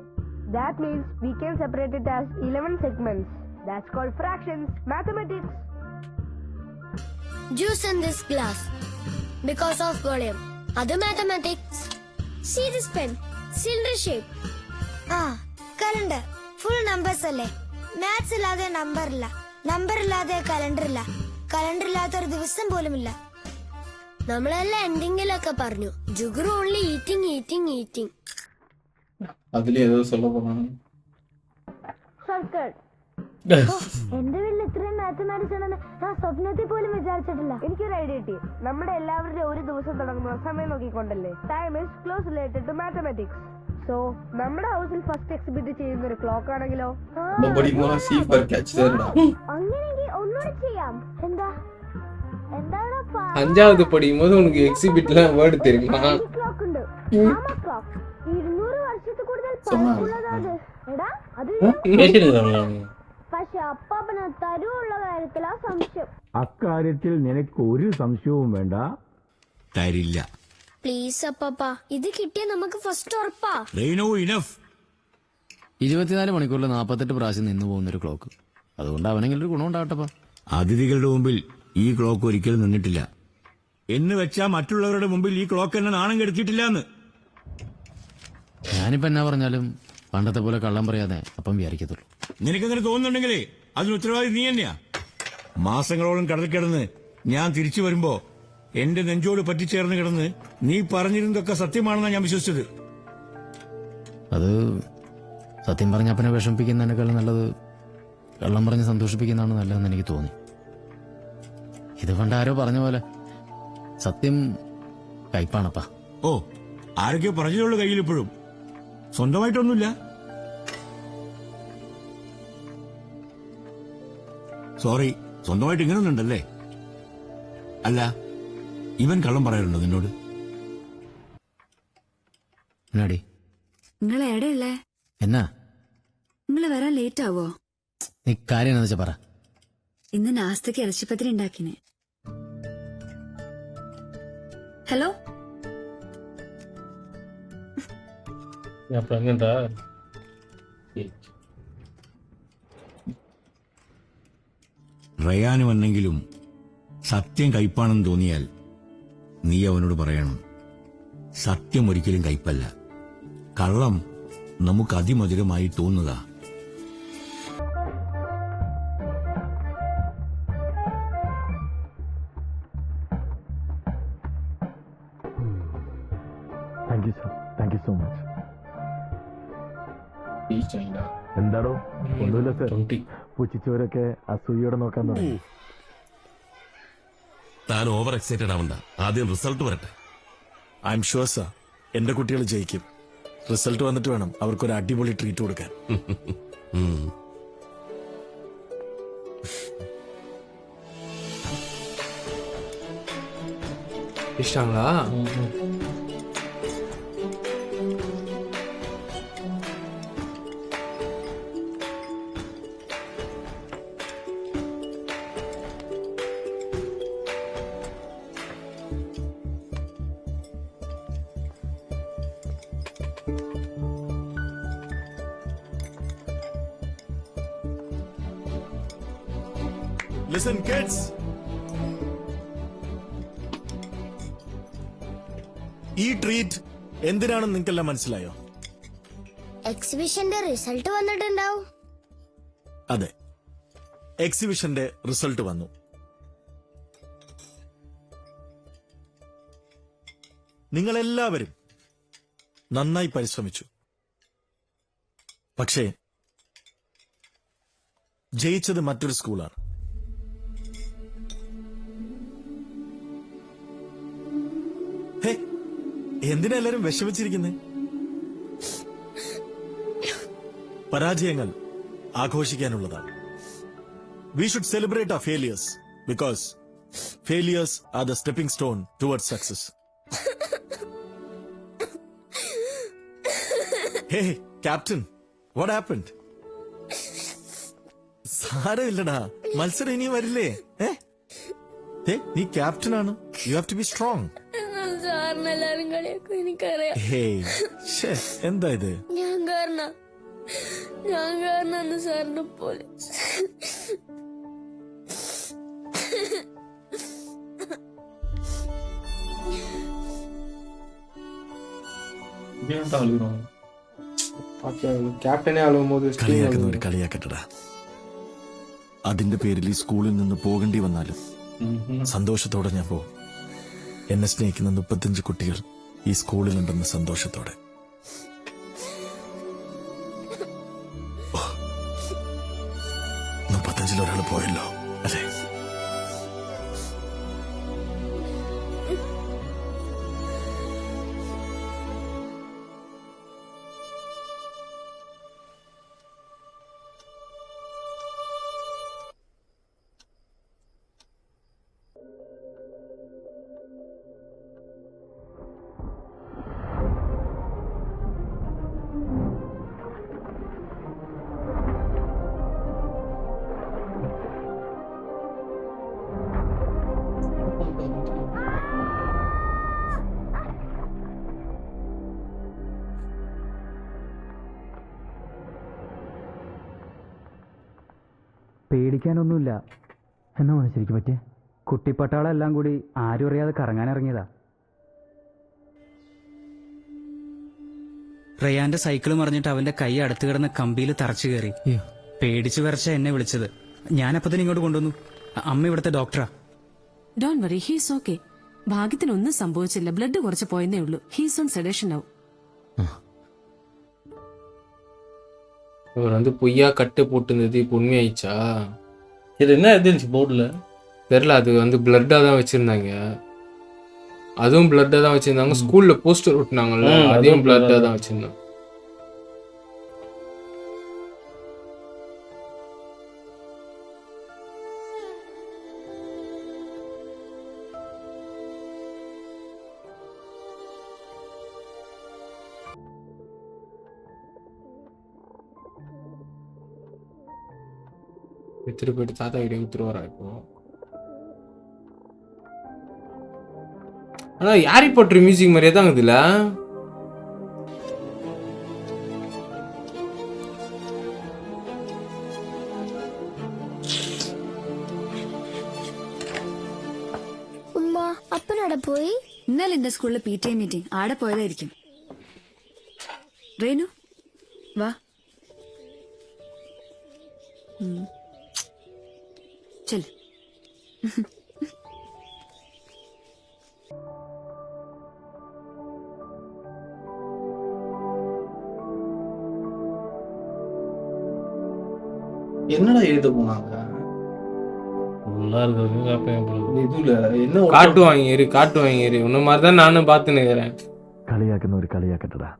That means we can separate it as 11 segments. That's called fractions. Mathematics. Juice in this glass because of volume. അത് mathematics. See this pen, cylinder shape. Calendar full numbers അല്ലേ? Maths ഇല്ലാതെ number ഇല്ല, number ഇല്ലാതെ calendar ഇല്ല, calendar ഇല്ലാത്ത ഒരു ദിവസം പോലും ഇല്ല. നമ്മളെല്ലാം എന്തെങ്കിലുമൊക്കെ പറഞ്ഞു. ജുഗുറു ഓൺലി ഈറ്റിംഗ് ഈറ്റിംഗ് ഈറ്റിംഗ്. അതില് ഏതോ சொல்ல പോണാണ്. സർക്കിൾ. എന്റെ വീട്ടിൽ ഇത്രയും മാത്തമാറ്റിക്സ് ഉണ്ടെന്ന് ഞാൻ സ്വപ്നത്തിൽ പോലും വിചാരിച്ചിട്ടില്ല. എനിക്കൊരു ഐഡിയ കിട്ടി. നമ്മുടെ എല്ലാവരുടെയും ഒരു ദിവസം തുടങ്ങുന്ന സമയം നോക്കിക്കൊണ്ടല്ലേ? Time is close related to mathematics. So നമ്മുടെ ഹൗസിൽ ഫസ്റ്റ് എക്സിബിറ്റ് ചെയ്യുന്ന ഒരു ക്ലോക്ക് ആണെങ്കിലോ? അങ്ങനെയെങ്കിൽ ഒന്നുകൂടെ ചെയ്യാം. എന്താ? அஞ்சாவது படிக்கும் போது உனக்கு எக்ஸிபிட்லாம் வேர்டு தெரியுமா? ക്ലോക്ക് ഉണ്ട്. 200 വർഷത്തിൽ കൂടുതൽ പഴക്കമുള്ളതാണ്. എടാ അത് പക്ഷെ അപ്പാപ്പന് തരുവുള്ള കാര്യത്തിലാ സംശയം. അക്കാര്യത്തിൽ നിനക്ക് ഒരു സംശയവും വേണ്ട, തരില്ല. പ്ലീസ് അപ്പാപ്പ, ഇത് കിട്ടിയ നമുക്ക് ഫസ്റ്റ് ഉറപ്പാ. 24 മണിക്കൂറിൽ 48 പ്രാവശ്യം നിന്ന് പോകുന്നൊരു ക്ലോക്ക്. അതുകൊണ്ട് അവനെങ്കിലും ഒരു ഗുണം ഉണ്ടാവട്ടപ്പാ. അതിഥികളുടെ മുമ്പിൽ ഈ ക്ലോക്ക് ഒരിക്കലും നിന്നിട്ടില്ല എന്ന് വെച്ചാ മറ്റുള്ളവരുടെ മുമ്പിൽ ഈ ക്ലോക്ക് എന്നെ നാണം കെടുത്തിയിട്ടില്ല എന്ന്. ഞാനിപ്പോ എന്നാ പറഞ്ഞാലും പണ്ടത്തെ പോലെ കള്ളം പറയാതെ അപ്പം വിചാരിക്കത്തുള്ളൂ. നിനക്കങ്ങനെ തോന്നുന്നുണ്ടെങ്കിലേ അതിന് ഉത്തരവാദി നീ തന്നെയാ. മാസങ്ങളോളം കടൽ കിടന്ന് ഞാൻ തിരിച്ചു വരുമ്പോ എന്റെ നെഞ്ചോട് പറ്റിച്ചേർന്ന് കിടന്ന് നീ പറഞ്ഞിരുന്നതൊക്കെ സത്യമാണെന്നാണ് ഞാൻ വിശ്വസിച്ചത്. അത് സത്യം പറഞ്ഞ അപ്പനെ വിഷമിപ്പിക്കുന്നതിനേക്കാളും നല്ലത് കള്ളം പറഞ്ഞ് സന്തോഷിപ്പിക്കുന്നതാണ് നല്ലതെന്ന് എനിക്ക് തോന്നി. ഇത് പണ്ട് ആരോ പറഞ്ഞ പോലെ സത്യം കയ്പാണപ്പാ. ഓ, ആരൊക്കെ പറഞ്ഞതുള്ളൂ കയ്യിൽ ഇപ്പോഴും, സ്വന്തമായിട്ടൊന്നുമില്ല. സോറി, സ്വന്തമായിട്ട് ഇങ്ങനൊന്നുണ്ടല്ലേ? അല്ല, ഇവൻ കള്ളം പറയാറുണ്ടോ നിന്നോട്? എന്നാടി നിങ്ങൾ എവിടെയുള്ളേ? എന്നാ നിങ്ങൾ വരാൻ ലേറ്റ് ആവോ? നീ കാര്യം എന്താ വെച്ചാ പറ. ഇന്ന് നാസ്തക്ക് ഇറച്ചിപ്പത്തിരി ഉണ്ടാക്കിനെ. ഹലോ, റയാന് വന്നെങ്കിലും സത്യം കയ്പാണെന്ന് തോന്നിയാൽ നീ അവനോട് പറയണം, സത്യം ഒരിക്കലും കയ്പല്ല, കള്ളം നമുക്ക് അതിമധുരമായി തോന്നുക. Thank you sir, thank you so much. എന്താടോ? ഒന്നുമില്ല സർ, പുച്ഛിച്ചവരൊക്കെ അസൂയോടെ നോക്കാൻ തുടങ്ങി. താൻ ഓവർ എക്സൈറ്റഡ് ആവണ്ട, ആദ്യം റിസൾട്ട് വരട്ടെ. ഐ എം ഷുവർ സർ, എന്റെ കുട്ടികൾ ജയിക്കും. റിസൾട്ട് വന്നിട്ട് വേണം അവർക്കൊരു അടിപൊളി ട്രീറ്റ് കൊടുക്കാൻ. ഇഷ്ടങ്ങളാ? Listen kids, ഈ ട്രീറ്റ് എന്തിനാണെന്ന് നിങ്ങൾക്കെല്ലാം മനസ്സിലായോ? എക്സിബിഷന്റെ റിസൾട്ട് വന്നിട്ടുണ്ടാവും. അതെ, എക്സിബിഷന്റെ റിസൾട്ട് വന്നു. നിങ്ങളെല്ലാവരും നന്നായി പരിശ്രമിച്ചു. പക്ഷേ ജയിച്ചത് മറ്റൊരു സ്കൂളാണ്. എന്തിനാ എല്ലാരും വിഷമിച്ചിരിക്കുന്നത്? പരാജയങ്ങൾ ആഘോഷിക്കാനുള്ളതാണ്. We should celebrate our failures because failures are the stepping stone towards success. Hey, Captain, what happened? സാരമില്ലടാ, മത്സരം ഇനിയും വരില്ലേ? നീ ക്യാപ്റ്റൻ ആണ്, you have to be strong. സാറിനെല്ലാരും കളിയാക്കും, എനിക്കറിയാം. എന്താ ഇത്? ഞാൻ കാരണം സാറിനെ പോലെ. കളിയാക്കുന്നവര് കളിയാക്കട്ടടാ. അതിന്റെ പേരിൽ ഈ സ്കൂളിൽ നിന്ന് പോകേണ്ടി വന്നാലും സന്തോഷത്തോടെ ഞാൻ പോകും. എന്നെ സ്നേഹിക്കുന്ന 35 കുട്ടികൾ ഈ സ്കൂളിലുണ്ടെന്ന സന്തോഷത്തോടെ. 35 ഒരാൾ പോയല്ലോ അല്ലേ? പേടിക്കാനൊന്നുമില്ല. എന്നാ ശരിക്കും പറ്റിയ കുട്ടിപ്പട്ടാളെല്ലാം കൂടി ആരും അറിയാതെ കറങ്ങാനിറങ്ങിയതാ. റയാന്റെ സൈക്കിൾ മറിഞ്ഞിട്ട് അവന്റെ കൈ അടുത്ത് കിടന്ന കമ്പിയിൽ തറച്ചു കയറി. പേടിച്ചു വരച്ച എന്നെ വിളിച്ചത്. ഞാനപ്പോ തന്നെ ഇങ്ങോട്ട് കൊണ്ടുവന്നു. അമ്മ ഇവിടുത്തെ ഡോക്ടറാ. Don't worry, he's okay. ഭാഗ്യത്തിനൊന്നും സംഭവിച്ചില്ല. ബ്ലഡ് കുറച്ച് പോയെന്നേ ഉള്ളൂ. ഹീസ് ഓൺ സെഡേഷൻ ആവും. இவர் வந்து பொய்யா கட்டு போட்டுருந்தது இப்போ உண்மையாயிடுச்சா? இது என்ன எழுதிருந்துச்சு போர்டில் தெரில. அது வந்து பிளட்டாக தான் வச்சுருந்தாங்க. அதுவும் பிளட்டாக தான் வச்சுருந்தாங்க. ஸ்கூலில் போஸ்டர் ஒட்டினாங்கல்ல, அதையும் பிளட்டாக தான் வச்சுருந்தாங்க. எடுத்துட்டு போயிட்டு தாத்தா கிட்ட வித்துருவாரா இப்போ? ஆனா ஹாரி பாட்டர் மியூசிக் மாதிரியே தான் இருக்குதுல்ல. ഉമ്മ അപ്പനവിടെ പോയി? ഇന്നലെ എന്റെ സ്കൂളിൽ PTA മീറ്റിംഗ്. ആടെ പോയതായിരിക്കും. റേനു വാ. चल என்னடா எழுத போனாங்க? என்ன காட்டு வாங்கிரு உன்ன மாதிரி தான் நானும் பார்த்துன்னு இருக்கிறேன். കളിയാക്കുന്ന ഒരു കളിയാക്കട്ടടാ.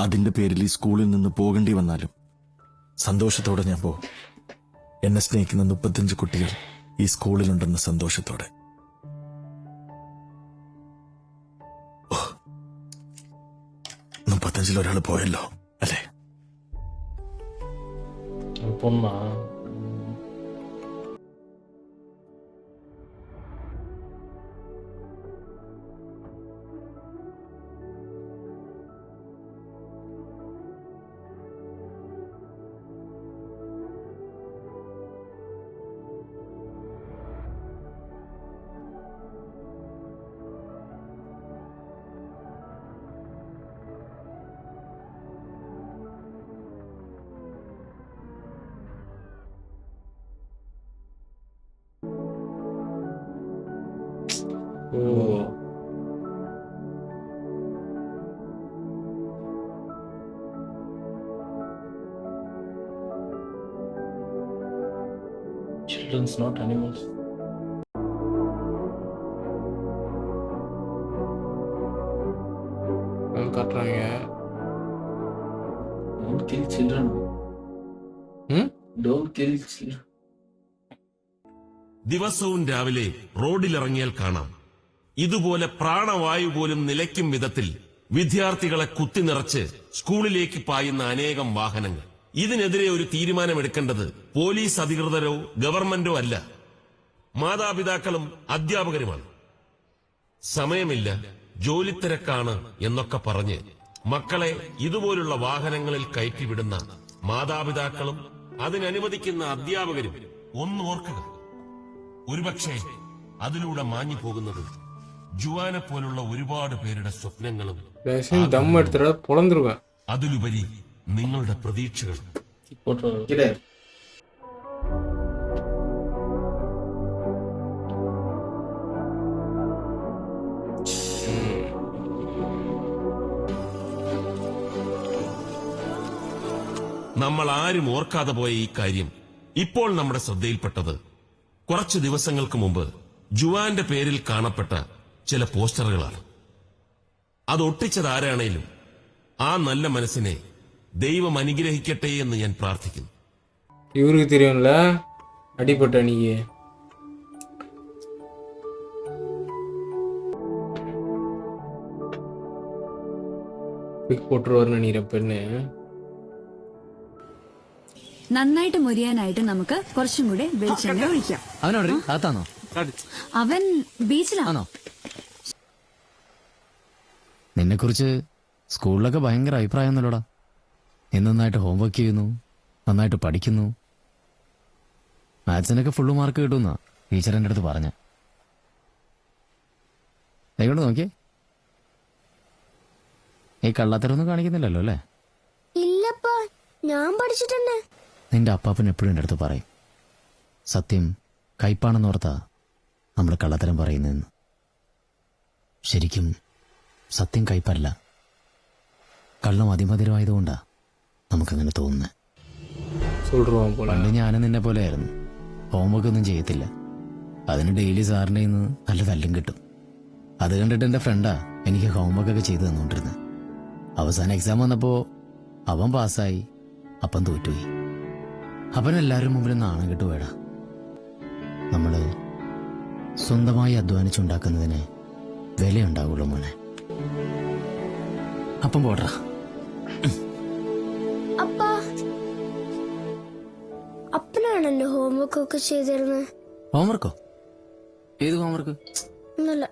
അതിന്റെ പേരിൽ ഈ സ്കൂളിൽ നിന്ന് പോകേണ്ടി വന്നാലും സന്തോഷത്തോടെ ഞാൻ പോകും. എന്നെ സ്നേഹിക്കുന്ന 35 കുട്ടികൾ ഈ സ്കൂളിലുണ്ടെന്ന സന്തോഷത്തോടെ. 35 ഒരാൾ പോയല്ലോ അല്ലേ? പൊണ്ണാ Children's not animals. காட்டுறாங்க. Don't kill children. Don't kill children. ദിവസവും രാവിലെ റോഡിലിറങ്ങിയാൽ കാണാം ഇതുപോലെ പ്രാണവായു പോലും നിലയ്ക്കും വിധത്തിൽ വിദ്യാർത്ഥികളെ കുത്തി നിറച്ച് സ്കൂളിലേക്ക് പായുന്ന അനേകം വാഹനങ്ങൾ. ഇതിനെതിരെ ഒരു തീരുമാനമെടുക്കേണ്ടത് പോലീസ് അധികൃതരോ ഗവൺമെന്റോ അല്ല, മാതാപിതാക്കളും അധ്യാപകരുമാണ്. സമയമില്ല, ജോലിത്തിരക്കാണ് എന്നൊക്കെ പറഞ്ഞ് മക്കളെ ഇതുപോലുള്ള വാഹനങ്ങളിൽ കയറ്റിവിടുന്ന മാതാപിതാക്കളും അതിനനുവദിക്കുന്ന അധ്യാപകരും ഒന്ന് ഓർക്കുക. ഒരുപക്ഷെ അതിലൂടെ മാഞ്ഞു പോകുന്നത് ജുവാനെ പോലുള്ള ഒരുപാട് പേരുടെ സ്വപ്നങ്ങളും അതിലുപരി നിങ്ങളുടെ പ്രതീക്ഷകളും. നമ്മൾ ആരും ഓർക്കാതെ പോയ ഈ കാര്യം ഇപ്പോൾ നമ്മുടെ ശ്രദ്ധയിൽപ്പെട്ടത് കുറച്ചു ദിവസങ്ങൾക്ക് മുമ്പ് ജുവാന്റെ പേരിൽ കാണപ്പെട്ട ചില പോസ്റ്ററുകളാണ്. അത് ഒട്ടിച്ചത് ആരാണേലും ആ നല്ല മനസ്സിനെ ദൈവം അനുഗ്രഹിക്കട്ടെ എന്ന് ഞാൻ പ്രാർത്ഥിക്കുന്നു. ഇവർക്ക് தெரியும்ல அடிபட்ட நீங்க പോട്ടുവരുന്ന നീരപ്പന്നെ നന്നായിട്ട് മുരിയാനായിട്ട് നമുക്ക് കുറച്ചും കൂടെ വെളിച്ചെണ്ണ ഒഴിക്കാം. അവനോടാണോ? അവൻ ബീച്ചിലാണോ? നിന്നെ കുറിച്ച് സ്കൂളിലൊക്കെ ഭയങ്കര അഭിപ്രായം ഒന്നുമല്ലോടാ. നീ നന്നായിട്ട് ഹോംവർക്ക് ചെയ്യുന്നു, നന്നായിട്ട് പഠിക്കുന്നു, മാത്സിനൊക്കെ ഫുള്ള് മാർക്ക് കിട്ടുന്ന ടീച്ചർ എൻ്റെ അടുത്ത് പറഞ്ഞ. ദൈവം നോക്കിയേ, ഈ കള്ളത്തരൊന്നും കാണിക്കുന്നില്ലല്ലോ അല്ലേ? ഇല്ലപ്പാ, ഞാൻ പഠിച്ചിട്ടുണ്ട്. നിന്റെ അപ്പാപ്പൻ എപ്പോഴും എൻ്റെ അടുത്ത് പറയും, സത്യം കയ്പാണെന്നോർത്താ നമ്മൾ കള്ളത്തരം പറയുന്നതെന്ന്. ശരിക്കും സത്യം കയ്പല്ല, കള്ളം അതിമധുരമായതുകൊണ്ടാ നമുക്കങ്ങനെ തോന്നുന്നത്. പണ്ട് ഞാനും നിന്നെ പോലെ ആയിരുന്നു, ഹോംവർക്ക് ഒന്നും ചെയ്യത്തില്ല. അതിന് ഡെയിലി സാറിൻ്റെ നിന്ന് നല്ല തല്ലും കിട്ടും. അത് കണ്ടിട്ട് എൻ്റെ ഫ്രണ്ടാ എനിക്ക് ഹോംവർക്കൊക്കെ ചെയ്തു തന്നുകൊണ്ടിരുന്നത്. അവസാന എക്സാം വന്നപ്പോൾ അവൻ പാസ്സായി, അപ്പം തോറ്റുപോയി. അവനെല്ലാവരും മുമ്പിൽ നാണം കിട്ടുവേടാ. നമ്മൾ സ്വന്തമായി അധ്വാനിച്ചുണ്ടാക്കുന്നതിന് വിലയുണ്ടാവുള്ളൂ മോനെ. അപ്പം പോടാ. അപ്പനാണല്ലോ ഹോംവർക്ക് ഒക്കെ ചെയ്തിരുന്നത്. ഹോംവർക്കോ? ഏത് ഹോംവർക്ക്? ഒന്നുമില്ല.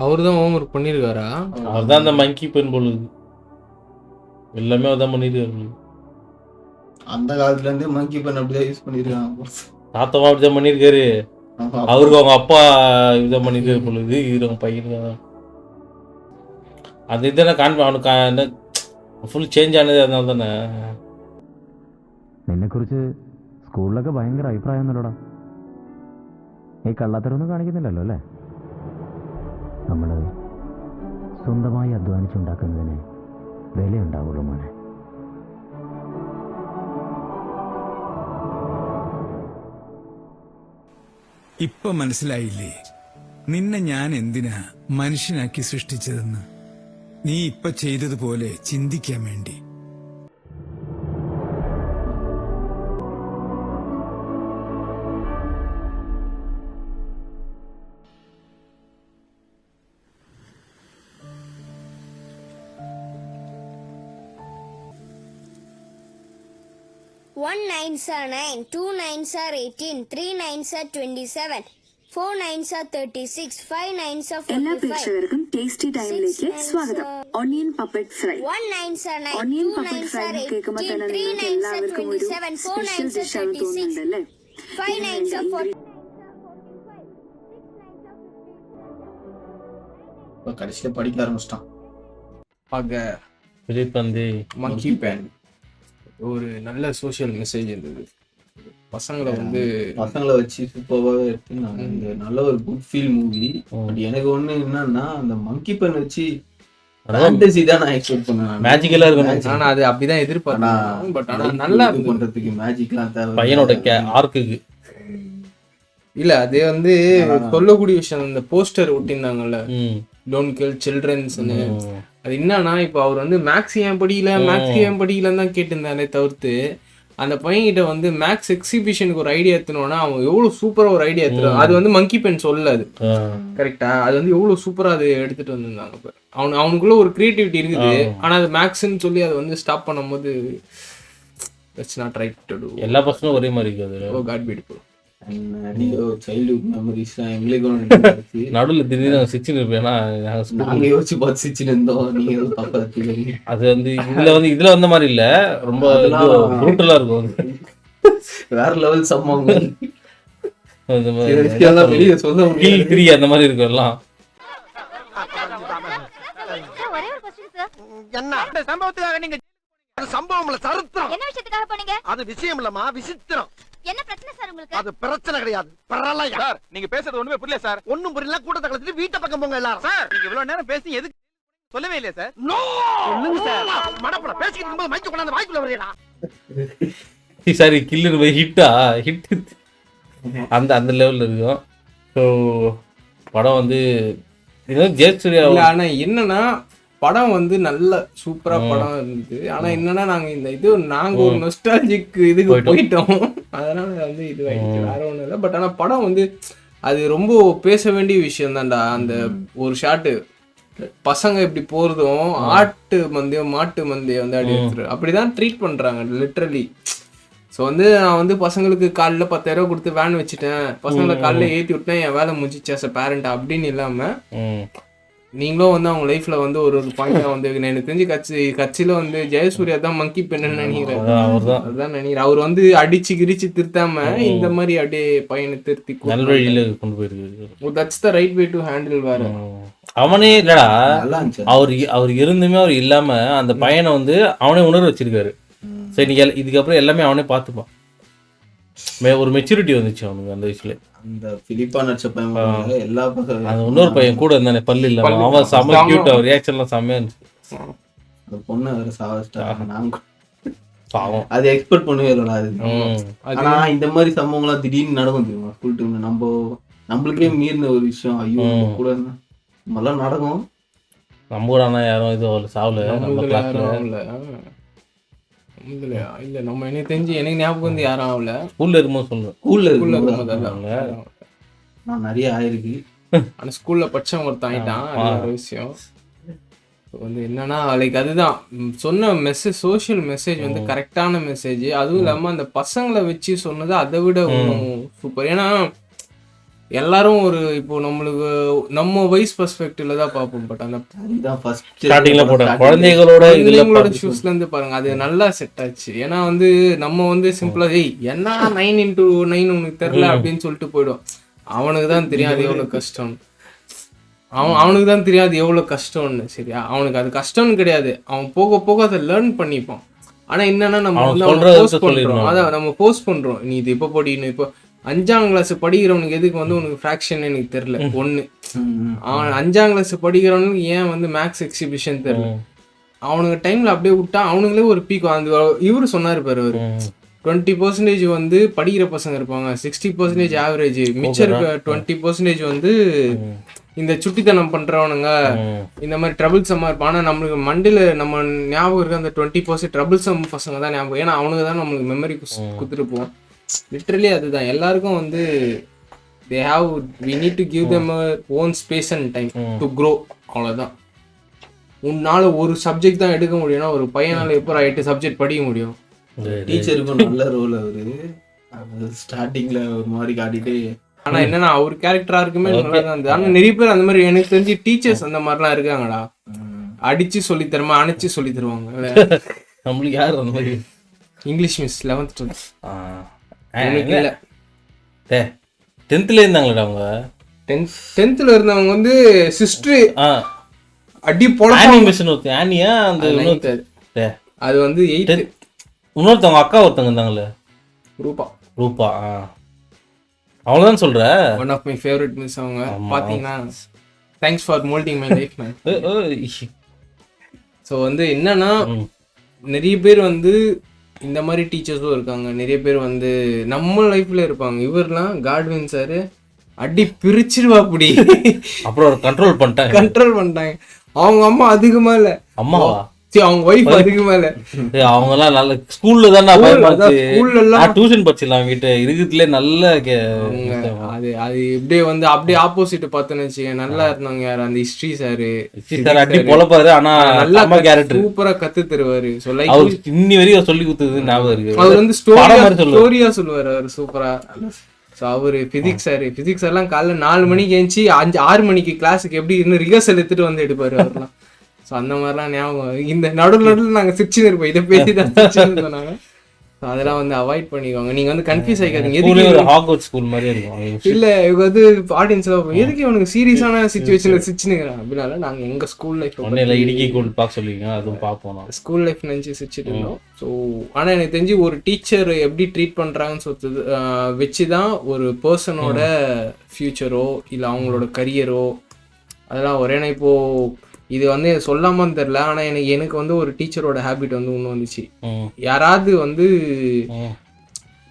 அவர்தான் ஹோம்வொர்க் பண்ணிருக்காரா? அவர்தான் அந்த மங்கி பென் பொழுது எல்லாமே அதான் பண்ணிருக்காரு. அந்த காலத்துல இருந்தே மங்கி பென் அப்படிதான் யூஸ் பண்ணிருக்காங்க. தாத்தாவும் அப்படிதான் பண்ணிருக்காரு. அவருக்கு அவங்க அப்பா இதான் பண்ணிருக்காரு பொழுது, இது அவங்க பையனுக்கு அது இதெல்லாம் அவனுக்கு ഫുൾ ചേഞ്ച് ആണത്. அதனால തന്നെ നിന്നെക്കുറിച്ച് സ്കൂളിലൊക്കെ ഭയങ്കര അഭിപ്രായം ഒന്നുമില്ലടാ. നീ കള്ളത്തരൊന്നും കാണിക്കുന്നില്ലല്ലോ അല്ലേ? നമ്മൾ സ്വന്തമായി അധ്വാനിച്ചുണ്ടാക്കുന്നതിന് വിലയുണ്ടാവുള്ളൂ മോനെ. ഇപ്പൊ മനസ്സിലായില്ലേ നിന്നെ ഞാൻ എന്തിനാ മനുഷ്യനാക്കി സൃഷ്ടിച്ചതെന്ന്? നീ ഇപ്പൊ ചെയ്തതുപോലെ ചിന്തിക്കാൻ വേണ്ടി. One 9s are 9, 2 9s are 18, 3 9s are 27, 4 9s are 36, 5 9s are 45. എല്ലാ പ്രേക്ഷകർക്കും ടേസ്റ്റി ടൈമിലേക്ക് സ്വാഗതം. Onion puppet fry. 1 9s are 9, onion 2 puppet 9s fry are കേൾക്കുമ്പോൾ 18, തന്നെ 3 നിങ്ങൾക്ക് 9s are എല്ലാവർക്കും ഒരു 27, 4 സ്പെഷ്യൽ 9s are ഡിഷാണ് 36, തോന്നുന്നുണ്ടല്ലേ? 5 9s are 40. கடைசியில படிக்க ஆரம்பிச்சிட்டான். மங்கி பேன் ஒரு நல்ல சோஷியல் மெசேஜ் இருந்தது. பசங்களை வச்சு சூப்பராகவே எடுத்துனாங்க. இந்த நல்ல ஒரு குட் ஃபீல் மூவி. பட் எனக்கு ஒண்ணு என்னன்னா, அந்த மங்கி பென் வச்சு ஃபேண்டசி தான் நான் எக்ஸ்பெக்ட் பண்ணேன். மேஜிக்கலா இருக்கும். ஆனா அது அப்படிதான் எதிர்பார்த்தேன். பட் ஆனா நல்லா பண்றதுக்கு மேஜிக்லாம் தேவை. பையனோட ஆர்க்குக்கு இல்ல அது வந்து சொல்லக்கூடிய விஷயம். இந்த போஸ்டர் ஒட்டினாங்கல்ல, டோன்ட் கில் சில்ட்ரன்ஸ்னு. அது என்னன்னா, இப்போ அவர் வந்து மேக்ஸ் ஏன் படிக்கலன்னு தான் கேட்டிருந்தானே தவிர்த்து, அந்த பையன்கிட்ட வந்து மேக்ஸ் எக்ஸிபிஷனுக்கு ஒரு ஐடியா எடுத்துனோன்னா அவன் எவ்வளவு சூப்பரா ஒரு ஐடியா எடுத்துருவான். அது வந்து மங்கி பென் சொல்லாது கரெக்டா. அது வந்து எவ்வளவு சூப்பரா அது எடுத்துட்டு வந்திருந்தாங்க. அவனுக்குள்ள ஒரு கிரியேட்டிவிட்டி இருக்குது. ஆனா அது மேக்ஸ்ன்னு சொல்லி அதை வந்து ஸ்டாப் பண்ணும்போது let's not try to do. எல்லா பசங்களும் ஒரே மாதிரி இருக்காது. ஓ காட் பியூட்டிஃபுல். சைல்ட்ஹுட் மெமரிஸ்லாம் எங்களுக்கு நடுவில் திடீர்னு சிச்சின்னு இருப்பேன். நாங்கள் யோசிச்சு பார்த்து சிச்சின்னு இருந்தோம். நீங்கள் அது வந்து இதுல வந்த மாதிரி இல்லை, ரொம்ப ப்ரூட்டலா இருக்கும். வேற லெவல் சம்பவங்க வெளியே சொல்ல 3 அந்த மாதிரி இருக்கும் எல்லாம். என்ன சம்பவத்துக்காக நீங்க சம்பவம்ல சரித்திரம் என்ன விஷயத்துக்காக போனீங்க? அது விஷயம் இல்லமா, விசித்திரம். என்ன பிரச்சனை சார் உங்களுக்கு? அது பிரச்சனை கிடையாது, பிரளயம். சார் நீங்க பேசுறது ஒண்ணுமே புரியல சார். ஒண்ணும் புரியல, கூட்டத்தை கலத்திட்டு வீட்டை பக்கம் போங்க எல்லாரும். சார் நீங்க இவ்வளவு நேரம் பேசி எதுக்கு சொல்லவே இல்லையா சார்? நோ சொல்லுங்க சார். மடப்பட பேசிட்டு இருக்கும்போது மைக் கொண்டாந்து வாய்க்குள்ள வரீடா. சாரி கில்லர் ஹிட் அந்த அந்த லெவல்ல இருக்கும். ஸோ படம் வந்து ஜெயசூர்யா. ஆனா என்னன்னா படம் வந்து நல்ல சூப்பரா படம் இருந்தது. ஆனா என்னன்னா நாங்க ஒரு நொஸ்டாலஜிக் இதுக்கு போயிட்டோம். அதனால வந்து இது வேற ஒண்ணும் இல்லை. பட் ஆனா படம் வந்து அது ரொம்ப பேச வேண்டிய விஷயம் தான்டா. அந்த ஒரு ஷாட்டு பசங்க இப்படி போறதும் ஆட்டு மந்தையும் மாட்டு மந்தையும் வந்து அப்படி எடுத்துரு அப்படிதான் ட்ரீட் பண்றாங்க லிட்ரலி. ஸோ வந்து நான் வந்து பசங்களுக்கு காலைல 10,000 கொடுத்து வேன் வச்சுட்டேன், பசங்களை காலைல ஏற்றி விட்டேன், என் வேலை முடிஞ்சிச்சு அஸ் அ பேரண்ட் அப்படின்னு இல்லாம நீங்களும் வந்து அவங்க லைஃப்ல வந்து ஒரு பாயிண்டா வந்து எனக்கு தெரிஞ்சு கட்சியில வந்து ஜெயசூர்யா தான் மங்கி பெண்ணுன்னு நினைக்கிறேன். அதுதான் நினைக்கிறேன். அவர் வந்து அடிச்சு கிரிச்சு திருத்தாம இந்த மாதிரி அப்படியே பையனை திருத்தி நல்வழியில கொண்டு போயிருக்கு. That's the right way to handle. வேற அவனே இல்லடா, அவர் இருந்துமே அவர் இல்லாம அந்த பையனை வந்து அவனே உணர்வு வச்சிருக்காரு. சரி இதுக்கப்புறம் எல்லாமே அவனே பார்த்துப்பான். ஒரு மெச்சூரிட்டி வந்துச்சு அவனுக்கு அந்த வயசுல. அந்த பிலிப்பா நடிச்ச பையன் எல்லா அந்த இன்னொரு பையன் கூட இருந்தானே பல்லு இல்லாம, அவன் செம கியூட். அவர் ரியாக்ஷன்லாம் செம்மையா இருந்துச்சு. அந்த பொண்ணு வேற சாவஸ்டா. நாங்க பாவம் அது எக்ஸ்பெக்ட் பண்ணவே இல்லடா அது. ஆனா இந்த மாதிரி சம்பவங்கள்லாம் திடீர்னு நடக்கும் தெரியுமா ஸ்கூல் டைம்ல. நம்மளுக்கே மீறின ஒரு விஷயம். ஐயோ கூட நம்மளாம் நடக்கும். நம்ம கூட ஆனா யாரும் இது சாவல நம்ம கிளாஸ்ல இல்ல. நம்ம எனக்கு தெரிஞ்சு எனக்கு ஞாபகம் வந்து யாரும் ஆகல. ஸ்கூல்ல இருக்கும்போது சொல்லுவேன். ஸ்கூல்ல இருக்கும்போது நான் நிறைய ஆயிருக்கு. ஆனா ஸ்கூல்ல படிச்சவங்க ஒருத்தன் ஆயிட்டான். அது ஒரு விஷயம் வந்து என்னன்னா லைக் அதுதான் சொன்ன மெசேஜ், சோஷியல் மெசேஜ் வந்து கரெக்டான மெசேஜ். அதுவும் இல்லாம அந்த பசங்களை வச்சு சொன்னது அதை விட சூப்பர். ஏன்னா எல்லாரும் ஒரு இப்போ நம்மளுக்கு நம்ம வயசு பெர்ஸ்பெக்டிவ்ல தான் பார்ப்போம். பட் அந்த குழந்தைகளோட ஷூஸ்ல இருந்து பாருங்க, அது நல்லா செட் ஆச்சு. ஏன்னா வந்து நம்ம வந்து சிம்பிளா என்ன 9x9 உனக்கு தெரியல அப்படின்னு சொல்லிட்டு போயிடும். அவனுக்கு தான் தெரியாது எவ்வளவு கஷ்டம். அவனுக்கு தான் தெரியாது எவ்வளவு கஷ்டம்னு. சரியா, அவனுக்கு அது கஷ்டம்னு கிடையாது. அவன் போக போக அதை லேர்ன் பண்ணிப்பான். ஆனா என்னன்னா நம்ம வந்து போஸ்ட் பண்றோம். அதான் நம்ம போஸ்ட் பண்றோம், நீ இது இப்போ படிக்கணும். இப்போ 5ஆம் கிளாஸ் படிக்கிறவனுக்கு எதுக்கு வந்து உனக்கு ஃப்ராக்ஷன் எனக்கு தெரியல. ஒண்ணு, அவன் 5ஆம் கிளாஸ் படிக்கிறவனுக்கு ஏன் வந்து மேக்ஸ் எக்ஸிபிஷன் தெரியல. அவனுக்கு டைம்ல அப்படியே விட்டா அவனுங்களே ஒரு பீக். அந்த இவரு சொன்னாரு பாரு, ஒரு 20% வந்து படிக்கிற பசங்க இருப்பாங்க, 60% ஆவரேஜ், மிச்சம் 20% வந்து இந்த சுட்டித்தனம் பண்றவனுங்க, இந்த மாதிரி ட்ரபிள் சம்மா இருப்பான். ஆனா நம்மளுக்கு மண்டில நம்ம ஞாபகம் இருக்க அந்த 20% ட்ரபிள் சம் பசங்க தான் ஞாபகம். ஏன்னா அவனுக்கு தான் நம்மளுக்கு மெமரி குத்துருப்போம். லிட்டரலி அதுதான் எல்லாருக்கும் வந்து we need to give them a own space and time to grow. அவ்வளவுதான். உன்னால ஒரு சப்ஜெக்ட் தான் எடுக்க முடியும்னா ஒரு பையனால எப்போ 8 சப்ஜெக்ட் படிக்க முடியும்? டீச்சருக்கும் நல்ல ரோல் அவரு ஸ்டார்டிங்ல ஒரு மாதிரி காட்டிட்டு. ஆனா என்னன்னா அவர் கேரக்டரா இருக்குமே நல்லா தான் இருந்தது. ஆனா நிறைய பேர் அந்த மாதிரி எனக்கு தெரிஞ்சு டீச்சர்ஸ் அந்த மாதிரிலாம் இருக்காங்கடா, அடிச்சு சொல்லி தருமா அணைச்சு சொல்லி தருவாங்க. நம்மளுக்கு யார் அந்த மாதிரி? இங்கிலீஷ் மிஸ் 11th 12th இல்ல 10th இருந்தாங்களா அவங்க? 10th இருந்தவங்க வந்து சிஸ்டர் அடி போல ஆனியா அந்த அது வந்து 8th. இன்னொருத்தவங்க அக்கா ஒருத்தவங்க இருந்தாங்களே, ரூபா. அவ்வளவுதான் சொல்ற. One of my favourite miss அவங்க. பாத்தீங்கன்னா thanks for moulding my life man. So வந்து என்னன்னா நிறைய பேர் வந்து இந்த மாதிரி டீச்சர்ஸும் இருக்காங்க, நிறைய பேர் வந்து நம்ம லைஃப்ல இருப்பாங்க. இவர்லாம் காட்வின் சார் அடி பிரிச்சிருவா அப்படி. அப்புறம் கண்ட்ரோல் பண்ணிட்டாங்க. அவங்க அம்மா அதிகமா இல்ல, அம்மாவா அவங்க வைஃப் அதிகமா இல்ல. அவங்க எல்லாம் நல்ல ஸ்கூல்ல தானே டியூஷன் படிச்சிடலாம் வீட்டு இருக்குதுல நல்ல. அது இப்படியே வந்து அப்படியே ஆப்போசிட் பார்த்தோன்னு வச்சுக்க நல்லா இருந்தாங்க. யாரு அந்த ஹிஸ்டரி சாரு அடி பொழப்பாரு. ஆனா நல்லா கேரக்டர் சூப்பரா கத்து தருவாரு. இன்னி வரையும் சொல்லி கொடுத்தது ஞாபகம் இருக்கு. அவர் வந்து ஸ்டோரியா சொல்லுவாரு அவர் சூப்பரா. அவரு பிசிக்ஸ் சார், பிசிக்ஸ் எல்லாம் காலைல 4 மணிக்கு எழுந்துச்சு 6 மணிக்கு கிளாஸுக்கு எப்படி இன்னும் ரிஹர்சல் எடுத்துட்டு வந்து எடுப்பாரு அவர்லாம். ஸோ அந்த மாதிரிலாம் ஞாபகம். இந்த நடுவில் நாங்கள் சிரிச்சுன்னு இருப்போம், இதை பேசி தான் சிரிச்சுன்னு சொன்னாங்க. ஸோ அதெல்லாம் வந்து அவாய்ட் பண்ணிக்கோங்க. நீங்கள் வந்து கன்ஃபியூஸ் ஆகிக்காதீங்க. ஹாக்வர்ட்ஸ் ஸ்கூல் மாதிரி இருக்கும். இல்லை இவங்க வந்து ஆடியன்ஸில் எதுக்கு இவனுக்கு சீரியஸான சுச்சுவேஷனில் சிரிச்சுனுங்கிறாங்க அப்படின்னால நாங்கள் எங்கள் ஸ்கூல் லைஃப் இடுக்கி கூல் பார்க்க சொல்லிங்க, அதுவும் பார்ப்போம். ஸ்கூல் லைஃப் நினச்சி சிரிச்சுட்டு இருந்தோம். ஸோ ஆனால் எனக்கு தெரிஞ்சு ஒரு டீச்சர் எப்படி ட்ரீட் பண்ணுறாங்கன்னு சொல்றது வச்சு தான் ஒரு பர்சனோட ஃப்யூச்சரோ இல்லை அவங்களோட கரியரோ அதெல்லாம் ஒரே. ஏன்னா இப்போது இது வந்து சொல்லாமன்னு தெரில, ஆனால் எனக்கு வந்து ஒரு டீச்சரோட ஹேபிட் வந்து ஒன்று வந்துச்சு. யாராவது வந்து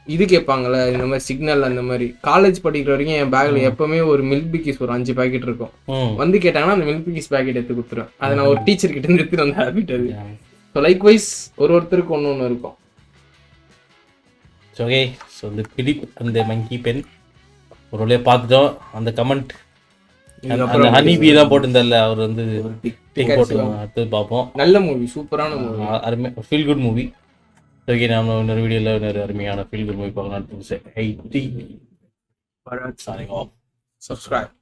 இது கேட்பாங்கள்ல இந்த மாதிரி சிக்னல் அந்த மாதிரி. காலேஜ் படிக்கிற வரைக்கும் என் பேக்கில் எப்போவுமே ஒரு மில்க் பிக்கிஸ் ஒரு 5 பாக்கெட் இருக்கும். வந்து கேட்டாங்கன்னா அந்த மில்க் பிக்கிஸ் பேக்கெட் எடுத்து கொடுத்துருவேன். அதை நான் ஒரு டீச்சர் கிட்ட இருந்து எடுத்துட்டு வந்த ஹேபிட் அது. ஸோ லைக் வைஸ் ஒருத்தருக்கு ஒன்று இருக்கும். ஓகே, ஸோ இந்த பிலிப் அந்த மங்கி பென் ஒரு வழியாக பார்த்துட்டோம். அந்த கமெண்ட் அந்த ஹனிபி தான் போட்டிருந்தால அவர் வந்து அடுத்து பார்ப்போம். நல்ல மூவி, சூப்பரான மூவி, அருமை ஃபீல் குட் மூவி. ஓகே, நாம இன்னொரு வீடியோவில் இன்னொரு அருமையான ஃபீல் குட் மூவி பார்க்கலாம். சப்ஸ்கிரைப்.